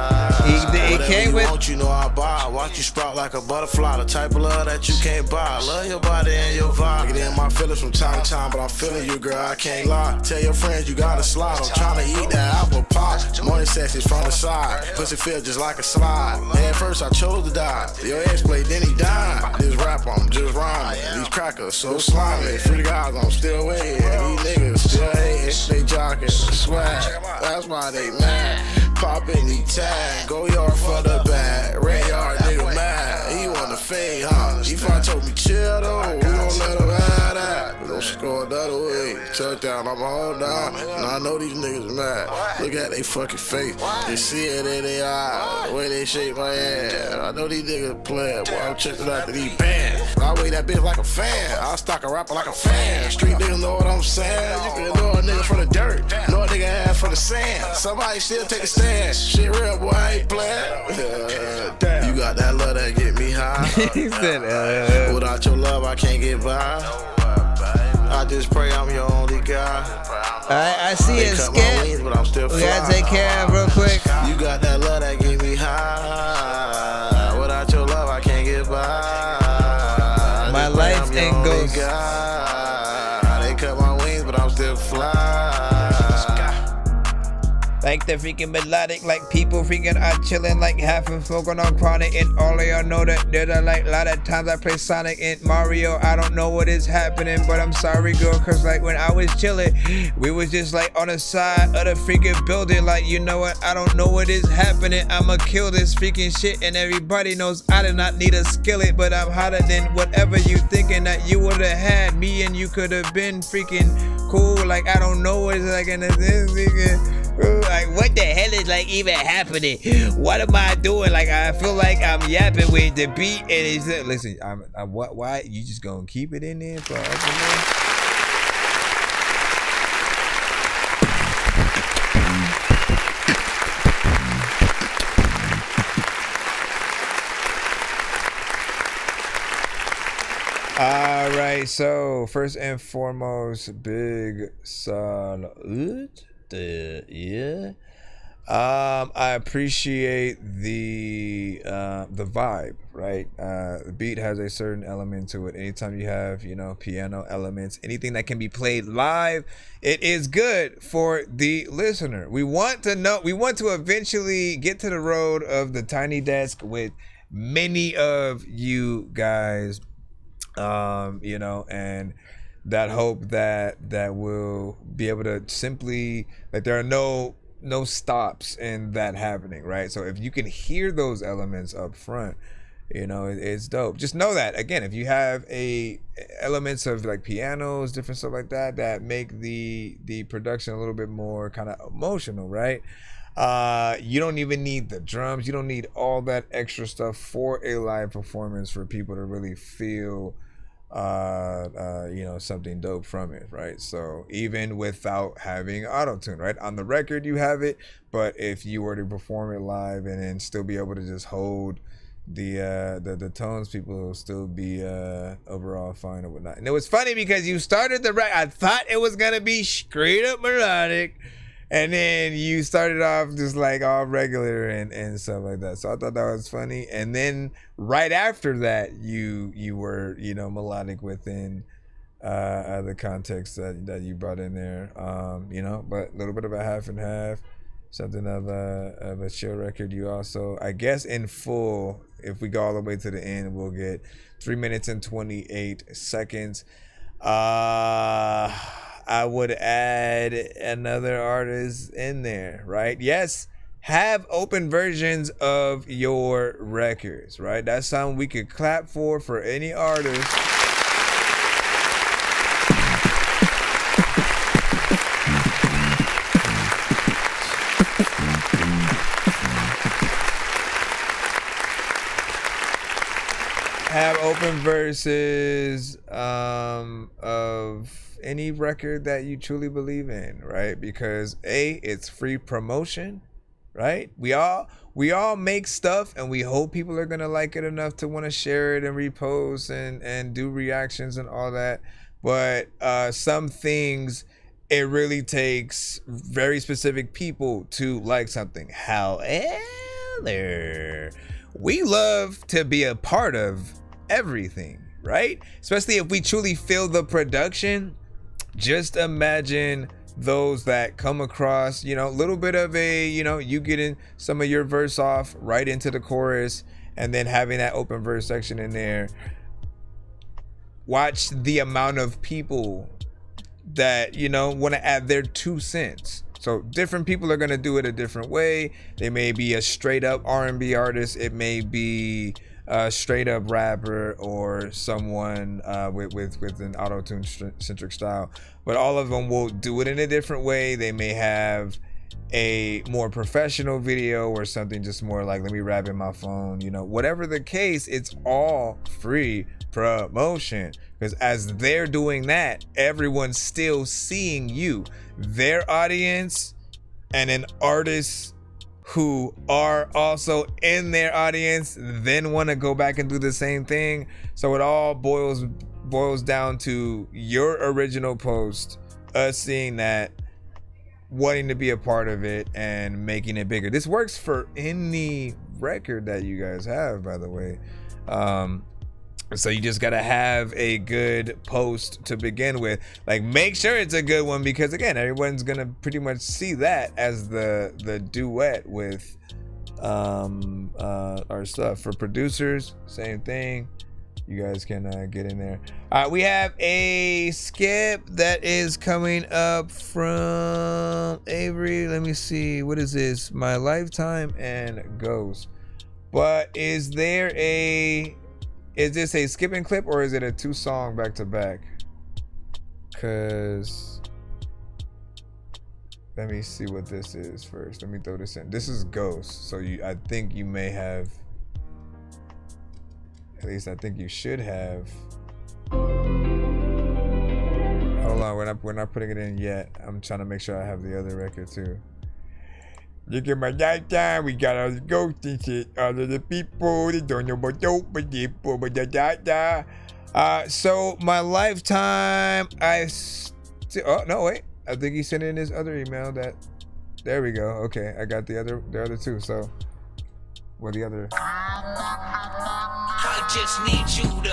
It came with.
You know I buy. Watch you sprout like a butterfly. The type of love that you can't buy. Love your body and your vibe. Get in my feelings from time to time, but I'm feeling you, girl. I can't lie. Tell your friends you gotta slide. I'm trying to eat that apple pie. Morning sex is from the side. Pussy feel just like a slide. At first I chose to die. Your ex played, then he died. This rap, I'm just rhyming. These crackers so slimy. Free guys, I'm still waiting. These niggas still hating. They jocking, swag. That's why they mad. Pop any tag, go yard for the bag. Red yard nigga mad, he wanna fade, huh? If I told me chill though, we gon' let him have that. We gon' score the other way. Touchdown, I'ma hold down. And I know these niggas mad. Look at they fucking face. They see it in their eyes, the way they shake my hand. I know these niggas playing, boy, I'm checking out these bands. I weigh that bitch like a fan. I'll stock a rapper like a fan. Street niggas know what I'm saying. You can know a nigga from the dirt, know a nigga ass from the sand. Somebody still take a stand. Shit real, boy, I ain't playing. You got that love that get me high.
He said,
without your love, I can't get by. I just pray I'm your only guy.
I see it, Skip.
But I'm still
we gotta take care of it real quick.
You got that love that get me high. Without your love, I can't get by.
My life ain't goes.
They cut my wings, but I'm still fly.
Like the freaking melodic, like people freaking are chilling, like half and smoking on chronic. And all of y'all know that there's a lot of times I play Sonic and Mario. I don't know what is happening, but I'm sorry, girl, cause like when I was chilling, we was just like on the side of the freaking building. Like, you know what? I don't know what is happening. I'ma kill this freaking shit, and everybody knows I do not need a skillet, but I'm hotter than whatever you thinking that you would have had. Me and you could have been freaking cool. Like, I don't know what is like in this freaking. Like, what the hell is like even happening? What am I doing? Like, I feel like I'm yapping with the beat, and it's listen. Why you just gonna keep it in there for us? All right. So first and foremost, big salute. Yeah. I appreciate the vibe, right? The beat has a certain element to it. Anytime you have, you know, piano elements, anything that can be played live, it is good for the listener. We want to eventually get to the road of the tiny desk with many of you guys. You know, and that hope that we'll be able to simply, like, there are no stops in that happening, right? So if you can hear those elements up front, you know, it's dope. Just know that, again, if you have elements of like pianos, different stuff like that make the production a little bit more kind of emotional, right? You don't even need the drums. You don't need all that extra stuff for a live performance for people to really feel you know, something dope from it, right? So even without having auto-tune, right? On the record you have it, but if you were to perform it live and then still be able to just hold the tones, people will still be overall fine or whatnot. And it was funny because you started the I thought it was gonna be straight up melodic, and then you started off just like all regular and stuff like that. So I thought that was funny. And then right after that, you were, you know, melodic within the context that you brought in there. You know, but a little bit of a half and half, something of a chill record. You also, I guess, in full, if we go all the way to the end, we'll get 3 minutes and 28 seconds. I would add another artist in there, right? Yes, have open versions of your records, right? That's something we could clap for any artist. Have open verses of any record that you truly believe in, right? Because it's free promotion, right? We all make stuff and we hope people are gonna like it enough to want to share it and repost and do reactions and all that. But some things, it really takes very specific people to like something. However, we love to be a part of everything, right? Especially if we truly feel the production. Just imagine those that come across, you know, a little bit of a, you know, you getting some of your verse off right into the chorus and then having that open verse section in there. Watch the amount of people that, you know, want to add their 2 cents. So different people are going to do it a different way. They may be a straight up R&B artist. It may be a straight up rapper or someone with an auto-tune centric style. But all of them will do it in a different way. They may have a more professional video or something just more like, let me rap in my phone. You know, whatever the case, it's all free promotion. Because as they're doing that, everyone's still seeing you. Their audience and an artist who are also in their audience then want to go back and do the same thing. So it all boils down to your original post, us seeing that, wanting to be a part of it and making it bigger. This works for any record that you guys have, by the way. So you just gotta have a good post to begin with. Like, make sure it's a good one, because again, everyone's gonna pretty much see that as the duet with our stuff. For producers, same thing. You guys can get in there. We have a skip that is coming up from Avery. Let me see. What is this? My Lifetime and Ghost. But is this a skipping clip or is it a 2-song back to back? Cause let me see what this is first. Let me throw this in. This is Ghost. So I think you may have, at least I think you should have. Hold on, we're not putting it in yet. I'm trying to make sure I have the other record too. Look at my lifetime, we got all the ghosts and shit. All of the people, they don't know about dope, but they put da. So my Lifetime, oh no, wait. I think he sent in his other email that, there we go. Okay, I got the other 2, so, what the other?
I just need you to,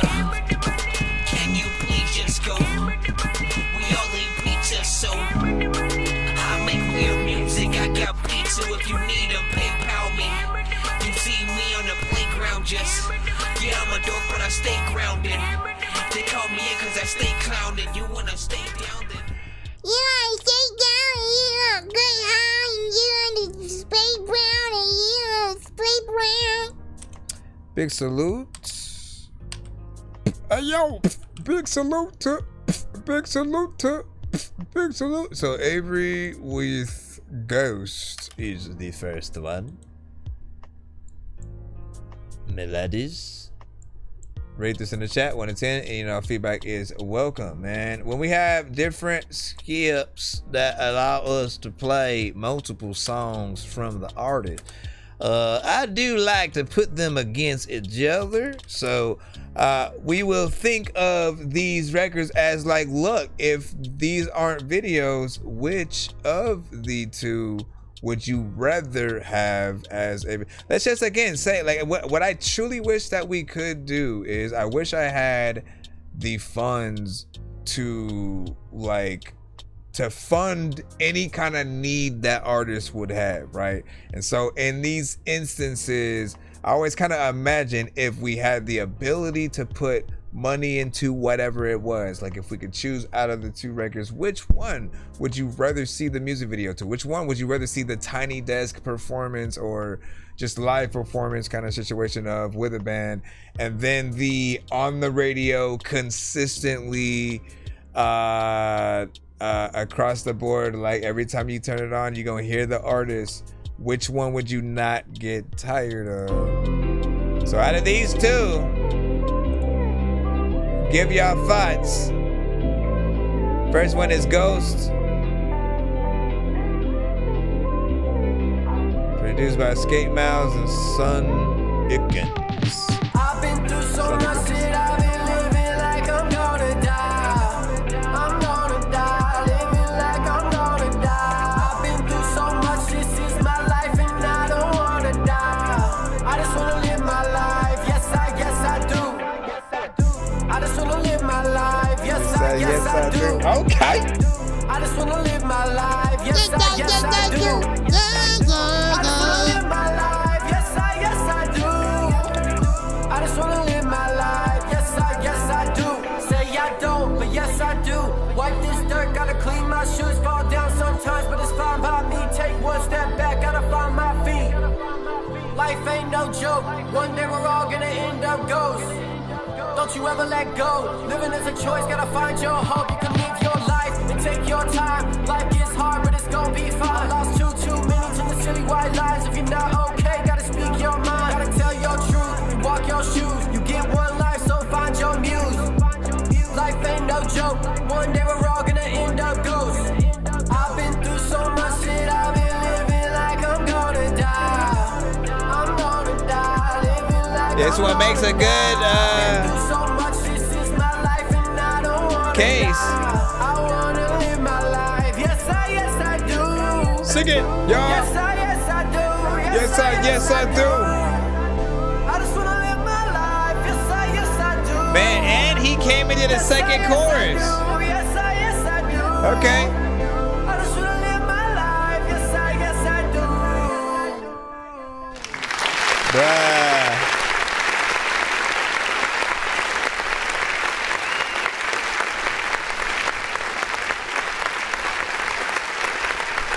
can you please just go? We all eat pizza, so I make weird music, I got beats, so if you need them, PayPal me. You see me on the playground, just, yeah, I'm a dork, but I stay grounded.
They call me in cause I stay clowning. You wanna stay down then?
Yeah, stay down and you know, good high and you on the spray brown and you on the spray brown.
Big salute. Hey yo, big salute to, big salute to, big salute. So Avery with Ghost is the first one. Melodies. Rate this in the chat 1 to 10, and you know feedback is welcome, man. When we have different skips that allow us to play multiple songs from the artist, I do like to put them against each other. So we will think of these records as like, look, if these aren't videos, which of the two would you rather have as a... Let's just again say, like, what I truly wish that we could do is I wish I had the funds to like to fund any kind of need that artists would have, right? And so in these instances, I always kind of imagine if we had the ability to put money into whatever it was, like if we could choose out of the two records, which one would you rather see the music video to? Which one would you rather see the tiny desk performance or just live performance kind of situation of with a band, and then the on the radio consistently across the board, like every time you turn it on you're gonna hear the artist? Which one would you not get tired of? So out of these two, give y'all thoughts. First one is Ghost, produced by Skate Mouse and Son Ickens.
I've been through so much shit, I've been living like I'm gonna die. I'm gonna die, living like I'm gonna die. I've been through so much, this is my life and I don't wanna die. I just wanna live my life, yes I do. I just wanna live my life, yes I do.
Okay.
I just wanna live my life, yes I do. I just wanna live my life, yes I do. I just wanna live my life, yes I do. Say I don't, but yes I do. Wipe this dirt, gotta clean my shoes. Fall down sometimes, but it's fine by me. Take one step back, gotta find my feet. Life ain't no joke, one day we're all gonna end up ghosts. Don't you ever let go, living is a choice, gotta find your hope. You can live your life and take your time. Life gets hard, but it's gonna be fine. I lost too many to the silly white lies. If you're not okay, gotta speak your mind. Gotta tell your truth and walk your shoes. You get one life, so find your muse. Life ain't no joke, one day we're all gonna end up ghosts. I've been through so much shit, I've been living like I'm gonna die. I'm gonna die, living like
This one makes a good case.
I wanna live my life. Yes I do.
Sing it, y'all.
Yes I do.
Yes I do.
I just wanna live my life. Yes I do.
Man, and he came into the second chorus.
Yes I do.
Okay.
I just wanna live my life. Yes I do.
Bruh.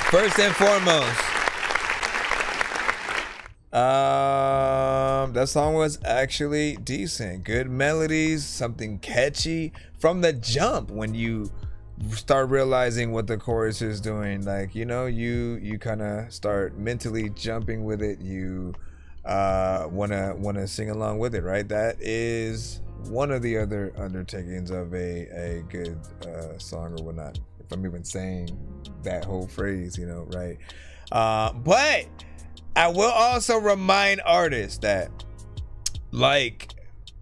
First and foremost, that song was actually decent. Good melodies, something catchy from the jump. When you start realizing what the chorus is doing, like, you know, you kind of start mentally jumping with it. You wanna sing along with it, right? That is one of the other undertakings of a good song or whatnot, if I'm even saying that whole phrase, you know, right? But I will also remind artists that, like,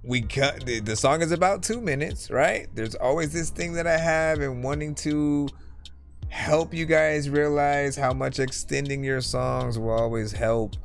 the song is about 2 minutes, right? There's always this thing that I have in wanting to help you guys realize how much extending your songs will always help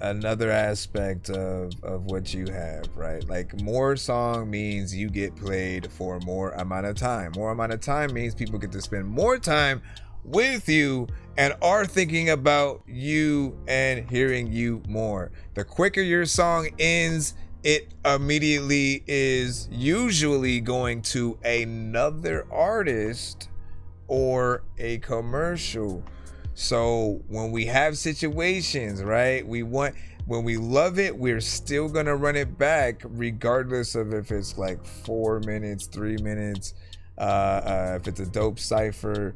another aspect of what you have, right? Like, more song means you get played for more amount of time. More amount of time means people get to spend more time with you and are thinking about you and hearing you more. The quicker your song ends, it immediately is usually going to another artist or a commercial. So when we have situations, right, when we love it, we're still gonna run it back regardless of if it's like 4 minutes, 3 minutes, if it's a dope cypher.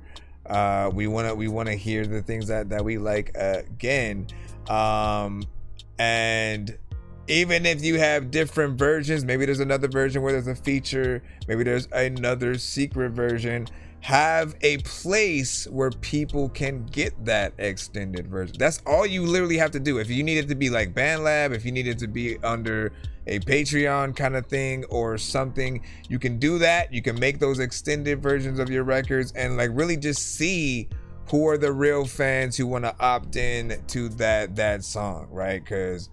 We wanna hear the things that we like again. And even if you have different versions, maybe there's another version where there's a feature, maybe there's another secret version, have a place where people can get that extended version. That's all you literally have to do. If you need it to be like BandLab, if you need it to be under a Patreon kind of thing or something, you can do that. You can make those extended versions of your records and like really just see who are the real fans who want to opt in to that song, right? Because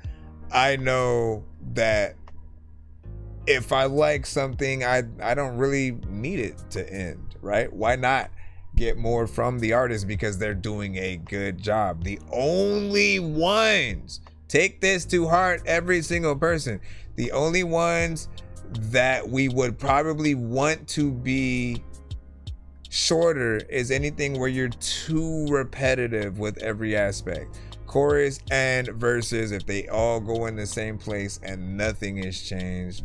I know that if I like something, I don't really need it to end, right? Why not get more from the artist because they're doing a good job? The only ones, take this to heart, every single person, the only ones that we would probably want to be shorter is anything where you're too repetitive with every aspect. Chorus and verses, if they all go in the same place and nothing is changed,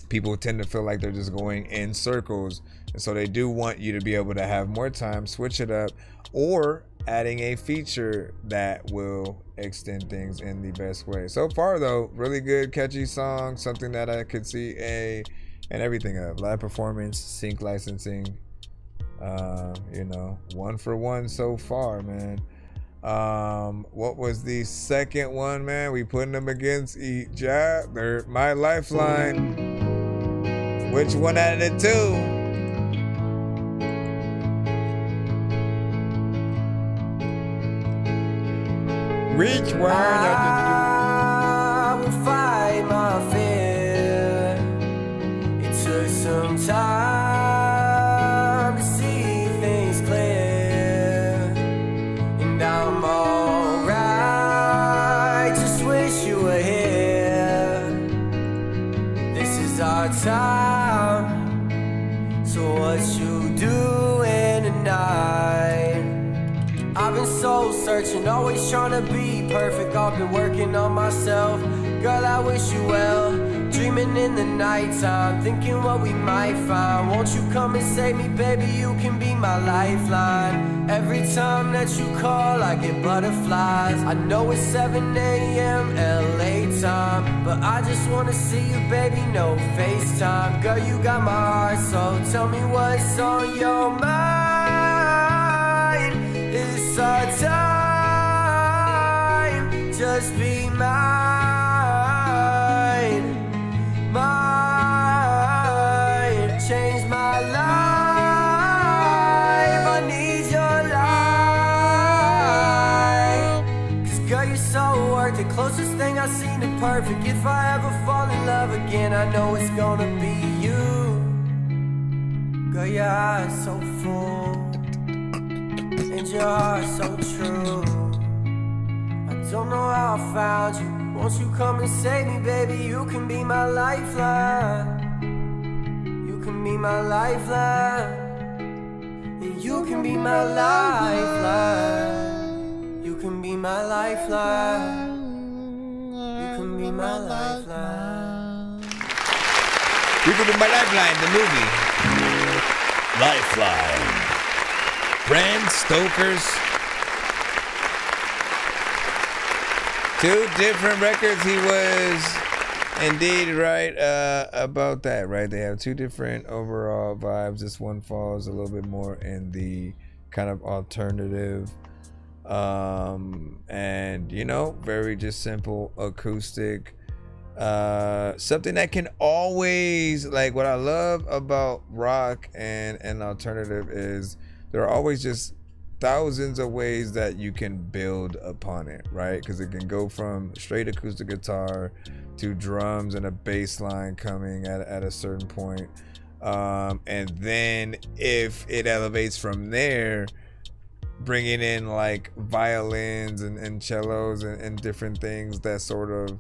people tend to feel like they're just going in circles, and so they do want you to be able to have more time, switch it up, or adding a feature that will extend things in the best way. So far though, really good, catchy song, something that I could see and everything of live performance, sync licensing, 1 for 1 so far, man. What was the second one, man? We putting them against each other. They're my lifeline. Which one out of the two? Which one?
I will fight my fear. It took some time to see things clear, and I'm alright. Just wish you were here. This is our time. So what you doing tonight? I've been soul searching, always trying to be perfect. I've been working on myself. Girl, I wish you well. Dreaming in the nighttime, thinking what we might find. Won't you come and save me, baby? You can be my lifeline. Every time that you call, I get butterflies. I know it's 7 a.m. LA time, but I just wanna see you, baby, no FaceTime. Girl, you got my heart, so tell me what's on your mind. It's our time, just be mine, mine. Change my life, I need your light. 'Cause girl, you're so worth it, closest thing I've seen to perfect. If I ever fall in love again, I know it's gonna be you. Girl, your eyes so full, and your heart so true. I don't know how I found you. Won't you come and save me, baby? You can be my lifeline. You can be my lifeline. And you can be my lifeline. You can be my lifeline. You can be my lifeline.
You Can Be My Lifeline, the movie. Lifeline. Bram Stoker's. 2 different records. He was indeed right about that, right? They have 2 different overall vibes. This one falls a little bit more in the kind of alternative, and very just simple acoustic. Something that can always, like, what I love about rock and alternative is there are always just thousands of ways that you can build upon it, right? Because it can go from straight acoustic guitar to drums and a bass line coming at a certain point, and then if it elevates from there, bringing in like violins and cellos and different things that sort of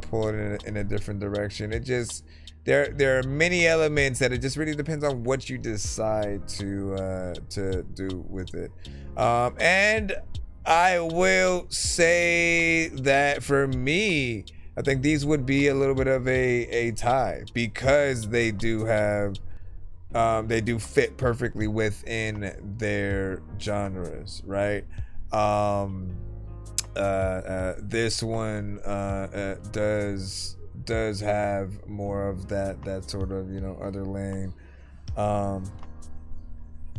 pull it in a different direction. It just there are many elements that it just really depends on what you decide to do with it. And I will say that for me, I think these would be a little bit of a tie because they do have they do fit perfectly within their genres, right? This one does have more of that sort of, you know, other lane.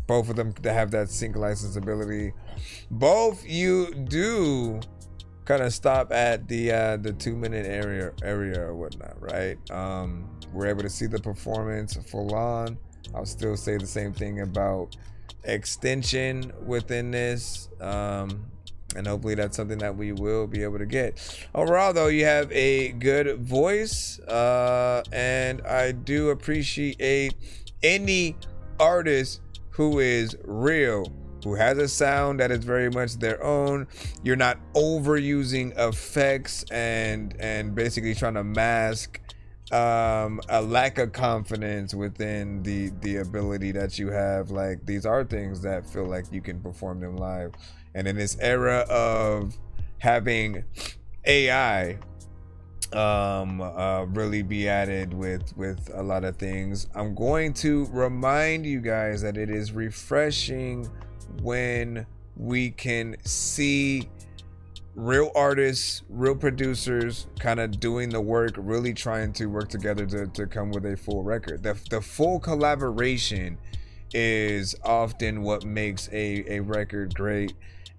Both of them have that sync licensability. Both you do kind of stop at the 2-minute area or whatnot, right? We're able to see the performance full on. I'll still say the same thing about extension within this, and hopefully that's something that we will be able to get. Overall though, you have a good voice, and I do appreciate any artist who is real, who has a sound that is very much their own. You're not overusing effects and basically trying to mask a lack of confidence within the ability that you have. Like, these are things that feel like you can perform them live. And in this era of having AI really be added with a lot of things, I'm going to remind you guys that it is refreshing when we can see real artists, real producers kind of doing the work, really trying to work together to come with a full record. The full collaboration is often what makes a record great,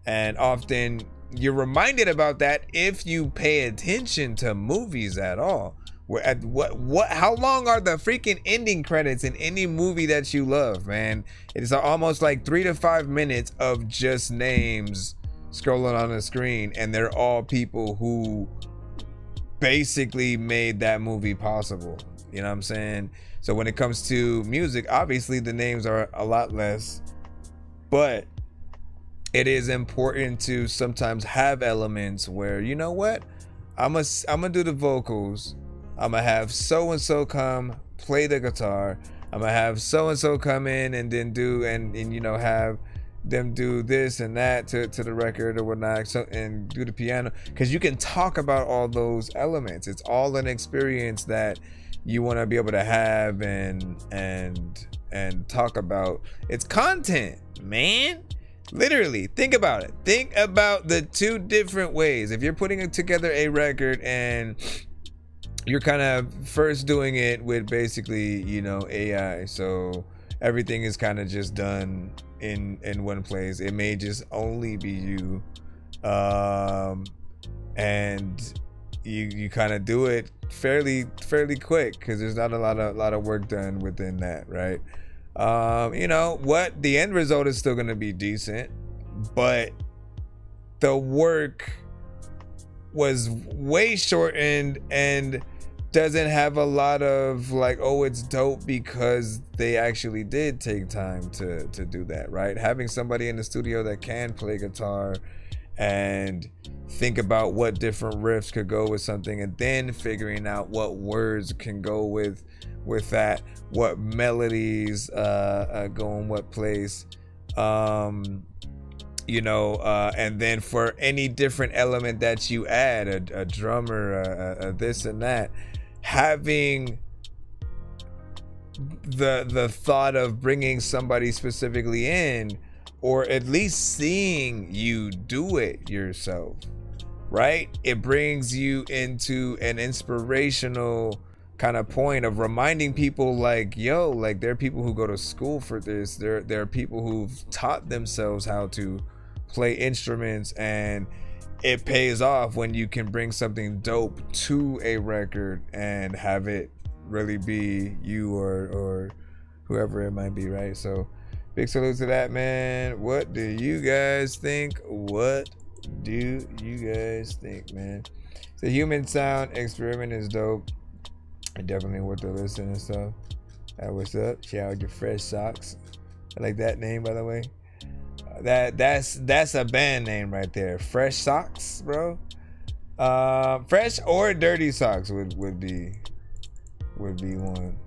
and often you're reminded about that if you pay attention to movies at all. How long are the freaking ending credits in any movie that you love, man? It is almost like 3 to 5 minutes of just names scrolling on the screen, and they're all people who basically made that movie possible. You know what I'm saying? So when it comes to music, obviously the names are a lot less, but it is important to sometimes have elements where, you know what, I'm gonna do the vocals, I'm gonna have so and so come play the guitar, I'm gonna have so and so come in and then do and you know, have them do this and that to the record or whatnot, so, and do the piano, because you can talk about all those elements. It's all an experience that you want to be able to have and talk about. It's content, man. Literally, think about it. Think about the two different ways. If you're putting together a record and you're kind of first doing it with basically, you know, AI, so everything is kind of just done in one place. It may just only be you, and you kind of do it fairly quick because there's not a lot of work done within that, right? You know what, the end result is still going to be decent, but the work was way shortened and doesn't have a lot of like, oh, it's dope because they actually did take time to do that, right? Having somebody in the studio that can play guitar and think about what different riffs could go with something, and then figuring out what words can go with that, what melodies go in what place, you know, and then for any different element that you add, a drummer, a this and that, having the thought of bringing somebody specifically in, or at least seeing you do it yourself, right? It brings you into an inspirational kind of point of reminding people like, yo, like, there are people who go to school for this. There are people who've taught themselves how to play instruments, and it pays off when you can bring something dope to a record and have it really be you or whoever it might be, right? So big salute to that, man. What do you guys think? What do you guys think, man? The human sound experiment is dope. Definitely worth the listen and stuff. What's up? Shout out your Fresh Socks. I like that name, by the way. That's a band name right there. Fresh Socks, bro. Fresh or dirty socks would be one.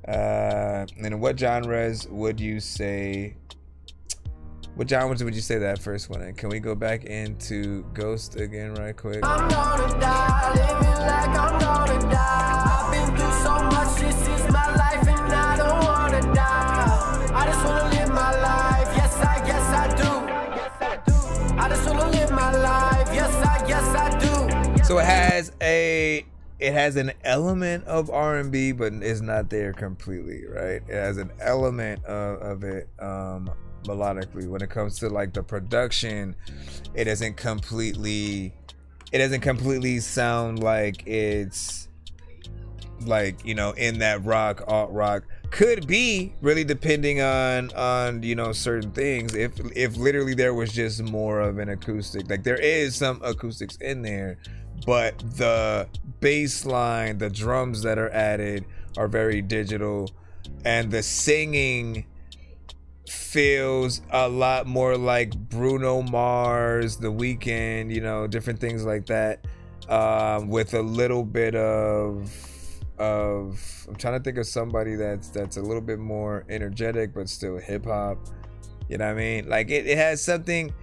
And what genres would you say? What genres would you say that first one in? Can we go back into Ghost again right quick?
I'm gonna die, living like I'm gonna die. I've been through so much, this is my life and I don't wanna die. I just wanna live my life, yes I do. I just wanna live my life, yes I do.
So it has an element of R&B, but it's not there completely, right? It has an element of it melodically. When it comes to like the production, it doesn't completely sound like it's like, you know, in that rock, alt rock. Could be, really depending on you know, certain things. If literally there was just more of an acoustic, like there is some acoustics in there, but the bass line, the drums that are added are very digital, and the singing feels a lot more like Bruno Mars, The Weeknd, you know, different things like that, with a little bit of I'm trying to think of somebody that's a little bit more energetic but still hip hop. You know what I mean? Like it has something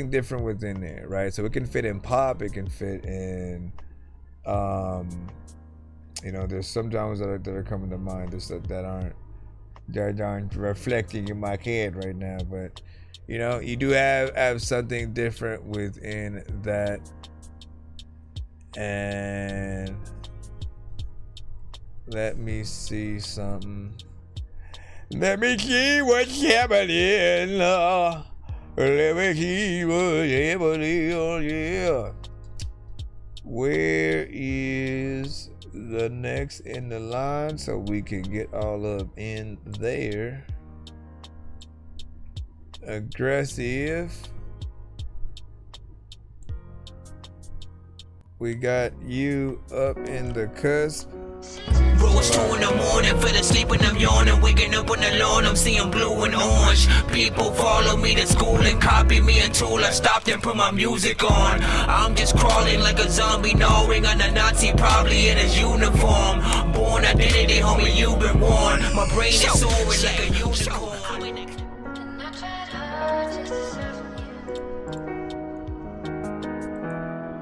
different within there, right? So it can fit in pop, it can fit in you know, there's some genres that are coming to mind that aren't reflecting in my head right now, but you know, you do have something different within that. And let me see something. Let me see what's happening. Let me see what's happening. Yeah. Where is the next in the line so we can get all up in there? Aggressive. We got you up in the cusp.
Bro, it's 2 in the morning, fell asleep and I'm yawning. Waking up on the lawn, I'm seeing blue and orange. People follow me to school and copy me until I stopped and put my music on. I'm just crawling like a zombie, gnawing on a Nazi, probably in his uniform. Born identity, homie, you've been warned. My brain is soaring like a unicorn.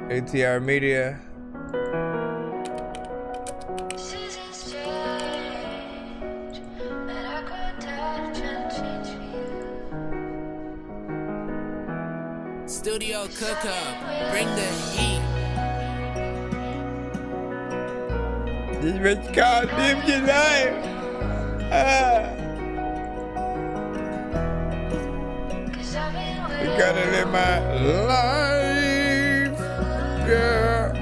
ATR Media.
Studio cook up, bring the heat.
This bitch called Live Your Life. You gotta live my life, yeah.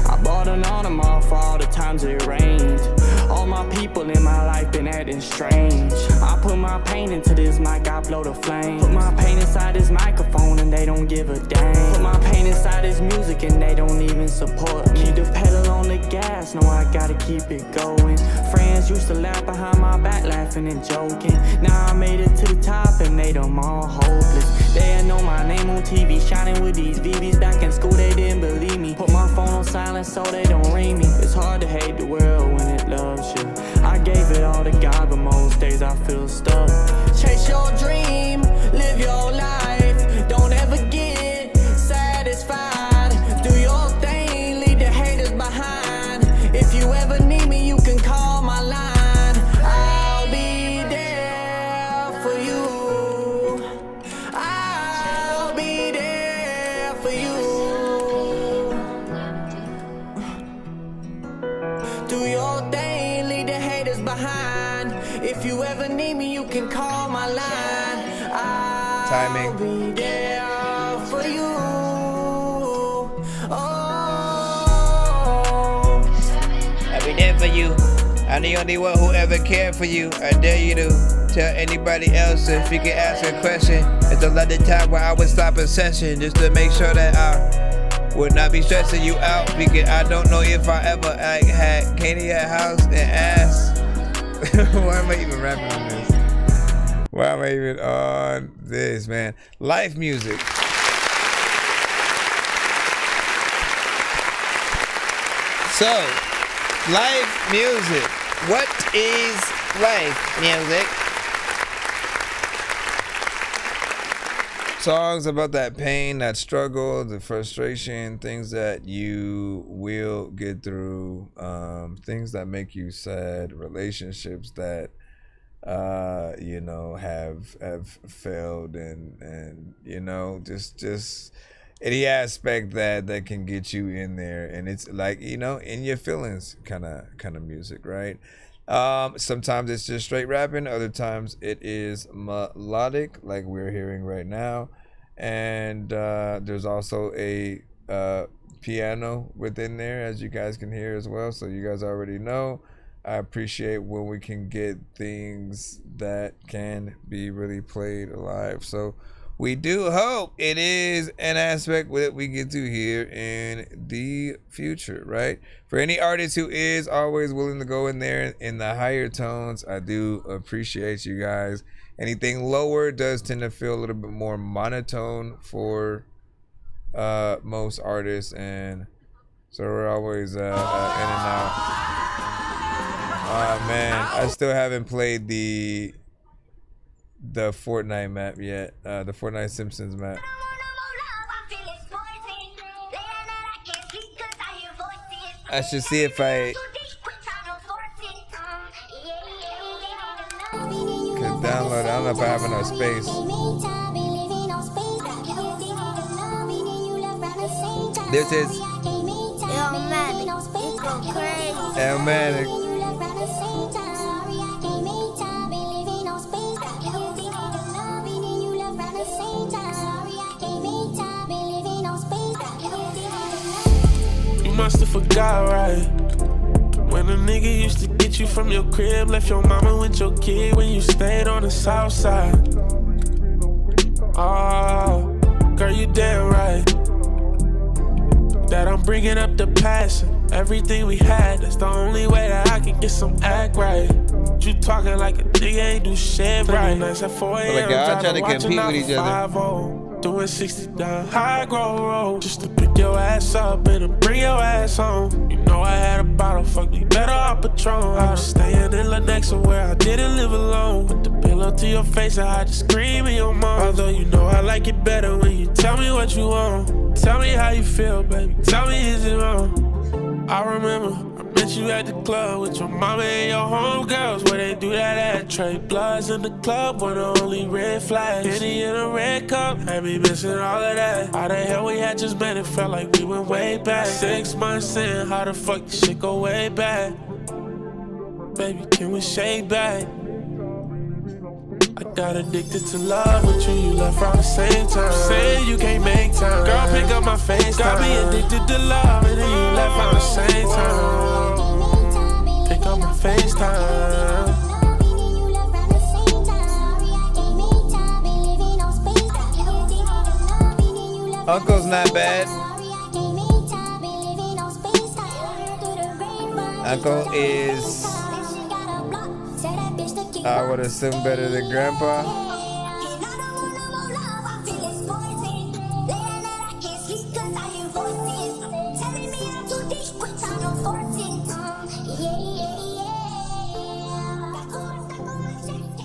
I bought an Audemars for all the times it rained. All my people in my life been acting strange. I put my pain into this mic, I blow the flame. Put my pain inside this microphone and they don't give a damn. Put my pain inside this music and they don't even support me. Keep the pedal on the gas, no I gotta keep it going. Friends used to laugh behind my back, laughing and joking. Now I made it to the top and made them all hopeless. They know my name on TV, shining with these VVs. Back in school they didn't believe me. Put my phone on silent so they don't ring me. It's hard to hate the world when it loves you. I gave it all to God, but most days I feel stuck. Chase your dream, live your life. Don't ever get satisfied. Do your thing, leave the haters behind. If you ever need me, you can call my line. I'll be there for you. I'll be there for you. Do your thing, leave the haters behind. If you ever need me, you can call my line. I'll be there for you. Oh.
I'll be there for you. I'm the only one who ever cared for you. I dare you to tell anybody else if you can ask a question. It's a lot of time where I would stop a session just to make sure that I would not be stressing you out, because I don't know if I ever had Katie at house and asked Why am I even rapping on this? Why am I even on this, man? Life music. So, life music. What is life music? Songs about that pain, that struggle, the frustration, things that you will get through, things that make you sad, relationships that you know have failed, and you know just any aspect that can get you in there, and it's like, you know, in your feelings kind of music, right? Sometimes it's just straight rapping, other times it is melodic like we're hearing right now, and there's also a piano within there, as you guys can hear as well, so you guys already know. I appreciate when we can get things that can be really played live, so we do hope it is an aspect that we get to hear in the future, right? For any artist who is always willing to go in there in the higher tones, I do appreciate you guys. Anything lower does tend to feel a little bit more monotone for most artists, and so we're always in and out. Oh man, I still haven't played the Fortnite map yet, the Fortnite Simpsons map. I should see if I can download it. I don't know if I have enough space. This is Elmatic.
You must have forgot, right? When a nigga used to get you from your crib, left your mama with your kid when you stayed on the south side. Oh, girl, you damn right that I'm bringing up the past and everything we had. That's the only way that I can get some act right. You talking like a nigga ain't do shit right. Nice at 4 a.m.
Like y'all trying to compete with each other.
Doing 60 down high grow road just to pick your ass up and bring your ass home. You know I had a bottle, fuck me better off Patron. I was staying in Lenexa where I didn't live alone. Put the pillow to your face and I had to scream in your mouth. Although you know I like it better when you tell me what you want. Tell me how you feel, baby. Tell me, is it wrong? I remember I met you at the club with your mama and your homegirls, where they do that at Trade Bloods in the club, were the only red flags. Henny in a red cup, had me missing all of that. How the hell we had just met, it felt like we went way back. 6 months in, how the fuck this shit go way back? Baby, can we shake back? I got addicted to love with you, you left around the same time. Saying you can't make time, girl, pick up my FaceTime. Got me addicted to love and then you left around the same time. Pick up my FaceTime.
Uncle's not bad. Uncle is, I would assume, better than Grandpa.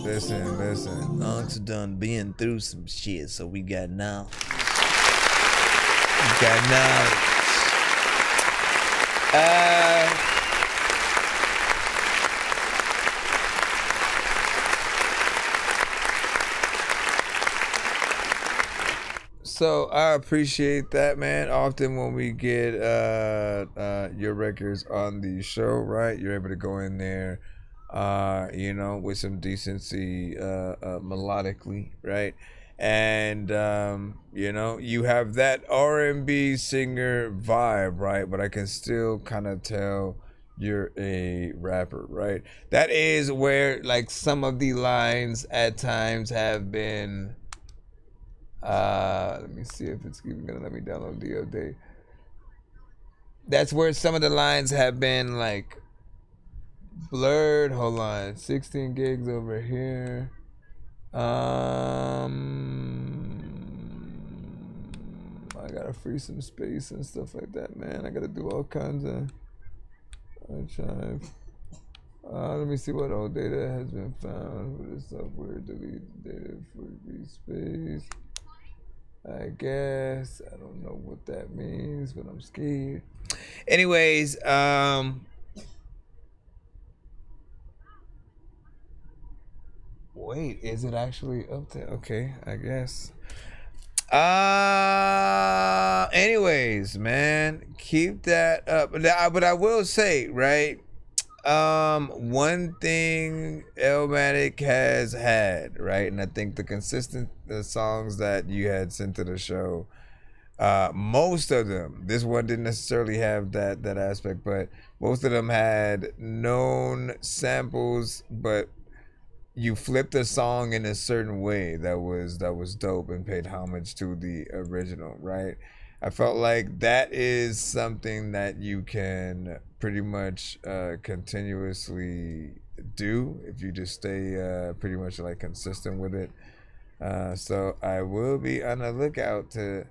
Listen.
Unc's done been through some shit, so we got knowledge.
So I appreciate that, man. Often when we get your records on the show, right, you're able to go in there, you know, with some decency, melodically, right? And you know, you have that R&B singer vibe, right? But I can still kind of tell you're a rapper, right? That is where, like, some of the lines at times have been, let me see if it's even gonna let me download DOD. That's where some of the lines have been, like, blurred. Hold on, 16 gigs over here. I gotta free some space and stuff like that, man. I gotta do all kinds of archive. Let me see what old data has been found for the software. Delete data for free space. I guess I don't know what that means, but I'm scared. Anyways, wait, is it actually up there? Okay, I guess. Anyways, man, keep that up. But I will say, right? One thing Elmatic has had, right, and I think the songs that you had sent to the show, most of them, this one didn't necessarily have that aspect, but most of them had known samples, but you flipped a song in a certain way that was dope and paid homage to the original, right? I felt like that is something that you can pretty much continuously do if you just stay pretty much like consistent with it. So I will be on the lookout to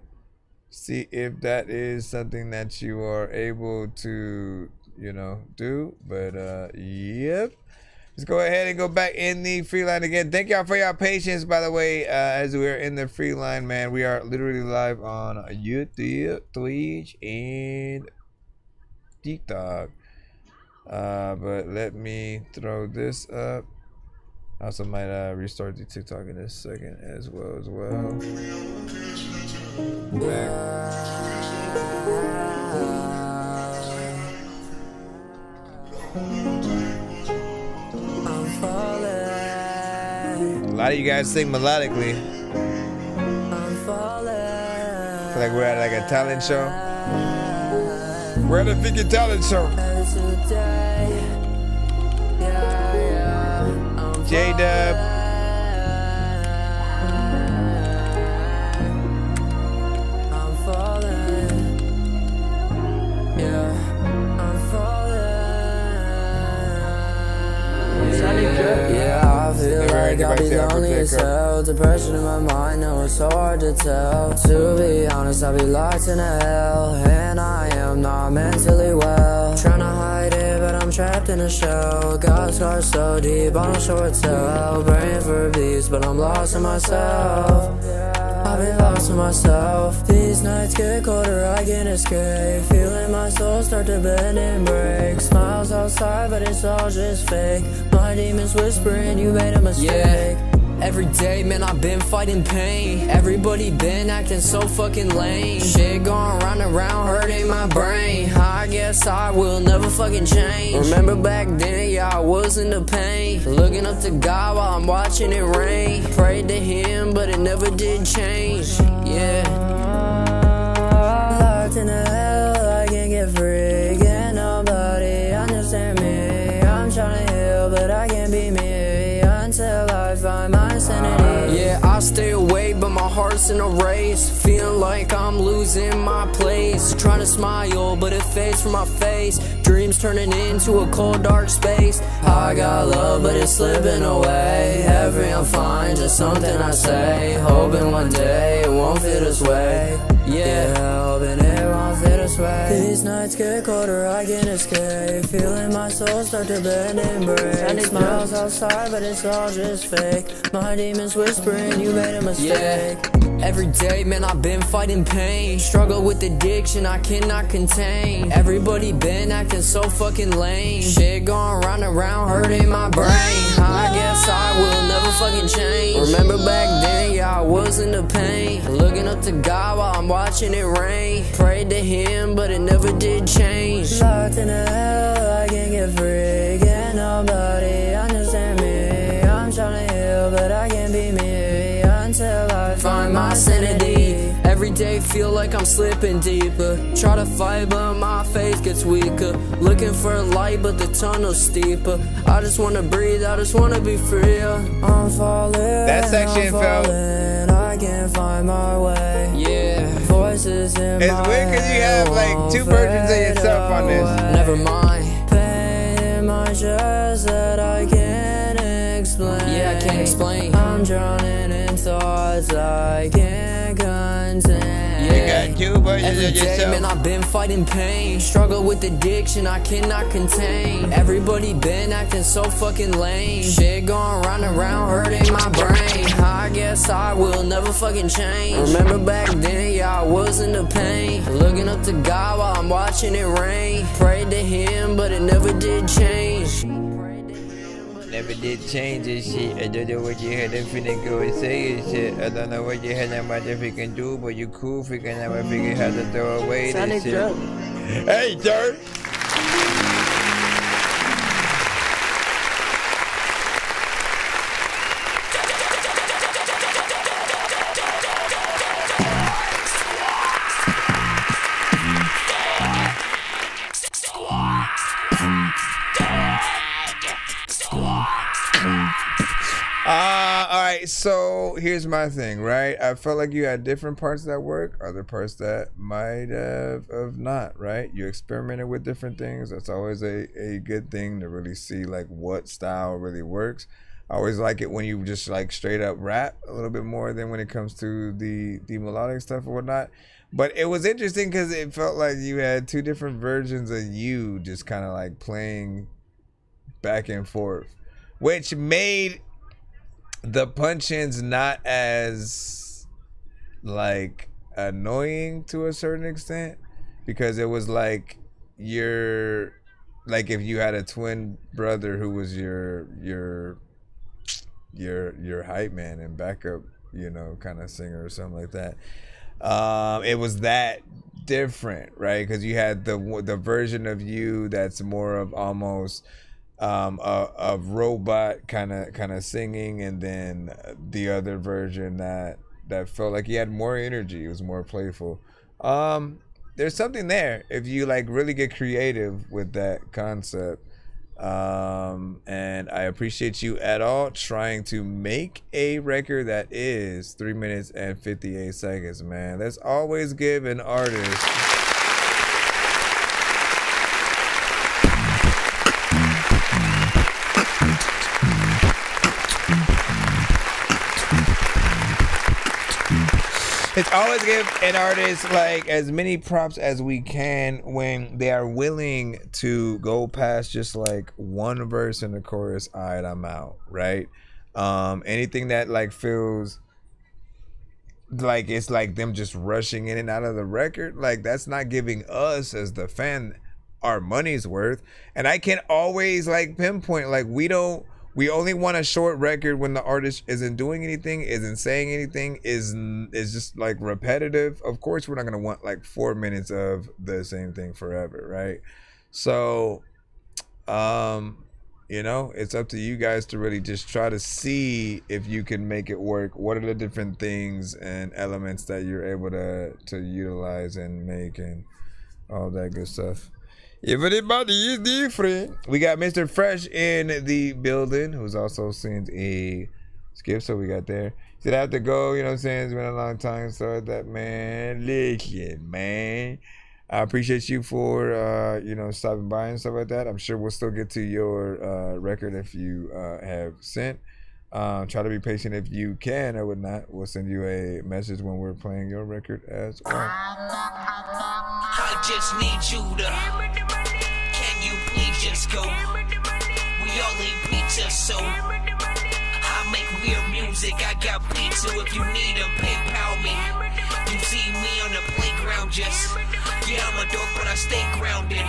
see if that is something that you are able to, you know, do. But yep. Let's go ahead and go back in the free line again. Thank y'all for your patience, by the way, as we're in the free line, man. We are literally live on YouTube, Twitch, and TikTok. But let me throw this up. I also might restart the TikTok in a second as well. A lot of you guys sing melodically. I feel like we're at like a talent show. We're at a freaking talent show. J-Dub.
I'm falling. Yeah, I'm falling. Yeah, I feel like I'll be lonely as hell. Depression in my mind, no, it's so hard to tell. To be honest, I'll be locked in a hell, and I am not mentally well. Trying to hide it, but I'm trapped in a shell. Got scars so deep on a short tail. Praying for peace, but I'm lost in myself. I've been lost in myself. These nights get colder, I can't escape. Feeling my soul start to bend and break. Smiles outside, but it's all just fake. My demons whispering, you made a mistake. Yeah. Every day, man, I've been fighting pain. Everybody been acting so fucking lame. Shit going round and round, hurting my brain. I guess I will never fucking change. Remember back then, yeah, I was in the pain. Looking up to God while I'm watching it rain. Prayed to Him, but it never did change. Yeah. Locked in a hell, I can't get free. Can't nobody understand me. I'm trying to heal, but I can't be me until I find my sanity. Yeah, I stay awake, but my heart's in a race. Feeling like I'm losing my place. Trying to smile, but it fades from my face. Dreams turning into a cold, dark space. I got love, but it's slipping away. Every I'm fine, just something I say. Hoping one day it won't feel this way. Yeah, hoping it won't feel this way. These nights get colder, I can't escape. Feeling my soul start to bend and break. Smiles outside, but it's all just fake. My demons whispering, you made a mistake. Yeah. Every day, man, I've been fighting pain. Struggle with addiction, I cannot contain. Everybody been acting so fucking lame. Shit going round and round, hurting my brain. I guess I will never fucking change. Remember back then, yeah, I was in the pain. Looking up to God while I'm watching it rain. Prayed to Him, but it never did change. Locked in a hell, I can't get free. Can't nobody understand me. I'm trying to heal, but I can't be me until I find my sanity. Every day feel like I'm slipping deeper. Try to fight, but my faith gets weaker. Looking for a light, but the tunnel's steeper. I just wanna breathe, I just wanna be free. I'm falling,
that section felt.
I can't find my way. Yeah, voices in
it's
my
weird because you have like two versions of yourself on this.
Never mind, pain in my chest.
drowning in thoughts I can't contain.
You got you, but you
Every
did
day,
yourself.
man, I've been fighting pain. Struggle with addiction, I cannot contain. Everybody been acting so fucking lame. Shit going round and round, hurting my brain. I guess I will never fucking change. Remember back then, yeah, I was in the pain. Looking up to God while I'm watching it rain. Prayed to Him, but it never did change.
Never did change this shit. I don't know what you had to finna go and say and shit. I don't know what you had that much if you can do, but you cool figuring out I figure how to throw away this shit. Hey, Dirk! Alright, so here's my thing, right? I felt like you had different parts that work, other parts that might have not, right? You experimented with different things. That's always a good thing to really see like what style really works. I always like it when you just like straight up rap a little bit more than when it comes to the melodic stuff or whatnot. But it was interesting because it felt like you had two different versions of you just kind of like playing back and forth, which made the punch-ins not as like annoying to a certain extent, because it was like you're like if you had a twin brother who was your hype man and backup, you know, kind of singer or something like that. It was that different, right? Because you had the version of you that's more of almost a robot kind of singing, and then the other version that felt like he had more energy. It was more playful. There's something there if you like really get creative with that concept. And I appreciate you at all trying to make a record that is 3 minutes and 58 seconds, man. Let's always give an artist It's always give an artist like as many props as we can when they are willing to go past just like one verse in the chorus. All right, I'm out, right? Anything that like feels like it's like them just rushing in and out of the record, like that's not giving us as the fan our money's worth. And I can always like pinpoint like we only want a short record when the artist isn't doing anything, isn't saying anything, is just like repetitive. Of course, we're not gonna want like 4 minutes of the same thing forever, right? So, you know, it's up to you guys to really just try to see if you can make it work. What are the different things and elements that you're able to utilize and make and all that good stuff. Everybody is different. We got Mr. Fresh in the building, who's also sent a skip, so we got there. Said I have to go, you know what I'm saying? It's been a long time, so that man, listen, man. I appreciate you for you know, stopping by and stuff like that. I'm sure we'll still get to your record if you have sent. Try to be patient if you can or whatnot. We'll send you a message when we're playing your record as well.
I just need you to. Can you please just go? We all eat pizza, so I make weird music. I got pizza if you need them. PayPal me. You see me on the playground, just yeah, I'm a dork, but I stay grounded.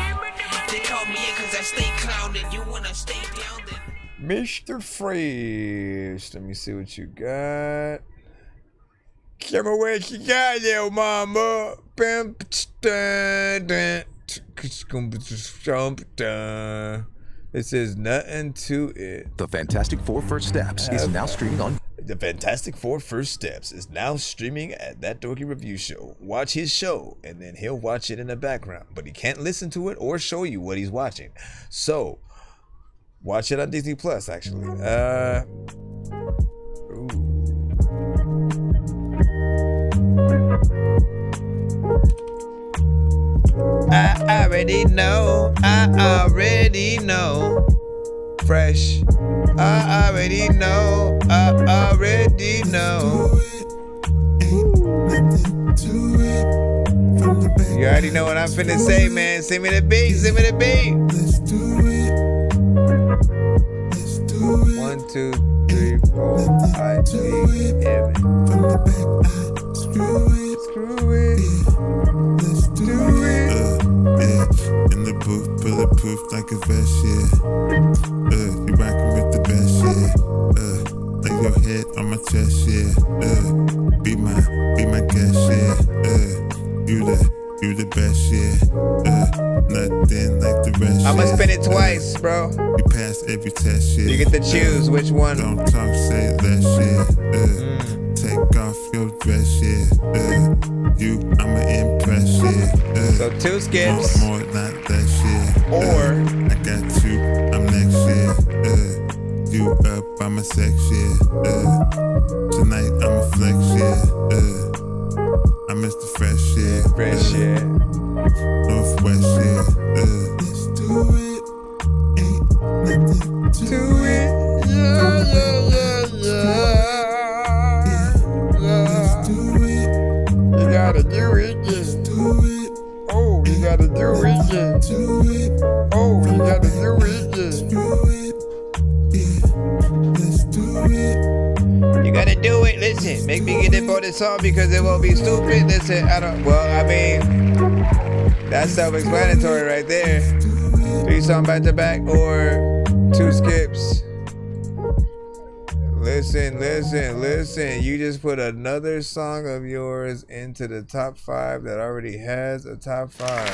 They call me in cause I stay clowning. You wanna stay down then?
Mr. Fresh, let me see what you got. Tell me what you got, little mama. This is nothing to it.
The Fantastic Four First Steps is now streaming on.
The Fantastic Four First Steps is now streaming at That Dorky Review Show. Watch his show, and then he'll watch it in the background, but he can't listen to it or show you what he's watching. So, watch it on Disney Plus, actually. I already know. fresh. I already know. I already know. You already know what I'm finna say, man. Send me the beat. Send me the beat. 1, 2, 3, 4, 5, 6, 7. Screw it. Let's do it.
Yeah, in the booth, bulletproof like a vest, yeah. You rockin' with the best, yeah. Lay your head on my chest, yeah. Be my guest, yeah. You the best, yeah. Nothing like the rest.
I'ma spin it twice, bro.
You pass every test, yeah.
You get to choose which one.
Don't talk, say less, yeah. Take off your dress, yeah. I'ma impress, yeah.
So 2 skips.
More, not less, yeah.
Or
I got 2, I'm next, yeah. You up, I'm a sex, yeah. Tonight I'm a flex, yeah. I miss the fresh, yeah.
Fresh, yeah.
Northwest, yeah. Let's do it. Ain't nothing to it.
Yeah. Let's do it. You gotta do it, yeah. Oh, you gotta do it, yeah. Oh, you gotta do it, yeah.
Let's do it.
You gotta do it. Listen, make me get it for this song because it won't be stupid. Listen, that's self-explanatory right there. 3 songs back to back or 2 skips. Listen. You just put another song of yours into the top 5 that already has a top 5.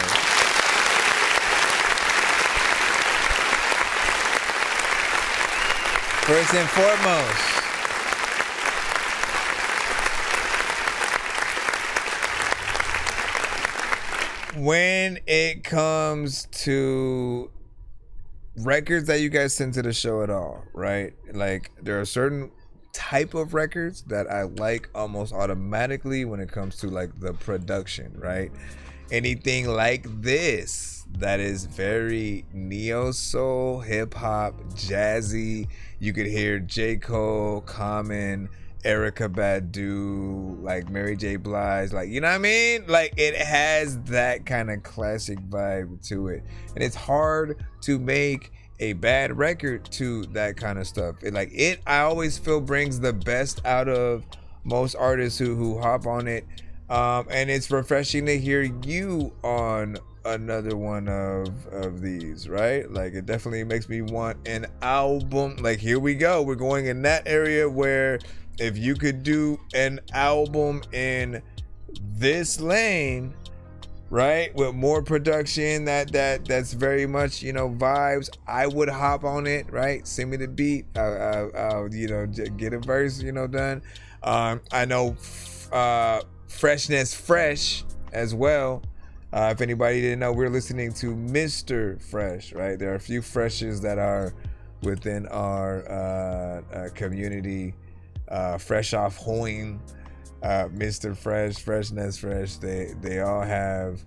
First and foremost, when it comes to records that you guys send to the show at all, right? Like, there are certain type of records that I like almost automatically when it comes to like the production, right? Anything like this that is very neo soul, hip hop, jazzy. You could hear J. Cole, Common, Erykah Badu, like Mary J. Blige, like, you know what I mean? Like, it has that kind of classic vibe to it. And it's hard to make a bad record to that kind of stuff. I always feel brings the best out of most artists who hop on it. And it's refreshing to hear you on another one of these, right? Like, it definitely makes me want an album. Like, here we go. We're going in that area where if you could do an album in this lane, right, with more production that's very much, vibes, I would hop on it, right? Send me the beat. I'll get a verse, done. I know Freshness Fresh as well. If anybody didn't know, we're listening to Mr. Fresh, right? There are a few Freshes that are within our community. Fresh Off Hoing, Mr. Fresh, Freshness Fresh, they all have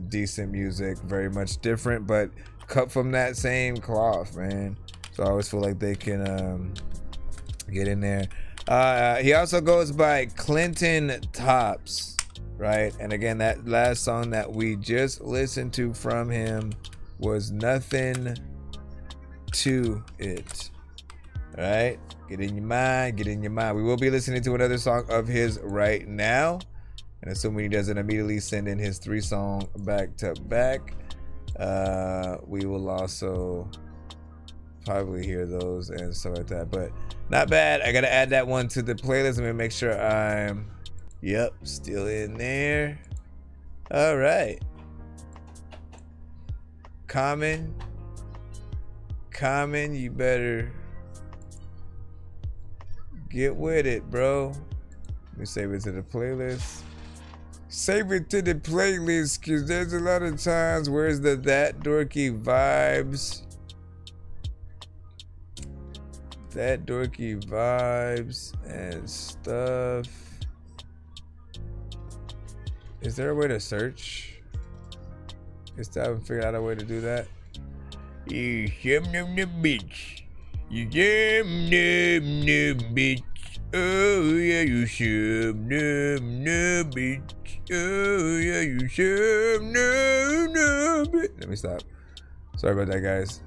decent music, very much different, but cut from that same cloth, man. So I always feel like they can get in there. He also goes by Clinton Tops, right? And again, that last song that we just listened to from him was Nothing to It. All right, get in your mind. We will be listening to another song of his right now, and assuming he doesn't immediately send in his 3-song back to back, we will also probably hear those and stuff like that. But not bad. I gotta add that one to the playlist. Let me make sure I'm still in there. All right, Common, you better get with it, bro. Let me save it to the playlist. Save it to the playlist, because there's a lot of times where's the That Dorky Vibes. That Dorky Vibes and stuff. Is there a way to search? I still haven't figured out a way to do that. You some no bitch. You some no bitch. Oh yeah, you some no bitch. Oh yeah, you some no bitch. Let me stop. Sorry about that, guys.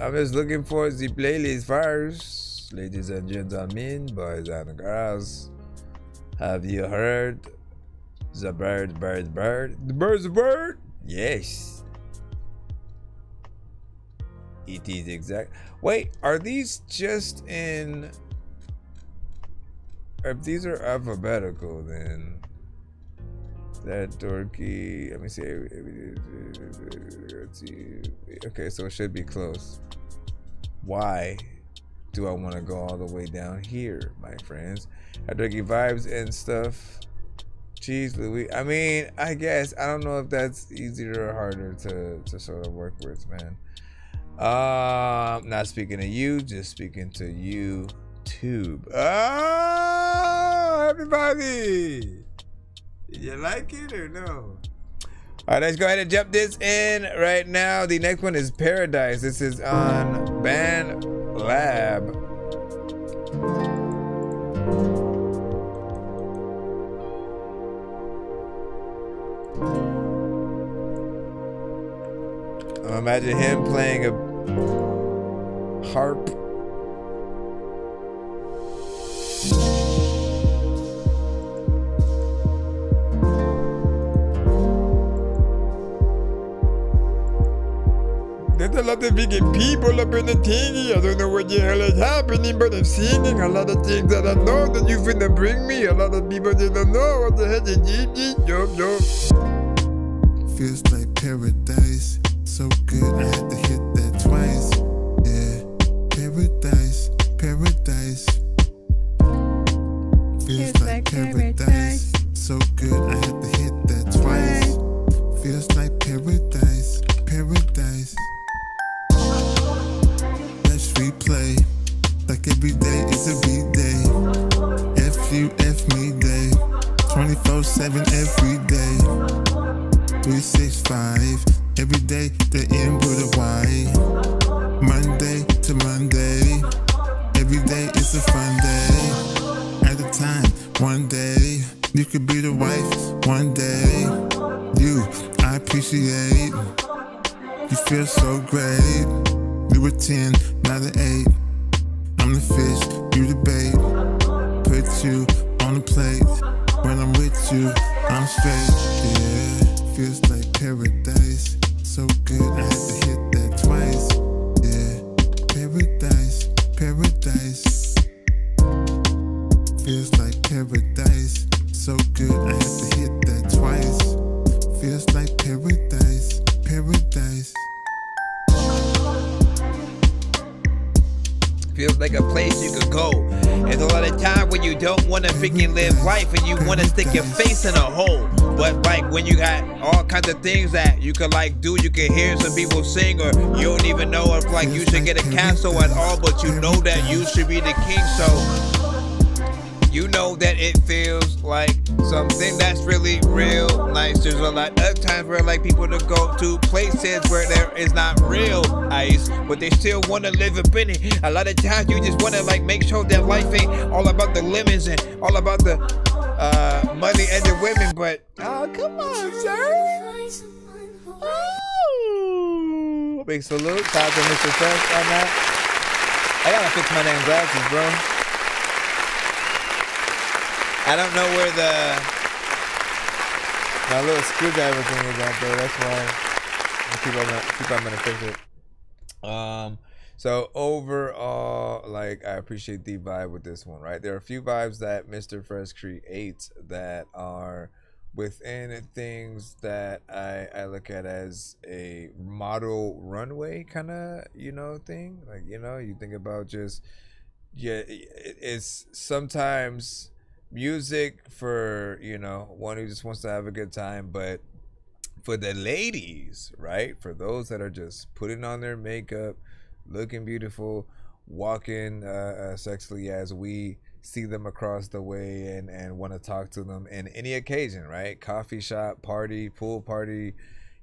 I'm just looking for the playlist first, ladies and gentlemen, boys and girls. Have you heard the bird? The bird's a bird? Yes. It is exact. Wait, are these just in? If these are alphabetical, then that dorky. Let me see. Let's see. Okay, so it should be close. Why do I want to go all the way down here, my friends? Dorky vibes and stuff. Jeez Louis. I mean, I guess I don't know if that's easier or harder to sort of work with, man. Not speaking to you, just speaking to YouTube. Oh, everybody. You like it or no? All right, let's go ahead and jump this in right now. The next one is Paradise. This is on Band Lab. Imagine him playing a harp. There's a lot of vegan people up in the thingy. I don't know what the hell is happening, but I'm singing a lot of things that I know that you finna bring me. A lot of people they don't know what the hell is yo.
Feels like paradise. So good, I had to hit that twice. Yeah, paradise. Feels like paradise. So good, I had to hit that twice. Feels like paradise. Let's replay. Like every day is a weekday. F you, F me day. 24/7 every day. 365. Every day, the end with a Y. Monday to Monday. Every day is a fun day. At a time, one day. You could be the wife, one day. You, I appreciate. You feel so great. You were 10, now the 8. I'm the fish, you the bait. Put you on the plate. When I'm with you, I'm straight. Yeah, feels like paradise. So good, I had to hit that twice. Yeah, paradise. Feels like paradise. So good, I had to hit that twice. Feels like paradise.
Feels like a place you could go. There's a lot of time when you don't want to freaking live life and you want to stick your face in a hole. But like when you got all kinds of things that you could like do, you can hear some people sing, or you don't even know if like you should get a castle at all, but you know that you should be the king. So you know that it feels like something that's really real nice. There's a lot of times where like people to go to places where there is not real ice, but they still want to live up in it. A lot of times you just want to like make sure that life ain't all about the lemons and all about the money and the women, but oh, come on, sir. Oh. Big salute. Shout out to Mr. Fresh on that. I gotta fix my damn glasses, bro. I don't know where my little screwdriver thing is out there. That's why I'm gonna fix it. So overall, like, I appreciate the vibe with this one, right? There are a few vibes that Mr. Fresh creates that are within things that I look at as a model runway kind of, thing. Like, you think about just, it's sometimes music for, one who just wants to have a good time, but for the ladies, right? For those that are just putting on their makeup, looking beautiful, walking sexily as we see them across the way and want to talk to them in any occasion, right? Coffee shop, party, pool party,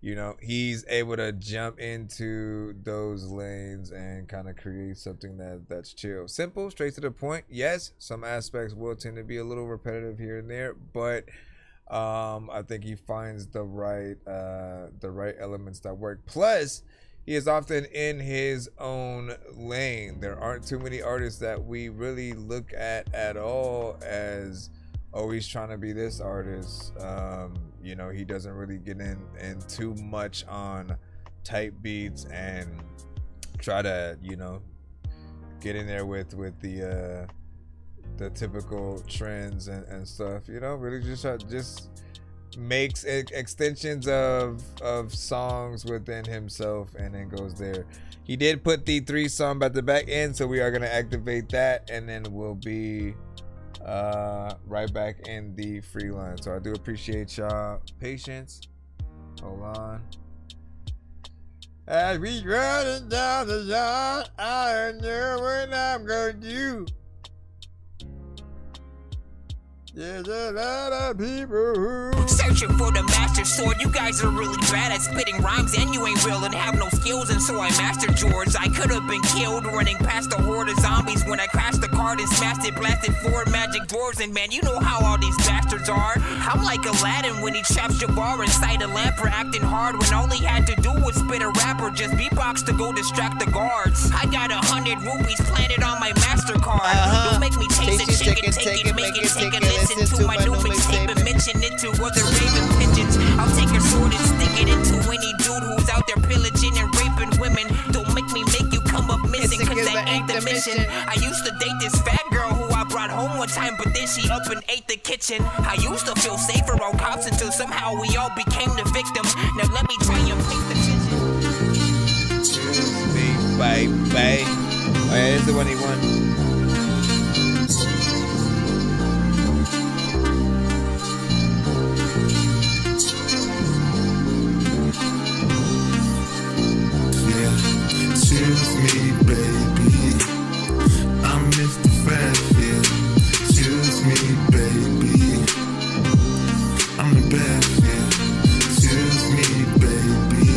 you know, he's able to jump into those lanes and kind of create something that's chill, simple, straight to the point. Yes, some aspects will tend to be a little repetitive here and there, but I think he finds the right elements that work. Plus, he is often in his own lane. There aren't too many artists that we really look at all as, oh, he's trying to be this artist. You know, he doesn't really get in too much on type beats and try to, you know, get in there with the typical trends and stuff. You know, really just makes extensions of songs within himself and then goes there. He did put the 3 song at the back end, so we are gonna activate that, and then we'll be right back in the free line. So I do appreciate y'all patience. Hold on. As we running down the yard, I don't know what I'm gonna do. There's a lot of people who
searching for the master sword. You guys are really bad at spitting rhymes, and you ain't real and have no skills, and so I mastered yours. I could have been killed running past a horde of zombies when I crashed the card and smashed it, blasted 4 magic doors. And man, you know how all these bastards are. I'm like Aladdin when he traps Jabbar inside a lamp for acting hard, when all he had to do was spit a rap or just beatbox to go distract the guards. I got 100 rupees planted on my MasterCard. Don't make me taste a chicken, take it, make it, take it. Listen to my new mixtape and mention it to other raven pigeons. I'll take your sword and stick it into any dude who's out there pillaging and raping women. Don't make me make you come up missing, cause that ain't the mission. I used to date this fat girl who I brought home one time, but then she up and ate the kitchen. I used to feel safer around cops until somehow we all became the victim. Now let me try and paint the vision.
Bye. Oh yeah, this is the one he won.
Choose me, baby. I'm Mr. Fresh, yeah. Choose me, baby. I'm the best, yeah. Choose me, baby.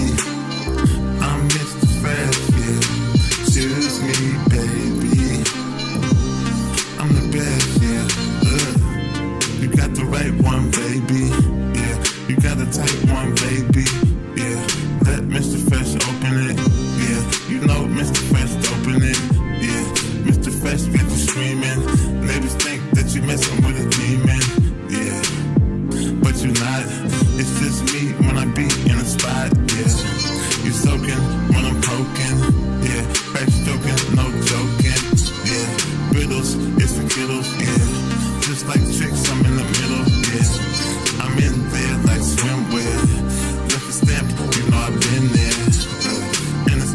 I'm Mr. Fresh, yeah. Choose me, baby. I'm the best, yeah. You got the right one, baby. Yeah, you got the type one, baby. Yeah, let Mr. Fresh open it. You know Mr. Fresh open it, yeah. Mr. Fresh get you screaming. Neighbors think that you messing with a demon, yeah. But you're not. It's just me when I be in a spot, yeah. You soaking when I'm poking, yeah. Fresh joking, no joking, yeah. Riddles, it's for kiddles, yeah. Just like tricks, I'm in the middle, yeah. I'm in there like swimwear. Left a stamp, you know I've been there.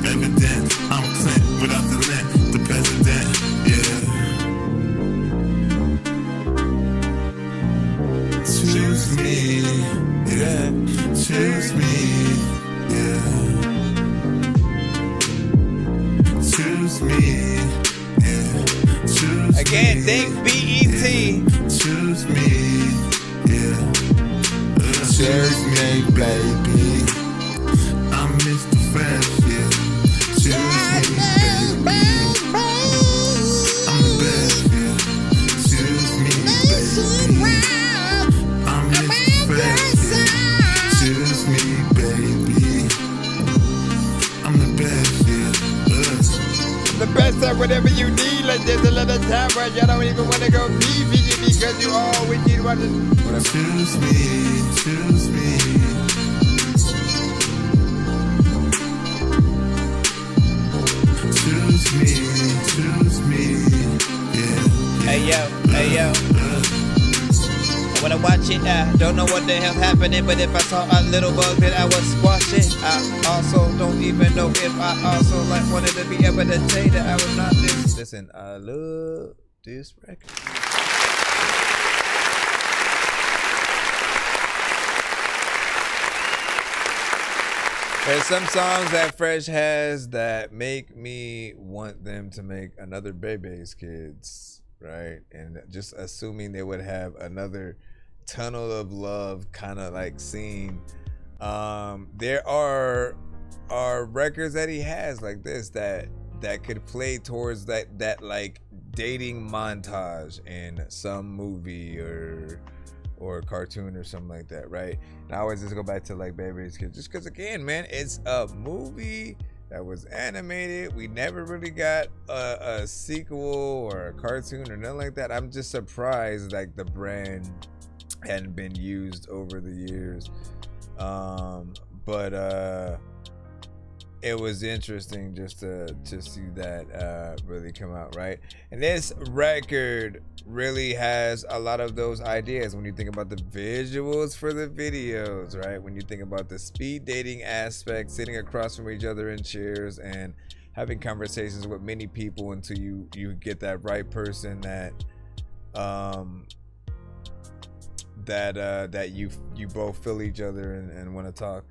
Evident, I'm Clint without the lint, the president, yeah. Choose me, yeah. Choose me, yeah. Choose me, yeah. Choose
again,
me,
think BET.
Yeah. Choose me, yeah. Choose me, baby. I'm Mr. Fresh, yeah. Choose me, baby. I'm the best, yeah. Choose me, baby. I'm Mr. Fresh, yeah. Choose me, baby. I'm the best, yeah.
The best at whatever you need. Like there's a lot of time where you don't even want to go pee because you always need what to
choose me. Choose me, yeah.
Hey yo. I wanna watch it, I don't know what the hell's happening, but if I saw a little bug that I was squashing, I also don't even know if I also like wanted to be able to say that I was not this. Listen, I love this record. There's some songs that Fresh has that make me want them to make another Bebe's Kids, right? And just assuming they would have another Tunnel of Love kind of like scene There are records that he has like this that could play towards that like dating montage in some movie or cartoon or something like that, right? And I always just go back to like Baby's Kids, just because again, man, it's a movie that was animated. We never really got a sequel or a cartoon or nothing like that. I'm just surprised like the brand hadn't been used over the years. But it was interesting just to see that really come out, right? And this record really has a lot of those ideas when you think about the visuals for the videos, right? When you think about the speed dating aspect, sitting across from each other in chairs and having conversations with many people until you get that right person that you both feel each other and want to talk.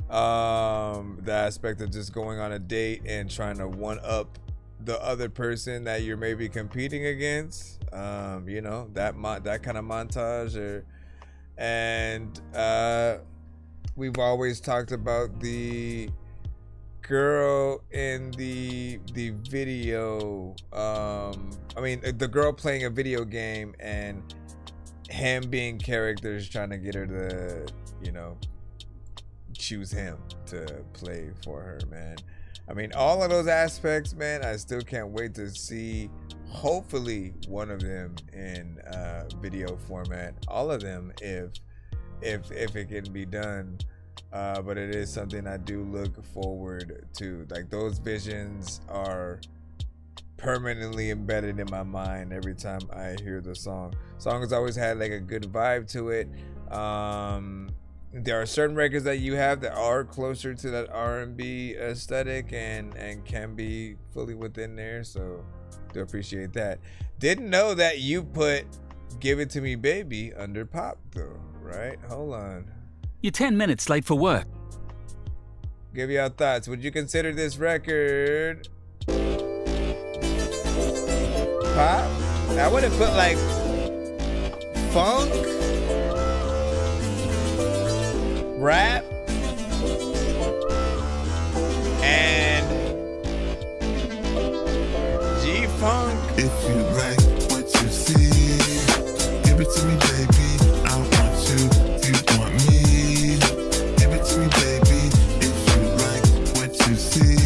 The aspect of just going on a date and trying to one up the other person that you're maybe competing against, you know, that kind of montage. And we've always talked about the girl in the video, I mean the girl playing a video game and him being characters trying to get her to, you know, choose him to play for her, man. I mean, all of those aspects, man, I still can't wait to see hopefully one of them in video format, all of them if it can be done. But it is something I do look forward to. Like, those visions are permanently embedded in my mind every time I hear the song. Song has always had like a good vibe to it. There are certain records that you have that are closer to that R&B aesthetic and can be fully within there, so do appreciate that. Didn't know that you put Give It To Me Baby under pop though, right? Hold on.
You're 10 minutes late for work.
Give your thoughts. Would you consider this record pop? I would have put like funk, rap, and G-funk.
If you like what you see, give it to me, baby. I want you, you want me. Give it to me, baby. If you like what you see,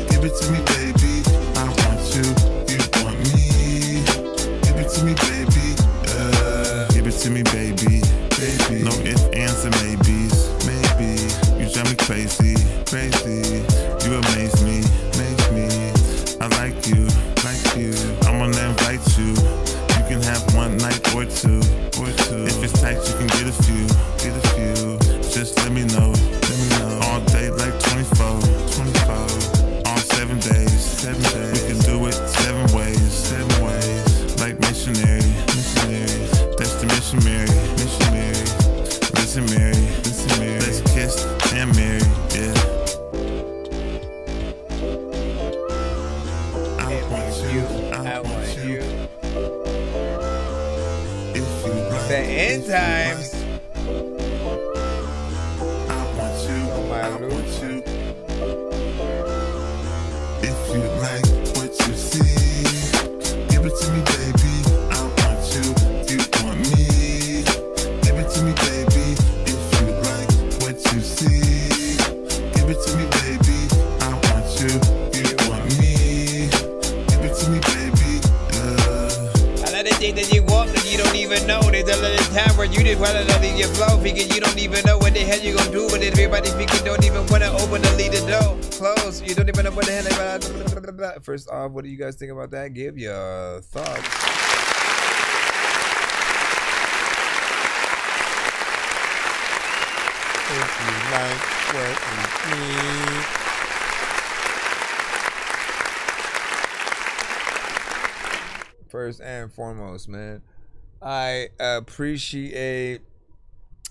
give it to me, baby. I want you, you want me. Give it to me, baby. Give it to me, baby. Baby. No ifs, ands, and maybes. Maybe you drive me crazy, crazy. You amaze me, amaze me. I like you, like you. I'm gonna invite you. You can have one night or two, or two. If it's tight, you can get a few, get a few. Just let me know, let me know. All day like 24, 24. All 7 days, 7 days. We can do it 7 ways, 7 ways. Like missionary, missionary. That's the mission, Mary, mission, Mary. Listen, Mary, listen, Mary. Let's kiss and marry, yeah. I want you. If you like
The end times.
I want you. I want you. If you like what you see, give it to me, baby. I want you. You want me. Give it to me, baby. If you like what you see, give it to me, baby. I want you. You want me. Give it to me, baby.
I like the thing that you want that you don't even know. There's a little time where you just wanna let your flow. Figure you don't even know what the hell you gonna do. But everybody speaking don't even wanna open the lead the door. Close. You don't even know what the hell they gonna. First off, what do you guys think about that? Give your thoughts. If you like what you need. First and foremost, man, I appreciate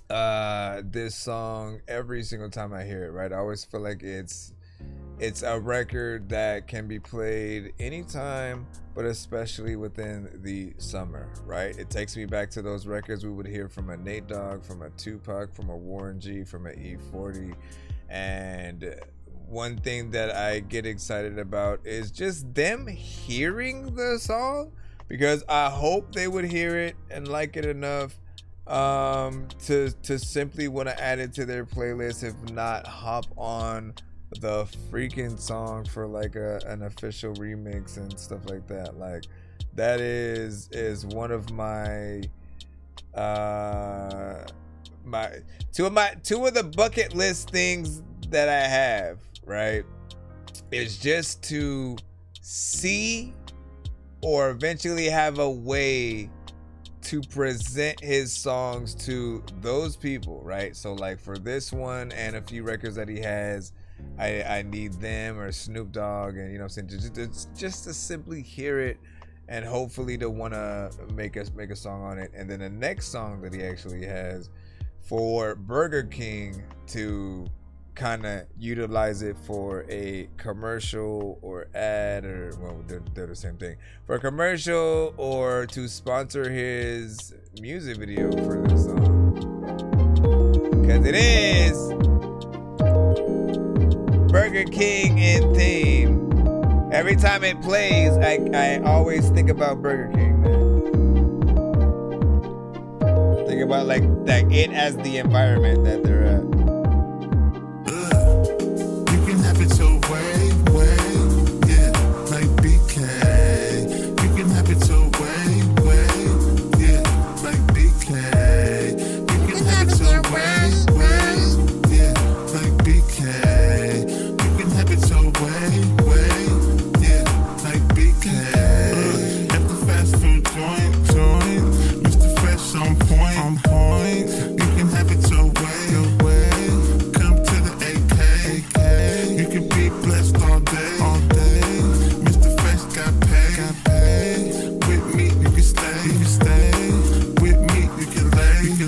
this song every single time I hear it, right? I always feel like it's a record that can be played anytime but especially within the summer, right? It takes me back to those records we would hear from a Nate Dogg, from a Tupac, from a Warren G, from an E40. And one thing that I get excited about is just them hearing the song, because I hope they would hear it and like it enough to simply want to add it to their playlist, if not hop on the freaking song for like an official remix and stuff like that. Like that is one of my two of the bucket list things that I have, right? It's just to see or eventually have a way to present his songs to those people, right? So like for this one and a few records that he has, I need them or Snoop Dogg, and you know what I'm saying, just to simply hear it and hopefully to want to make a song on it. And then the next song that he actually has for Burger King to kind of utilize it for a commercial or ad, or well, they're the same thing, for a commercial or to sponsor his music video for this song, because it is Burger King in theme. Every time it plays, I always think about Burger King, man. Think about like it as the environment that they're at.
You can have it your way, yeah, like BK. You can have it your way, yeah, like BK. You can have it your way, yeah, like BK. You can have it your way, yeah, like BK. At the fast food joint, Mr. Fresh on point. You can have it your way. Come to the AK. You can be blessed all day. Mr. Fresh got paid. With me you can stay. With me you can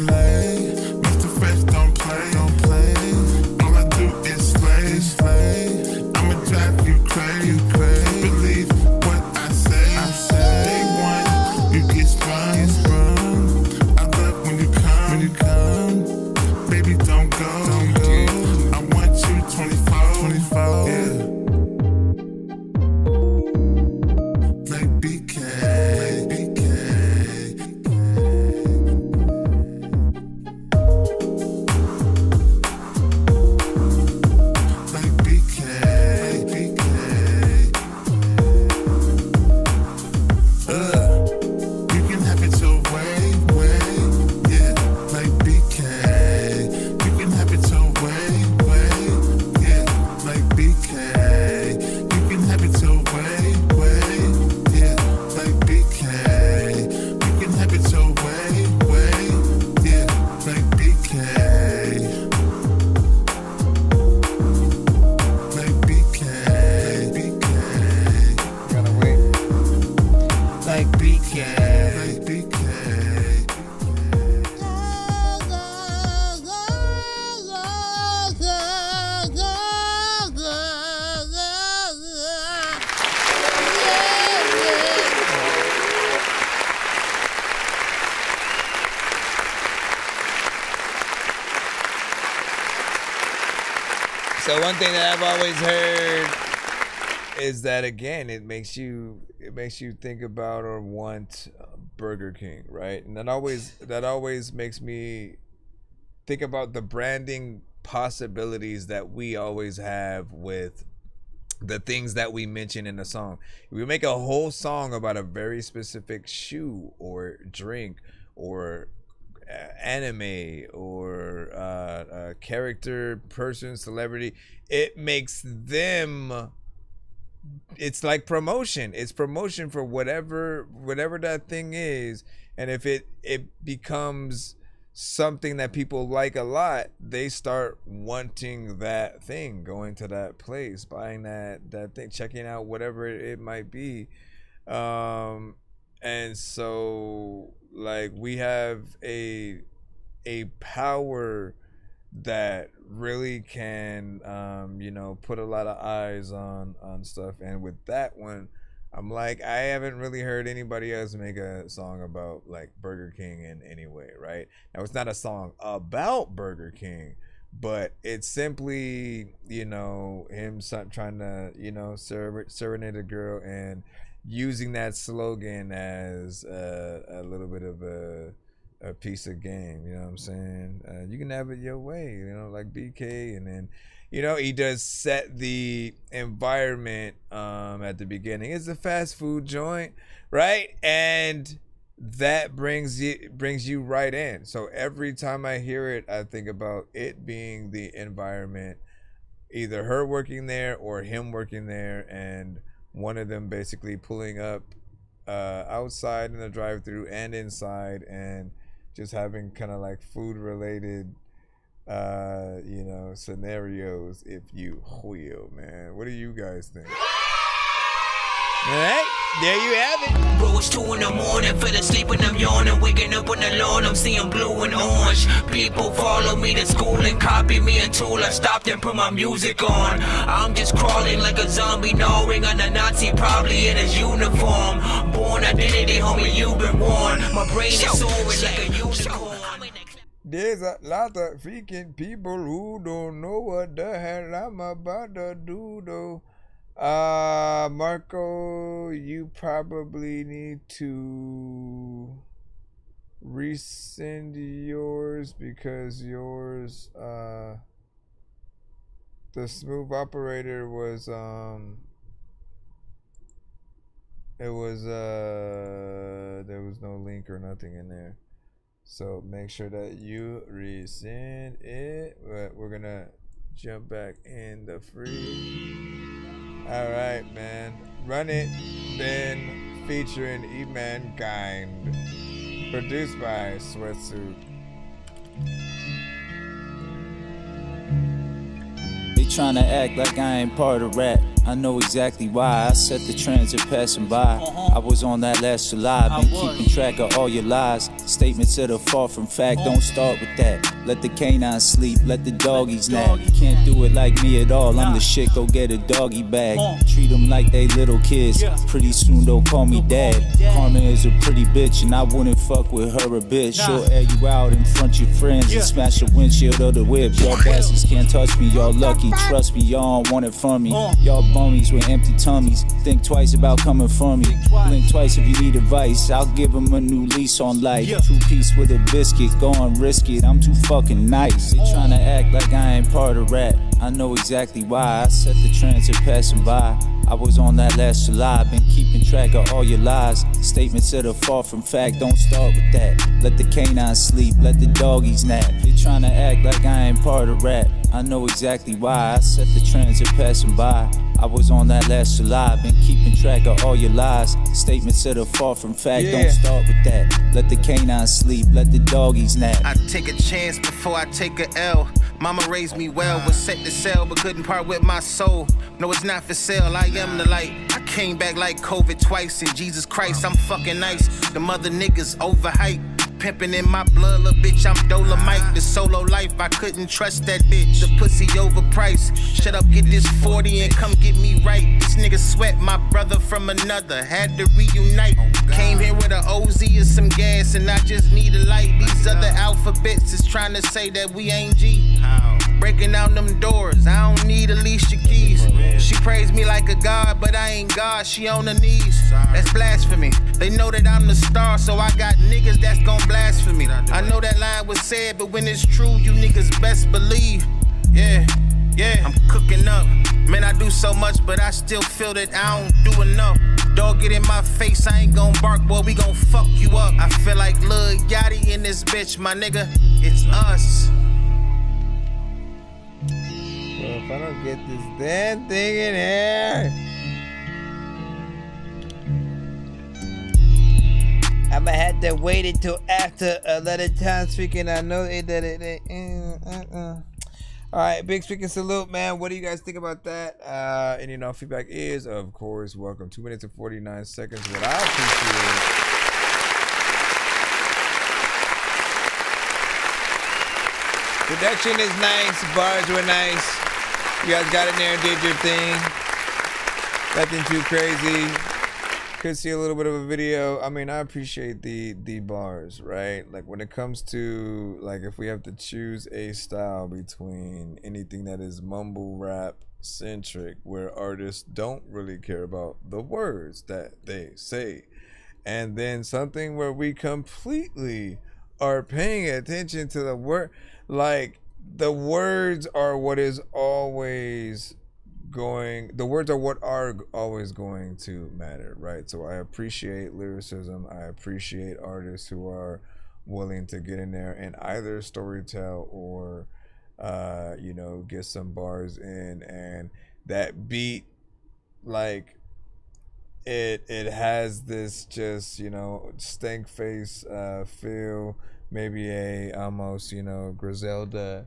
lay. Mr. Fresh don't play. All I do is slay. I'ma drive you crazy. Believe what I say. Day one you get sprung. I love when you come. Baby don't go. I want you 24. Yeah. Like BK. Like BK. You can have it your way, yeah, like BK. You can have it your way, yeah, like BK. You can have it your way, yeah, like BK. You can have it your way, yeah, like BK. Like BK.
Gotta wait.
Like BK. Like BK.
So one thing that I've always heard is that, again, it makes you think about or want Burger King, right? And that always makes me think about the branding possibilities that we always have with the things that we mention in a song. We make a whole song about a very specific shoe or drink or anime or character, person, celebrity. It makes them, it's like promotion. It's promotion for whatever that thing is. And if it becomes something that people like a lot, they start wanting that thing, going to that place, buying that thing, checking out whatever it might be. And so like we have a power that really can put a lot of eyes on stuff. And with that one, I'm like, I haven't really heard anybody else make a song about like Burger King in any way, right? Now it's not a song about Burger King, but it's simply, you know, him trying to, you know, serenade a girl and using that slogan as a little bit of a piece of game, you know what I'm saying? You can have it your way, you know, like BK, and then, you know, he does set the environment at the beginning. It's a fast food joint, right? And that brings you right in. So every time I hear it, I think about it being the environment, either her working there or him working there, and one of them basically pulling up outside in the drive-thru and inside, and just having kind of like food related you know, scenarios, if you will, man. What do you guys think? Alright, there you have it.
Bro, it's 2 in the morning, fell asleep and I'm yawning, waking up on the lawn, I'm seeing blue and orange. People follow me to school and copy me until I stopped and put my music on. I'm just crawling like a zombie, gnawing on a Nazi, probably in his uniform. Born identity, homie, you've been warned. My brain is soaring like a unicorn.
There's a lot of freaking people who don't know what the hell I'm about to do, though. Marco, you probably need to resend yours, because yours, the smooth operator was, it was, there was no link or nothing in there. So make sure that you resend it. But we're gonna jump back in the free. All right, man. Run It, Ben, featuring E-Mankind. Produced by Sweatsuit.
They tryna act like I ain't part of rap. I know exactly why. I set the transit passing by. I was on that last July. Been keeping track of all your lies. Statements that are far from fact. Don't start with that. Let the canines sleep. Let the doggies nap. You can't do it like me at all. I'm the shit. Go get a doggy bag. Treat them like they little kids. Pretty soon they'll call me dad. Carmen is a pretty bitch, and I wouldn't fuck with her a bit. She'll air you out in front of your friends and smash the windshield of the whip. Y'all bastards can't touch me. Y'all lucky. Trust me, y'all don't want it from me. Y'all bummies with empty tummies. Think twice about coming for me. Blink twice if you need advice. I'll give them a new lease on life. 2-piece with a biscuit. Go and risk it. I'm too fucking nice. They tryna act like I ain't part of rap. I know exactly why. I set the transit passing by. I was on that last July. Been keeping track of all your lies. Statements that are far from fact. Don't start with that. Let the canines sleep. Let the doggies nap. They tryna act like I ain't part of rap. I know exactly why. I set the transit passing by. I was on that last July. Been keeping track of all your lies. Statements that are far from fact. Don't start with that. Let the canines sleep. Let the doggies nap.
I take a chance before I take a L. Mama raised me well, was set to sell, but couldn't part with my soul. No, it's not for sale, I am the light. I came back like COVID twice, and Jesus Christ, I'm fucking nice. The mother niggas overhyped. Pimpin' in my blood, little bitch, I'm Dolomite. The solo life, I couldn't trust that bitch. The pussy overpriced. Shut up, get this 40 and come get me right. This nigga Sweat, my brother from another. Had to reunite. Came here with an OZ and some gas, and I just need a light. These other alphabets is trying to say that we ain't G. Breaking down them doors, I don't need Alicia Keys. She praised me like a god, but I ain't God, she on her knees. That's blasphemy. They know that I'm the star, so I got niggas that's gon' blasphemy. I know that line was said, but when it's true, you niggas best believe. Yeah, I'm cooking up. Man, I do so much, but I still feel that I don't do enough. Dog, get in my face, I ain't gon' bark, boy, we gon' fuck you up. I feel like Lil Yachty in this bitch, my nigga, it's us.
So if I don't get this damn thing in here, I'ma have to wait until after a lot of time speaking. I know that All right, big speaking salute, man. What do you guys think about that? And you know, feedback is, of course, welcome. 2 minutes and 49 seconds. What I appreciate. Production is nice. Bars were nice. You guys got in there and did your thing. Nothing too crazy. could see a little bit of a video. I mean, I appreciate the bars, right? Like when it comes to like if we have to choose a style between anything that is mumble rap centric, where artists don't really care about the words that they say, and then something where we completely are paying attention to the word, like the words are what is always going, the words are what are always going to matter, right? So I appreciate lyricism. I appreciate artists who are willing to get in there and either storytell or you know, get some bars in, and that beat, like it has this just, you know, stank face feel, maybe a almost, you know, Griselda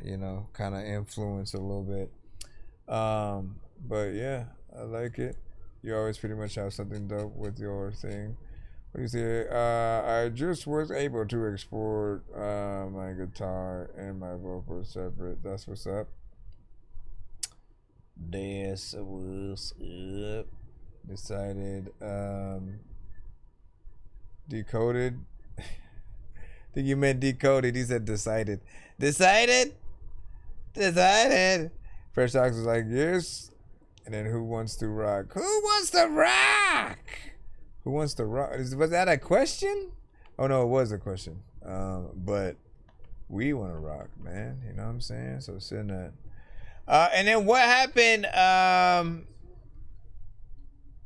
you know, kind of influence a little bit. But yeah, I like it. You always pretty much have something dope with your thing. What do you say? I just was able to export my guitar and my vocals separate. That's what's up. That's what's up. Decided decoded. I think you meant decoded. He said decided. Decided? Fresh Ox was like, yes. And then who wants to rock? Who wants to rock? Who wants to rock? Was that a question? Oh no, it was a question. But we want to rock, man. You know what I'm saying? So send that. And then what happened?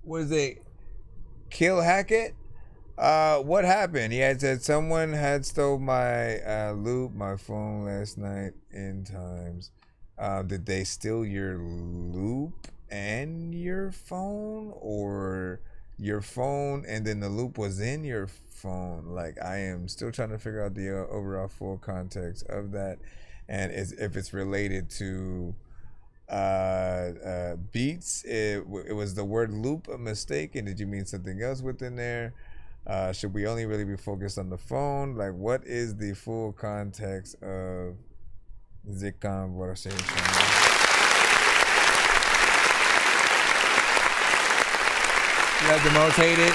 Was it Kill Hackett? What happened? He had said someone had stole my loop, my phone last night in times. Did they steal your loop and your phone, or your phone and then the loop was in your phone? Like, I am still trying to figure out the overall full context of that, and if it's related to beats. It was the word loop a mistake, and did you mean something else within there? Should we only really be focused on the phone? Like, what is the full context of the conversation? Love the most hated.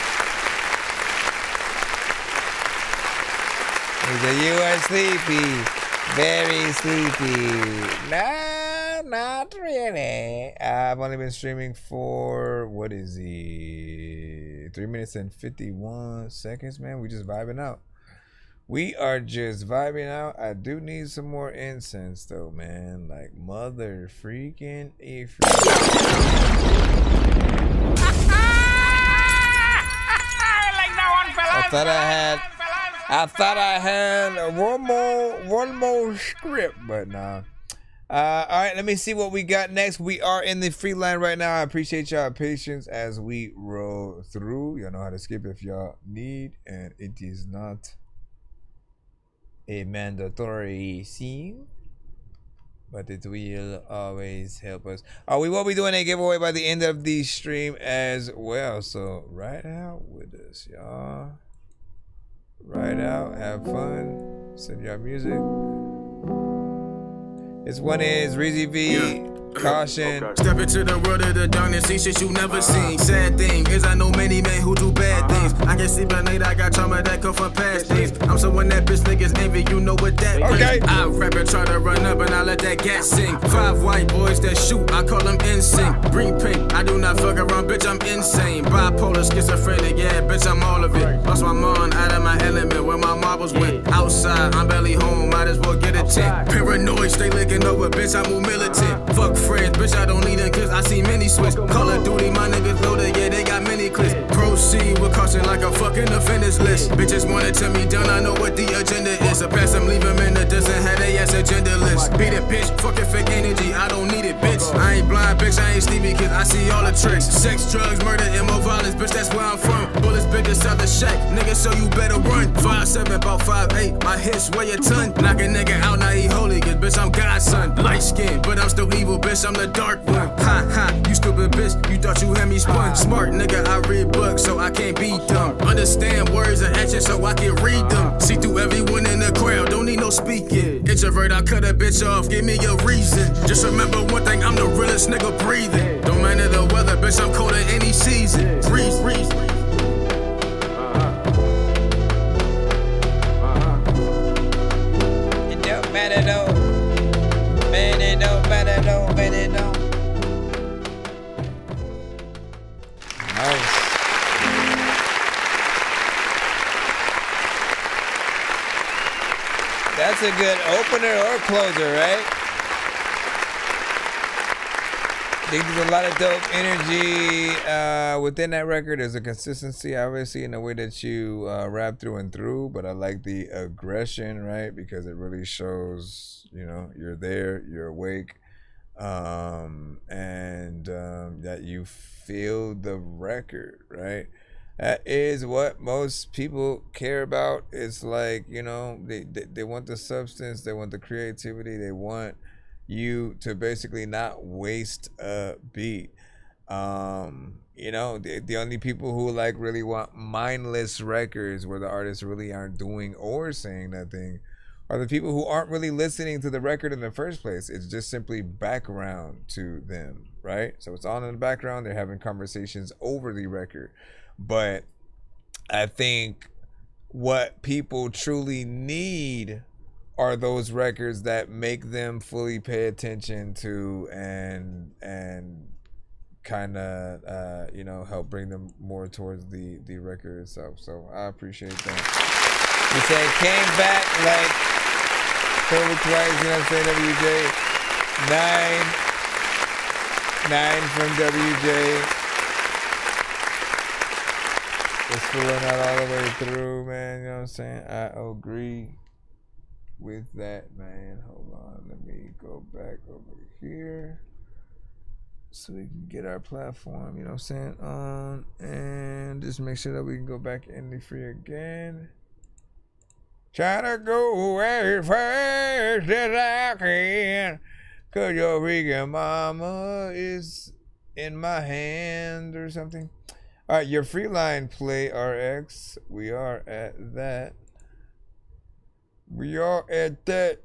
He said, you are sleepy. Very sleepy. No, not really. I've only been streaming for, what is he? 3 minutes and 51 seconds, man. We just vibing out. We are just vibing out. I do need some more incense though, man. Like, mother freaking I thought I had one more script, but nah. All right, let me see what we got next. We are in the free line right now. I appreciate y'all patience as we roll through. Y'all know how to skip if y'all need, and it is not a mandatory thing, but it will always help us. We will be doing a giveaway by the end of the stream as well, so ride out with us, y'all. Ride out, have fun, send y'all music. This one is Reezy V. Caution.
Okay. Step into the world of the darkness, see shit you never seen. Sad thing is I know many men who do bad things. I can sleep at night, I got trauma that come from past days. I'm someone that bitch niggas envy, you know what that means. I rap and try to run up and I let that gas sing. 5 white boys that shoot, I call them NSYNC. Green pink, I do not fuck around, bitch, I'm insane. Bipolar, schizophrenic, yeah, bitch, I'm all of it. Lost my mind out of my element, where my marbles went. Outside, I'm barely home, might as well get a tent. Paranoid, stay licking over, bitch, I move militant. Fuck friends, bitch, I don't need them cause I see many switch. Call of Duty, my niggas loaded, yeah, they got many clips. Proceed with caution like a fucking offenders list. Bitches wanna turn me down, I know what the agenda is. So pass them, leave them in the distance, had they ass agenda list. Beat it, bitch, fucking fake energy, I don't need it, bitch. I ain't blind, bitch, I ain't Stevie cause I see all the tricks. Sex, drugs, murder, and more violence, bitch, that's where I'm from. Bullets big as out the shack, nigga, so you better run. 5'7", about 5'8", my hits weigh a ton. Knock a nigga out, now he holy, cause bitch, I'm God's son. Light skin, but I'm still evil, bitch, I'm the dark one. Ha ha, you stupid bitch, you thought you had me spun. Smart nigga, I read books, so I can't be dumb. Understand words and actions, so I can read them. See through everyone in the crowd, don't need no speaking. Introvert, I cut a bitch off, give me a reason. Just remember one thing, I'm the realest nigga breathing. Don't matter the weather, bitch,
cause I'm colder any season. Breeze.
It don't matter though. Man, it don't matter though. Man, it don't. Nice. That's a good opener or closer, right? I think there's a lot of dope energy within that record. There's a consistency, obviously, in the way that you rap through and through, but I like the aggression, right? Because it really shows, you know, you're there, you're awake, and that you feel the record, right? That is what most people care about. It's like, you know, they want the substance, they want the creativity, they want you to basically not waste a beat. You know, the only people who like really want mindless records where the artists really aren't doing or saying nothing are the people who aren't really listening to the record in the first place. It's just simply background to them, right? So it's on in the background, they're having conversations over the record. But I think what people truly need are those records that make them fully pay attention to and kind of you know, help bring them more towards the record itself. So I appreciate that. He said came back like COVID twice, you know what I'm saying? 9 from WJ. It's filling out all the way through, man. You know what I'm saying? I agree with that, man. Hold on, let me go back over here so we can get our platform, you know what I'm saying, on, and just make sure that we can go back in the free again. Try to go as fast as I can, cause your freaking mama is in my hand or something. All right, your free line play RX. We are at that. We are at that.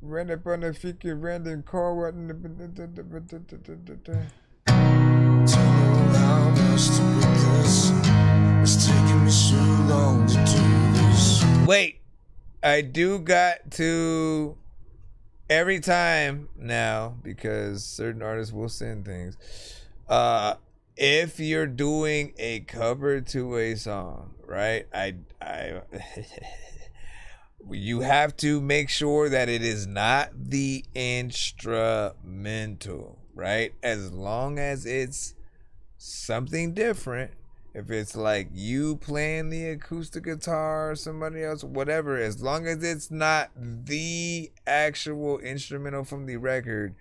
Ran up on the freaking random car. What in the.
Tell me how much to put this. It's taking me so long to do this.
Wait, I do got to. Every time now, because certain artists will send things. If you're doing a cover to a song, right? You have to make sure that it is not the instrumental, right? As long as it's something different. If it's like you playing the acoustic guitar or somebody else, whatever, as long as it's not the actual instrumental from the record,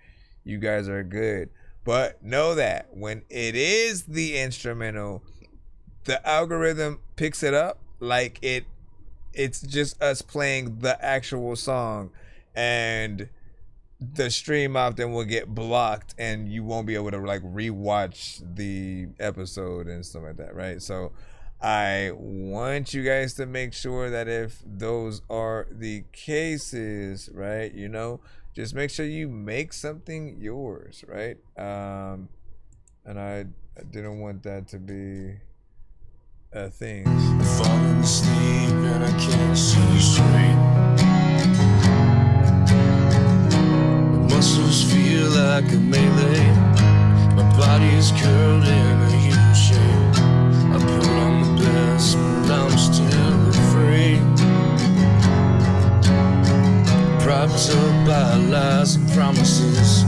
you guys are good. But know that when it is the instrumental, the algorithm picks it up like it's just us playing the actual song, and the stream often will get blocked and you won't be able to like rewatch the episode and stuff like that, right? So I want you guys to make sure that if those are the cases, right, you know, just make sure you make something yours, right? And I didn't want that to be a thing.
I'm falling asleep and I can't see straight. My muscles feel like a melee. My body is curled in a U-shape. I put on the best, but I'm still afraid. Propped up by lies and promises,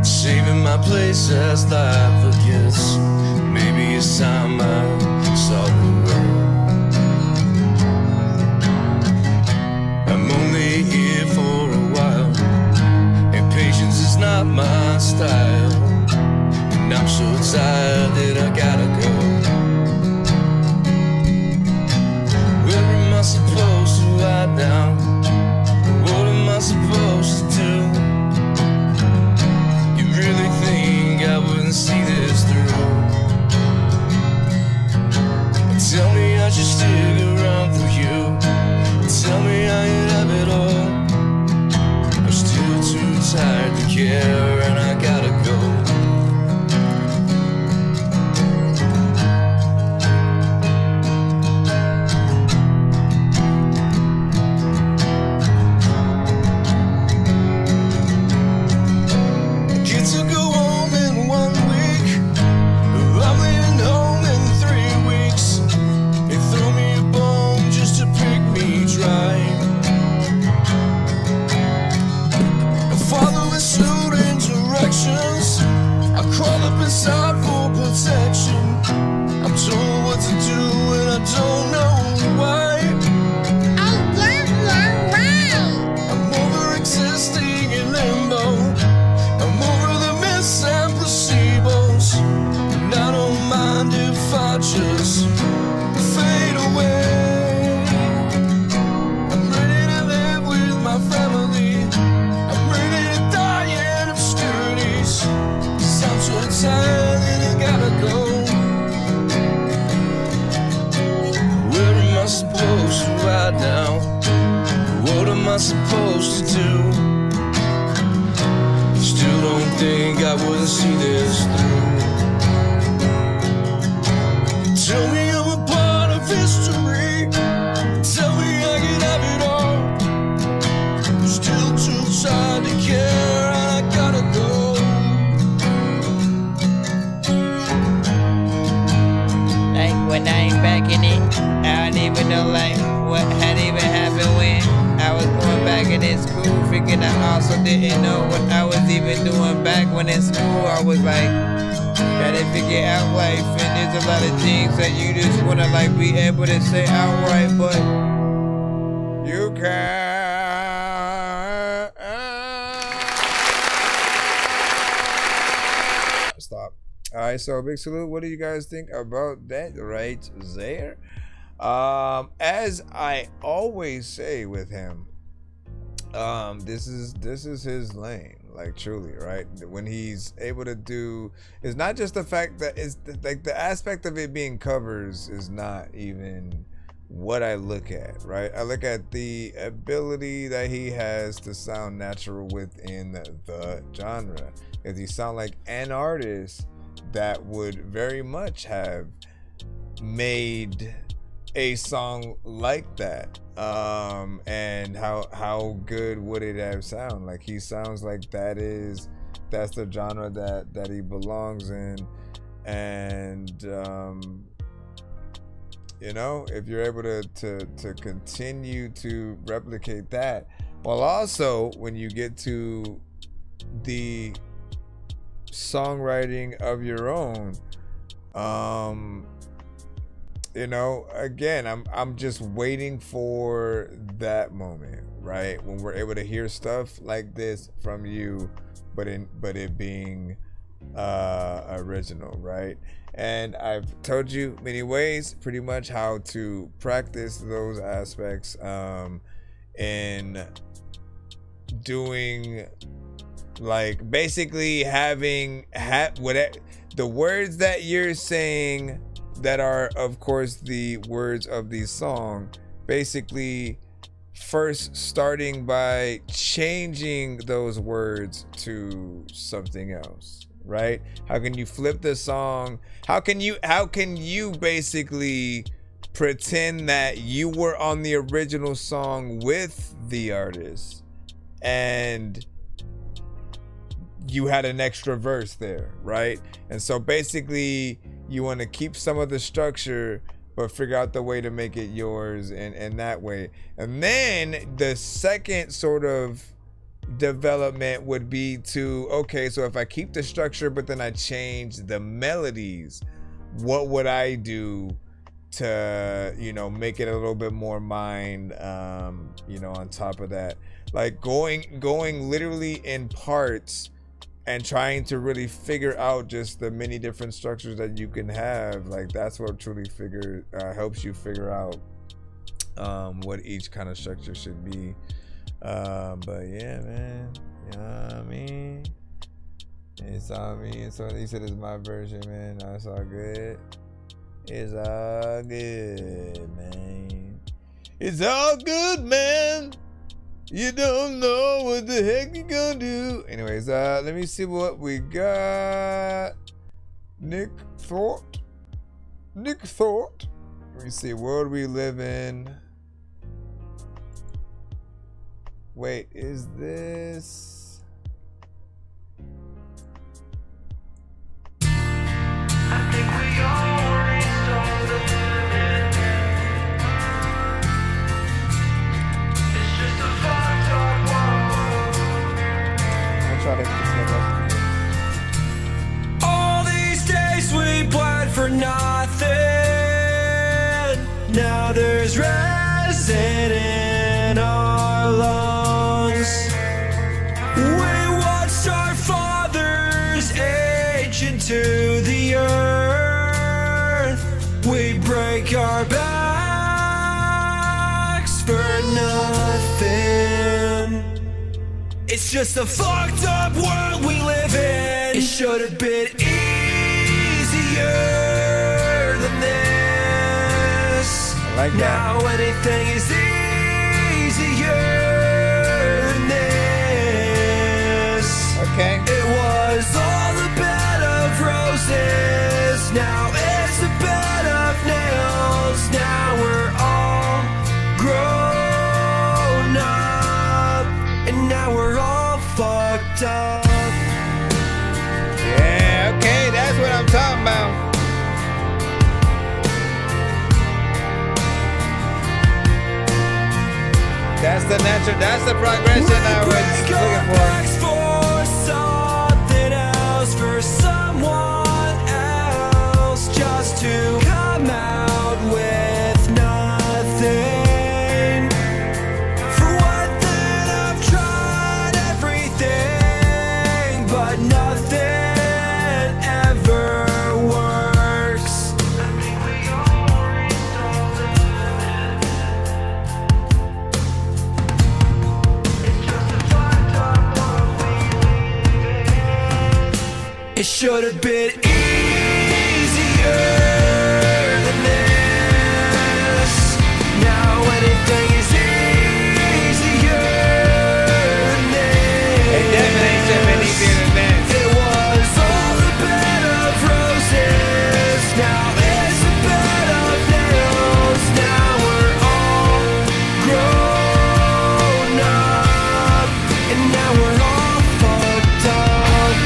saving my place as life forgets. Maybe it's time I saw the world. I'm only here for a while, and patience is not my style. And I'm so tired that I gotta go. Where am I supposed to lie down? What am I supposed to do? You really think I wouldn't see this through? Tell me I should stick around for you. Tell me how you'd have it all. I'm still too tired to care, and I gotta go. sign that I gotta go. Where am I supposed to ride now? What am I supposed to do? Still don't think I would see this through. Tell me I'm a part of history. Tell me I can have it all. Still too tired to care, and I gotta go.
Like when I ain't back in it, I don't even know like what had even happened when I was going back in this school. Freaking I also didn't know what I was even doing back when in school. I was like, gotta figure out life, and there's a lot of things that you just wanna like be able to say outright, but you can't.
Stop. All right, so big salute. What do you guys think about that right there? As I always say with him, this is his lane. Like truly, right? When he's able to do, it's not just the fact that it's like the aspect of it being covers is not even what I look at, right? I look at the ability that he has to sound natural within the genre. If he sound like an artist that would very much have made a song like that, and how good would it have sound? Like he sounds like that's the genre that he belongs in, and you know, if you're able to continue to replicate that, while also when you get to the songwriting of your own, you know, again, I'm just waiting for that moment, right? When we're able to hear stuff like this from you, but it being original, right? And I've told you many ways, pretty much how to practice those aspects in doing, like, basically having whatever the words that you're saying that are, of course, the words of the song, basically first starting by changing those words to something else, right? How can you flip the song? How can you basically pretend that you were on the original song with the artist and you had an extra verse there, right? And so basically you want to keep some of the structure but figure out the way to make it yours and that way. And then the second sort of development would be to, okay, so if I keep the structure but then I change the melodies, what would I do to, you know, make it a little bit more mine, you know, on top of that, like going literally in parts and trying to really figure out just the many different structures that you can have. Like that's what truly helps you figure out what each kind of structure should be. But yeah, man, you know what I mean? It's all me. It's all, he said it's my version, man. No, it's all good. It's all good, man. It's all good, man. You don't know what the heck you gonna do. Anyways, let me see what we got. Nick Thought. Let me see, world we live in. Wait, is this?
I think we already started the limit. It's just a fucked up world.
I'll try to
All these days we bled for nothing. Now there's resin in our lungs. We watched our fathers age into the earth. We break our backs for nothing. It's just a fucked up world we live in. It should have been easy.
like that.
Now anything is easier than this.
Okay.
It was all the bed of roses. Now it's the bed of nails. Now we're all grown up, and now we're all fucked up.
Yeah, okay, that's what I'm talking about. That's the natural, that's the progression I was looking for.
For something else, for someone else, just to come out with nothing. For one thing, I've tried everything, but nothing ever works. It should have been easier than this. Now anything is easier than this.
It definitely should have been easier than this.
It was all the bed of roses. Now it's the bed of nails. Now we're all grown up, and now we're all fucked up.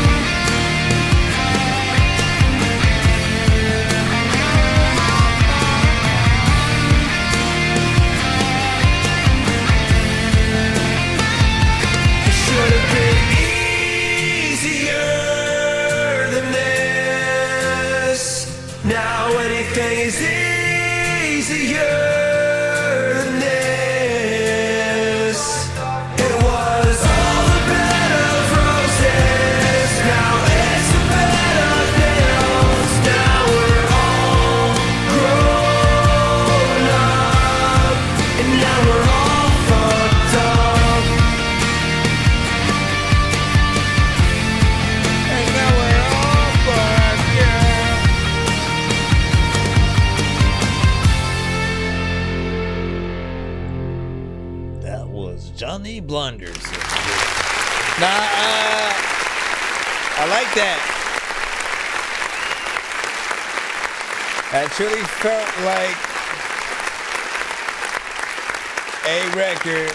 It should have been easier than this. Now anything is easier than this. It was all the bed of roses. Now it's the bed of nails. Now we're all grown up, and now we're all fucked up.
And now we're all fucked, yeah.
That was Johnny Blunders.
Nah, I like that.
That truly felt like a record.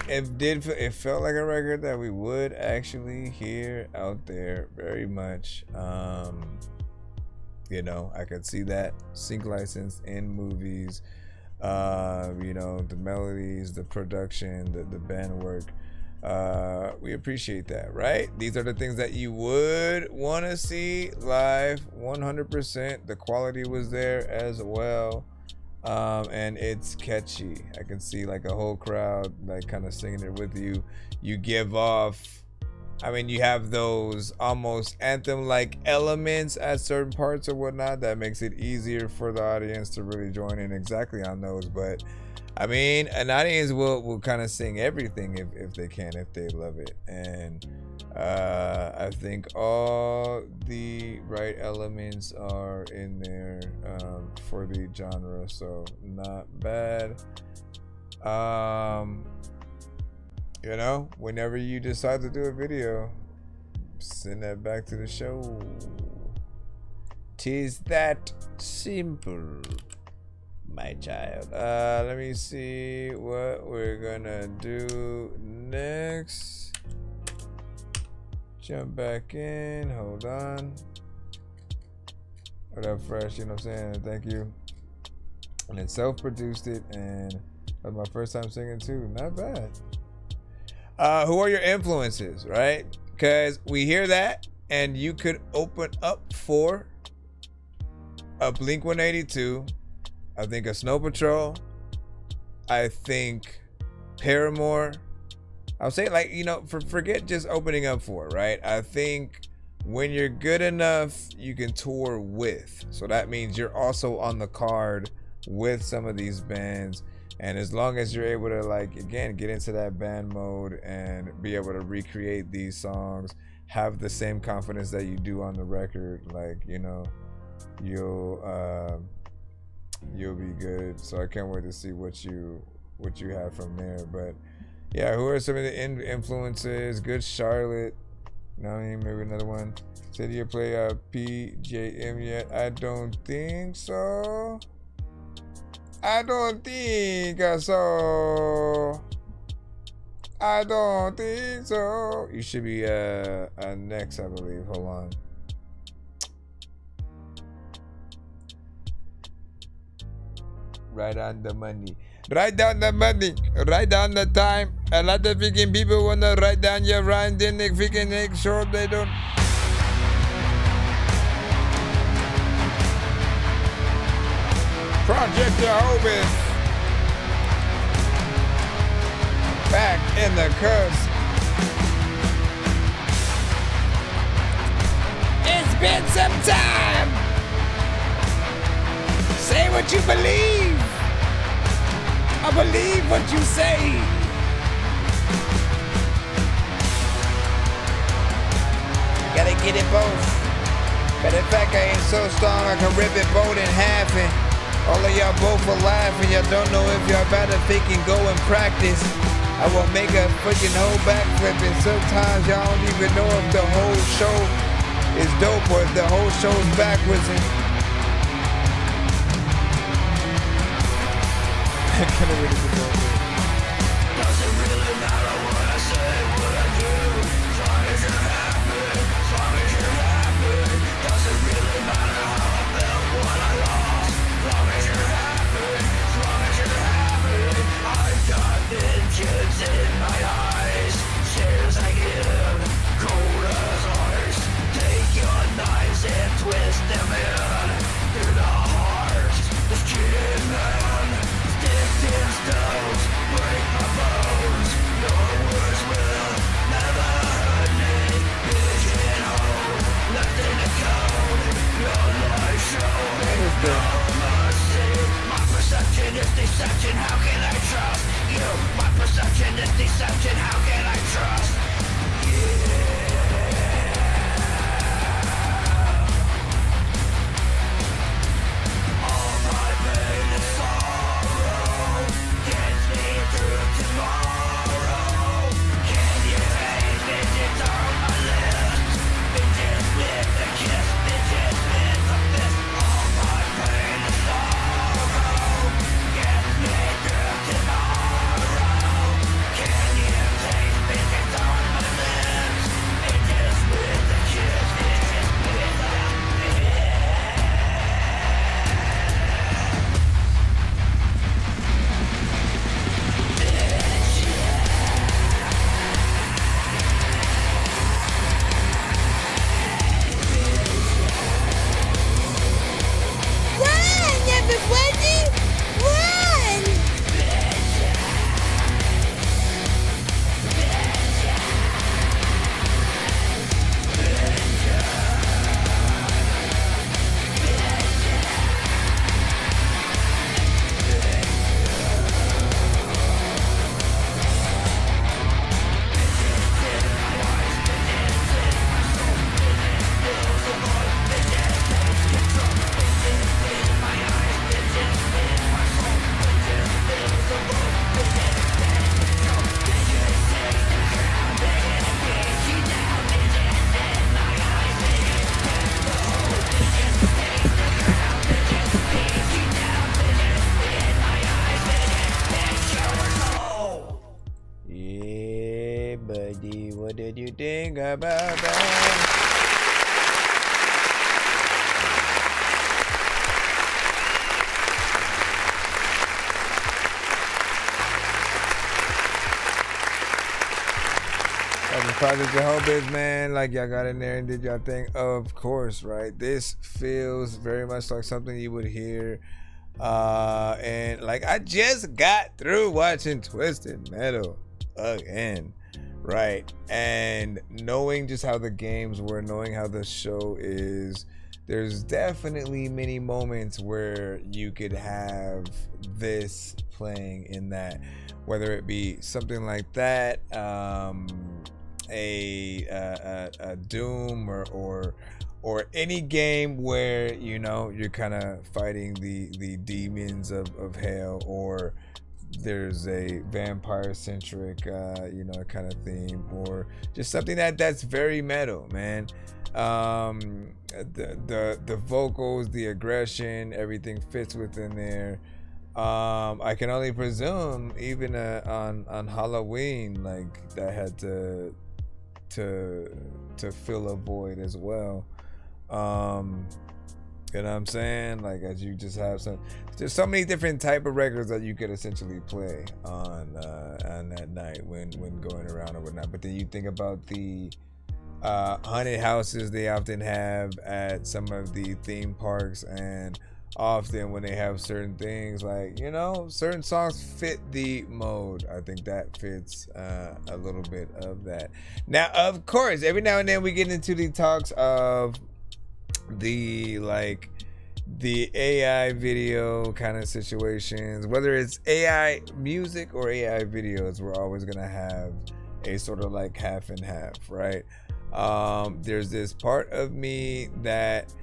It felt like a record that we would actually hear out there very much. You know, I could see that sync license in movies. You know, the melodies, the production, the band work. We appreciate that, right? These are the things that you would want to see live. 100%. The quality was there as well. And it's catchy. I can see like a whole crowd like kind of singing it with you. You give off, I mean, you have those almost anthem like elements at certain parts or whatnot that makes it easier for the audience to really join in exactly on those. But I mean, an audience will kind of sing everything if they can, if they love it. And I think all the right elements are in there for the genre, so not bad. You know, whenever you decide to do a video, send that back to the show. 'Tis that simple, my child. Let me see what we're gonna do next. Jump back in, hold on. What up, Fresh? You know what I'm saying? Thank you. And then self-produced it, and that was my first time singing too. Not bad. Who are your influences, right? Because we hear that, and you could open up for a Blink-182. I think a Snow Patrol. I think Paramore. I'll say, like, you know, forget just opening up for, right? I think when you're good enough, you can tour with. So that means you're also on the card with some of these bands. And as long as you're able to, like, again, get into that band mode and be able to recreate these songs, have the same confidence that you do on the record, like, you know, you'll you'll be good. So I can't wait to see what you have from there. But yeah, who are some of the influences? Good Charlotte. No, maybe another one. Said you play PJM yet? I don't think so. I don't think so. I don't think so. You should be next, I believe. Hold on. Right on the money. Write down the money. Write down the time. A lot of freaking people wanna write down your rhyme, then they freaking make sure they don't. Project Jehovah's back in the cusp.
It's been some time. Say what you believe. I believe what you say.
Gotta get it both. But in fact, I ain't so strong I can rip it both in half. And all of y'all both are laughing. Y'all don't know if y'all better thinking go and practice. I will make a freaking whole backflip. And sometimes y'all don't even know if the whole show is dope or if the whole show's backwards. And kind of really good.
Doesn't really matter what I say, what I do. As long as you're happy, as long as you're happy. Doesn't really matter how I felt, what I lost. As long as you're happy, as long as you're happy. I've got vengeance in my eyes. Stares I give, cold as ice. Take your knives and twist them in. Through the heart, the skin man. Stones, break my bones. Your words will never hurt me. Pigeonhole, left in the code. Your life show me no mercy. My perception is deception. How can I trust you? My perception is deception. How can I trust you? All my pain and sorrow gets me through tomorrow. Can you hate vengeance on my lips? Vengeance with a kiss, vengeance with a fist. All my pain and sorrow gets me through tomorrow. Can you taste vengeance on my lips? Vengeance with a kiss, vengeance with a fist.
Run, everybody! Run!
Yeah, buddy, what did you think about that? Project Jehovah's, man, like y'all got in there and did y'all thing, of course, right? This feels very much like something you would hear, and like I just got through watching Twisted Metal again, right? And knowing just how the games were, knowing how the show is, there's definitely many moments where you could have this playing in that, whether it be something like that, a Doom or or any game where, you know, you're kind of fighting the demons of hell, or there's a vampire centric you know, kind of theme, or just something that's very metal, man. The vocals, the aggression, everything fits within there. I can only presume even on Halloween, like, that had to fill a void as well. You know what I'm saying? Like, as you just have there's so many different type of records that you could essentially play on that night when going around or whatnot. But then you think about the haunted houses they often have at some of the theme parks, and often when they have certain things, like, you know, certain songs fit the mode. I think that fits a little bit of that. Now, of course, every now and then we get into the talks of the AI video kind of situations. Whether it's AI music or AI videos, we're always gonna have a sort of like half and half, right? There's this part of me that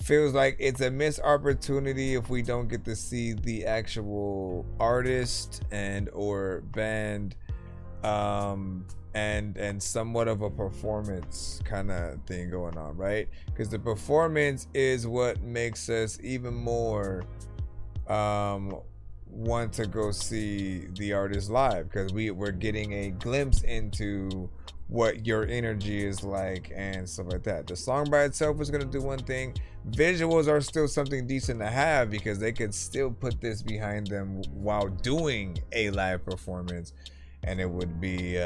feels like it's a missed opportunity if we don't get to see the actual artist and or band and somewhat of a performance kind of thing going on, right? Because the performance is what makes us even more want to go see the artist live, because we're getting a glimpse into what your energy is like and stuff like that. The song by itself is going to do one thing. Visuals are still something decent to have, because they could still put this behind them while doing a live performance, and it would be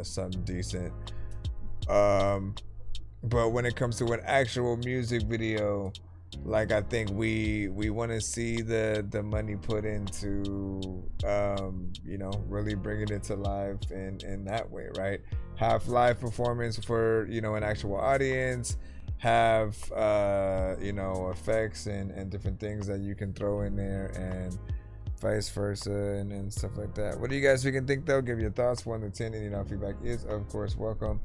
something decent. But when it comes to an actual music video, like, I think we want to see the money put into you know, really bringing it to life in that way, right? Have live performance for, you know, an actual audience, have you know, effects and different things that you can throw in there, and vice versa, and stuff like that. What do you guys think though? Give your thoughts 1 to 10. Any feedback is of course welcome.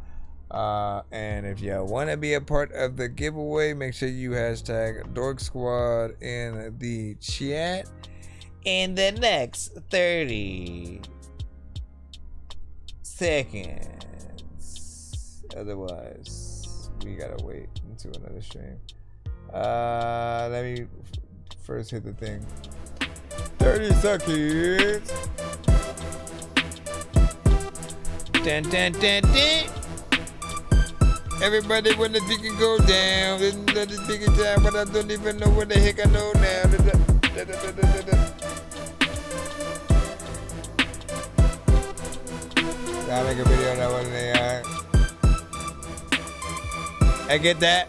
And if you want to be a part of the giveaway, make sure you hashtag Dork Squad in the chat in the next 30 seconds. Otherwise, we gotta wait until another stream. Let me first hit the thing. 30 seconds. Dun, dun, dun, dun. Everybody when the dick can go down, there's another dick in town, but I don't even know what the heck I know now. I'll make a video on that one today, alright? I get that.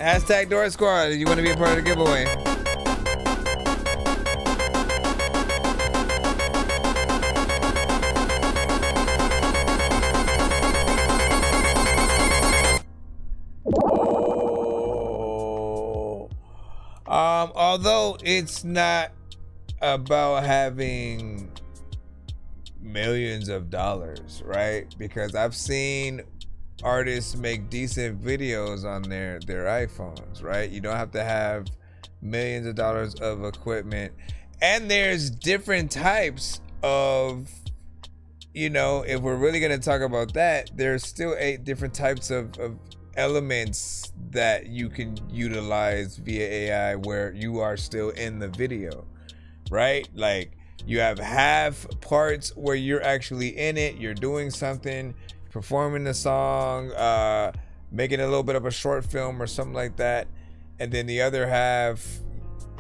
Hashtag Dork Squad if you want to be a part of the giveaway. Although it's not about having millions of dollars, right? Because I've seen artists make decent videos on their iPhones, right? You don't have to have millions of dollars of equipment. And there's different types of, you know, if we're really going to talk about that, there's still 8 different types of elements that you can utilize via AI where you are still in the video, right? Like, you have half parts where you're actually in it, you're doing something, performing the song, making a little bit of a short film or something like that, and then the other half,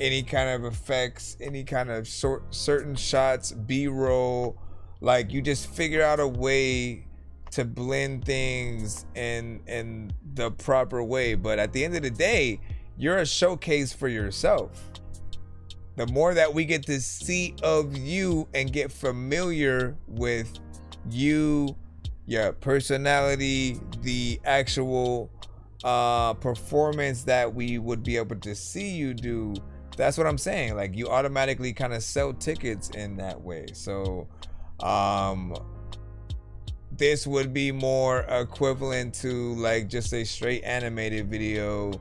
any kind of effects, any kind of certain shots, B-roll, like, you just figure out a way to blend things in the proper way. But at the end of the day, you're a showcase for yourself. The more that we get to see of you and get familiar with you, your personality, the actual performance that we would be able to see you do, that's what I'm saying. Like, you automatically kind of sell tickets in that way. So this would be more equivalent to like just a straight animated video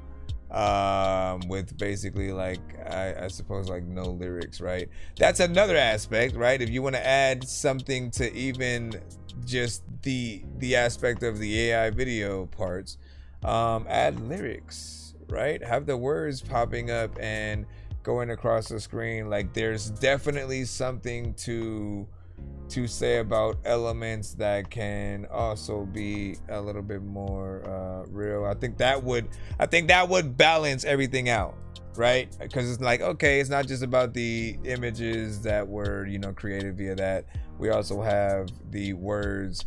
with basically like I suppose like no lyrics, right? That's another aspect, right? If you want to add something to even just the aspect of the AI video parts, add lyrics, right? Have the words popping up and going across the screen. Like there's definitely something to say about elements that can also be a little bit more real. I think that would balance everything out, right? Because it's like, okay, it's not just about the images that were, you know, created via that. We also have the words,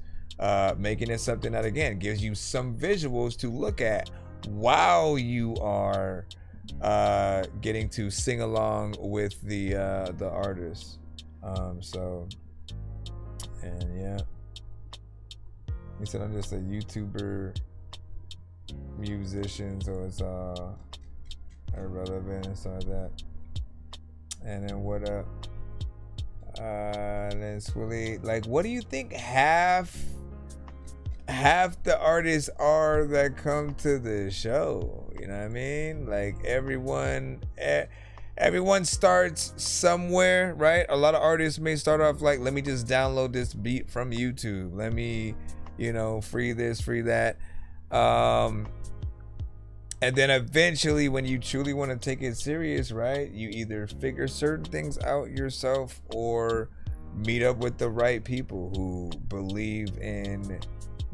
making it something that again gives you some visuals to look at while you are getting to sing along with the artist. So. And yeah, he said I'm just a YouTuber musician, so it's irrelevant and stuff like that. And then what up? Then Swilly, like, what do you think half the artists are that come to the show? You know what I mean? Like everyone starts somewhere, right? A lot of artists may start off like, let me just download this beat from YouTube. Let me, you know, free this, free that. And then eventually when you truly want to take it serious, right? You either figure certain things out yourself or meet up with the right people who believe in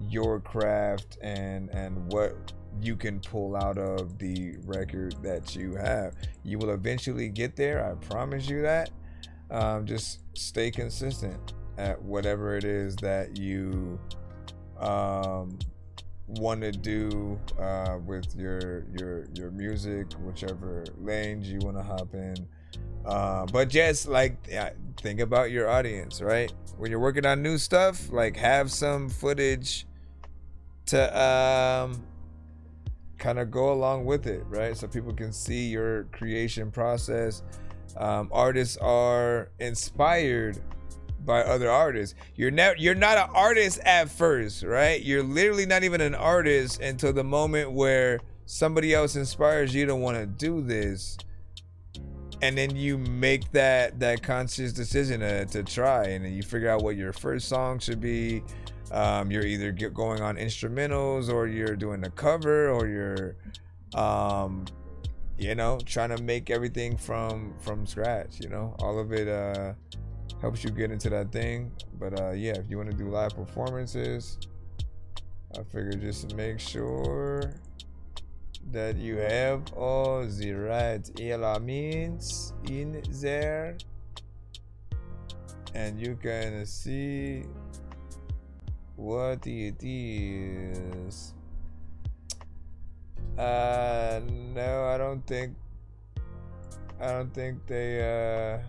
your craft and what you can pull out of the record that you have. You will eventually get there, I promise you that. Just stay consistent at whatever it is that you want to do with your music, whichever lanes you want to hop in. But just like think about your audience, right? When you're working on new stuff, like have some footage to kind of go along with it, right? So people can see your creation process. Artists are inspired by other artists. You're not an artist at first, right? You're literally not even an artist until the moment where somebody else inspires you to want to do this, and then you make that conscious decision to try, and then you figure out what your first song should be. You're either going on instrumentals, or you're doing a cover, or you're you know, trying to make everything from scratch. You know, all of it helps you get into that thing. But yeah, if you want to do live performances, I figure just make sure that you have all the right elements in there, and you can see what it is. No, I don't think they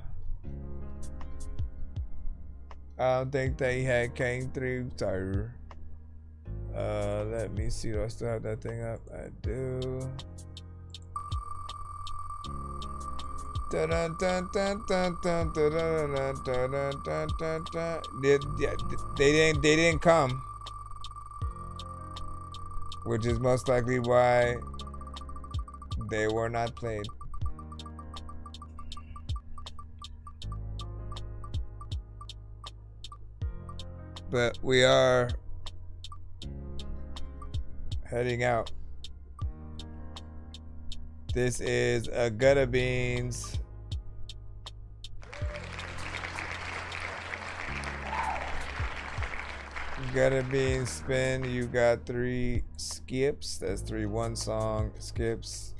had came through. So let me see, do I still have that thing up? I do. They didn't come, which is most likely why they were not played. But we are heading out. This is a Gutta Beans. Gutta Beans spin. You got 3 skips. That's 3 1 song skips.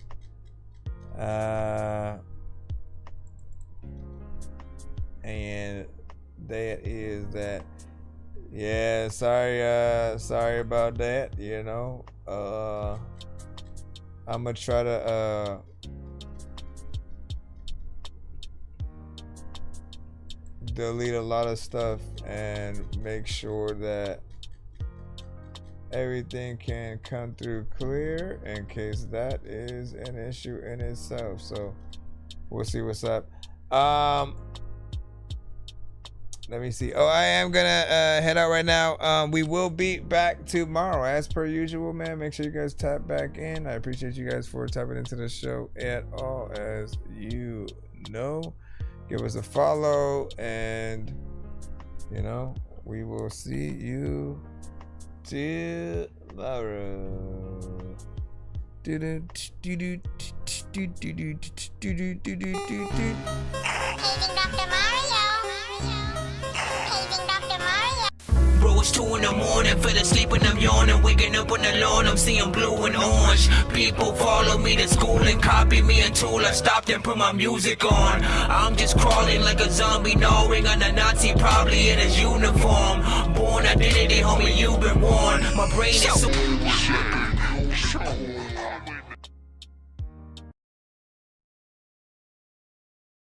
And that is that. Yeah, sorry about that, you know. I'm gonna try to delete a lot of stuff and make sure that everything can come through clear, in case that is an issue in itself. So we'll see what's up. Let me see. Oh, I am gonna head out right now. We will be back tomorrow as per usual, man. Make sure you guys tap back in. I appreciate you guys for tapping into the show at all, as you know. Give us a follow, and you know, we will see you tomorrow.
Bro, it's 2 in the morning, fell asleep and I'm yawning. Waking up on the lawn, I'm seeing blue and orange. People follow me to school and copy me until I stopped and put my music on. I'm just crawling like a zombie, gnawing on a Nazi, probably in his uniform. Born identity, homie, you've been warned. My brain is so...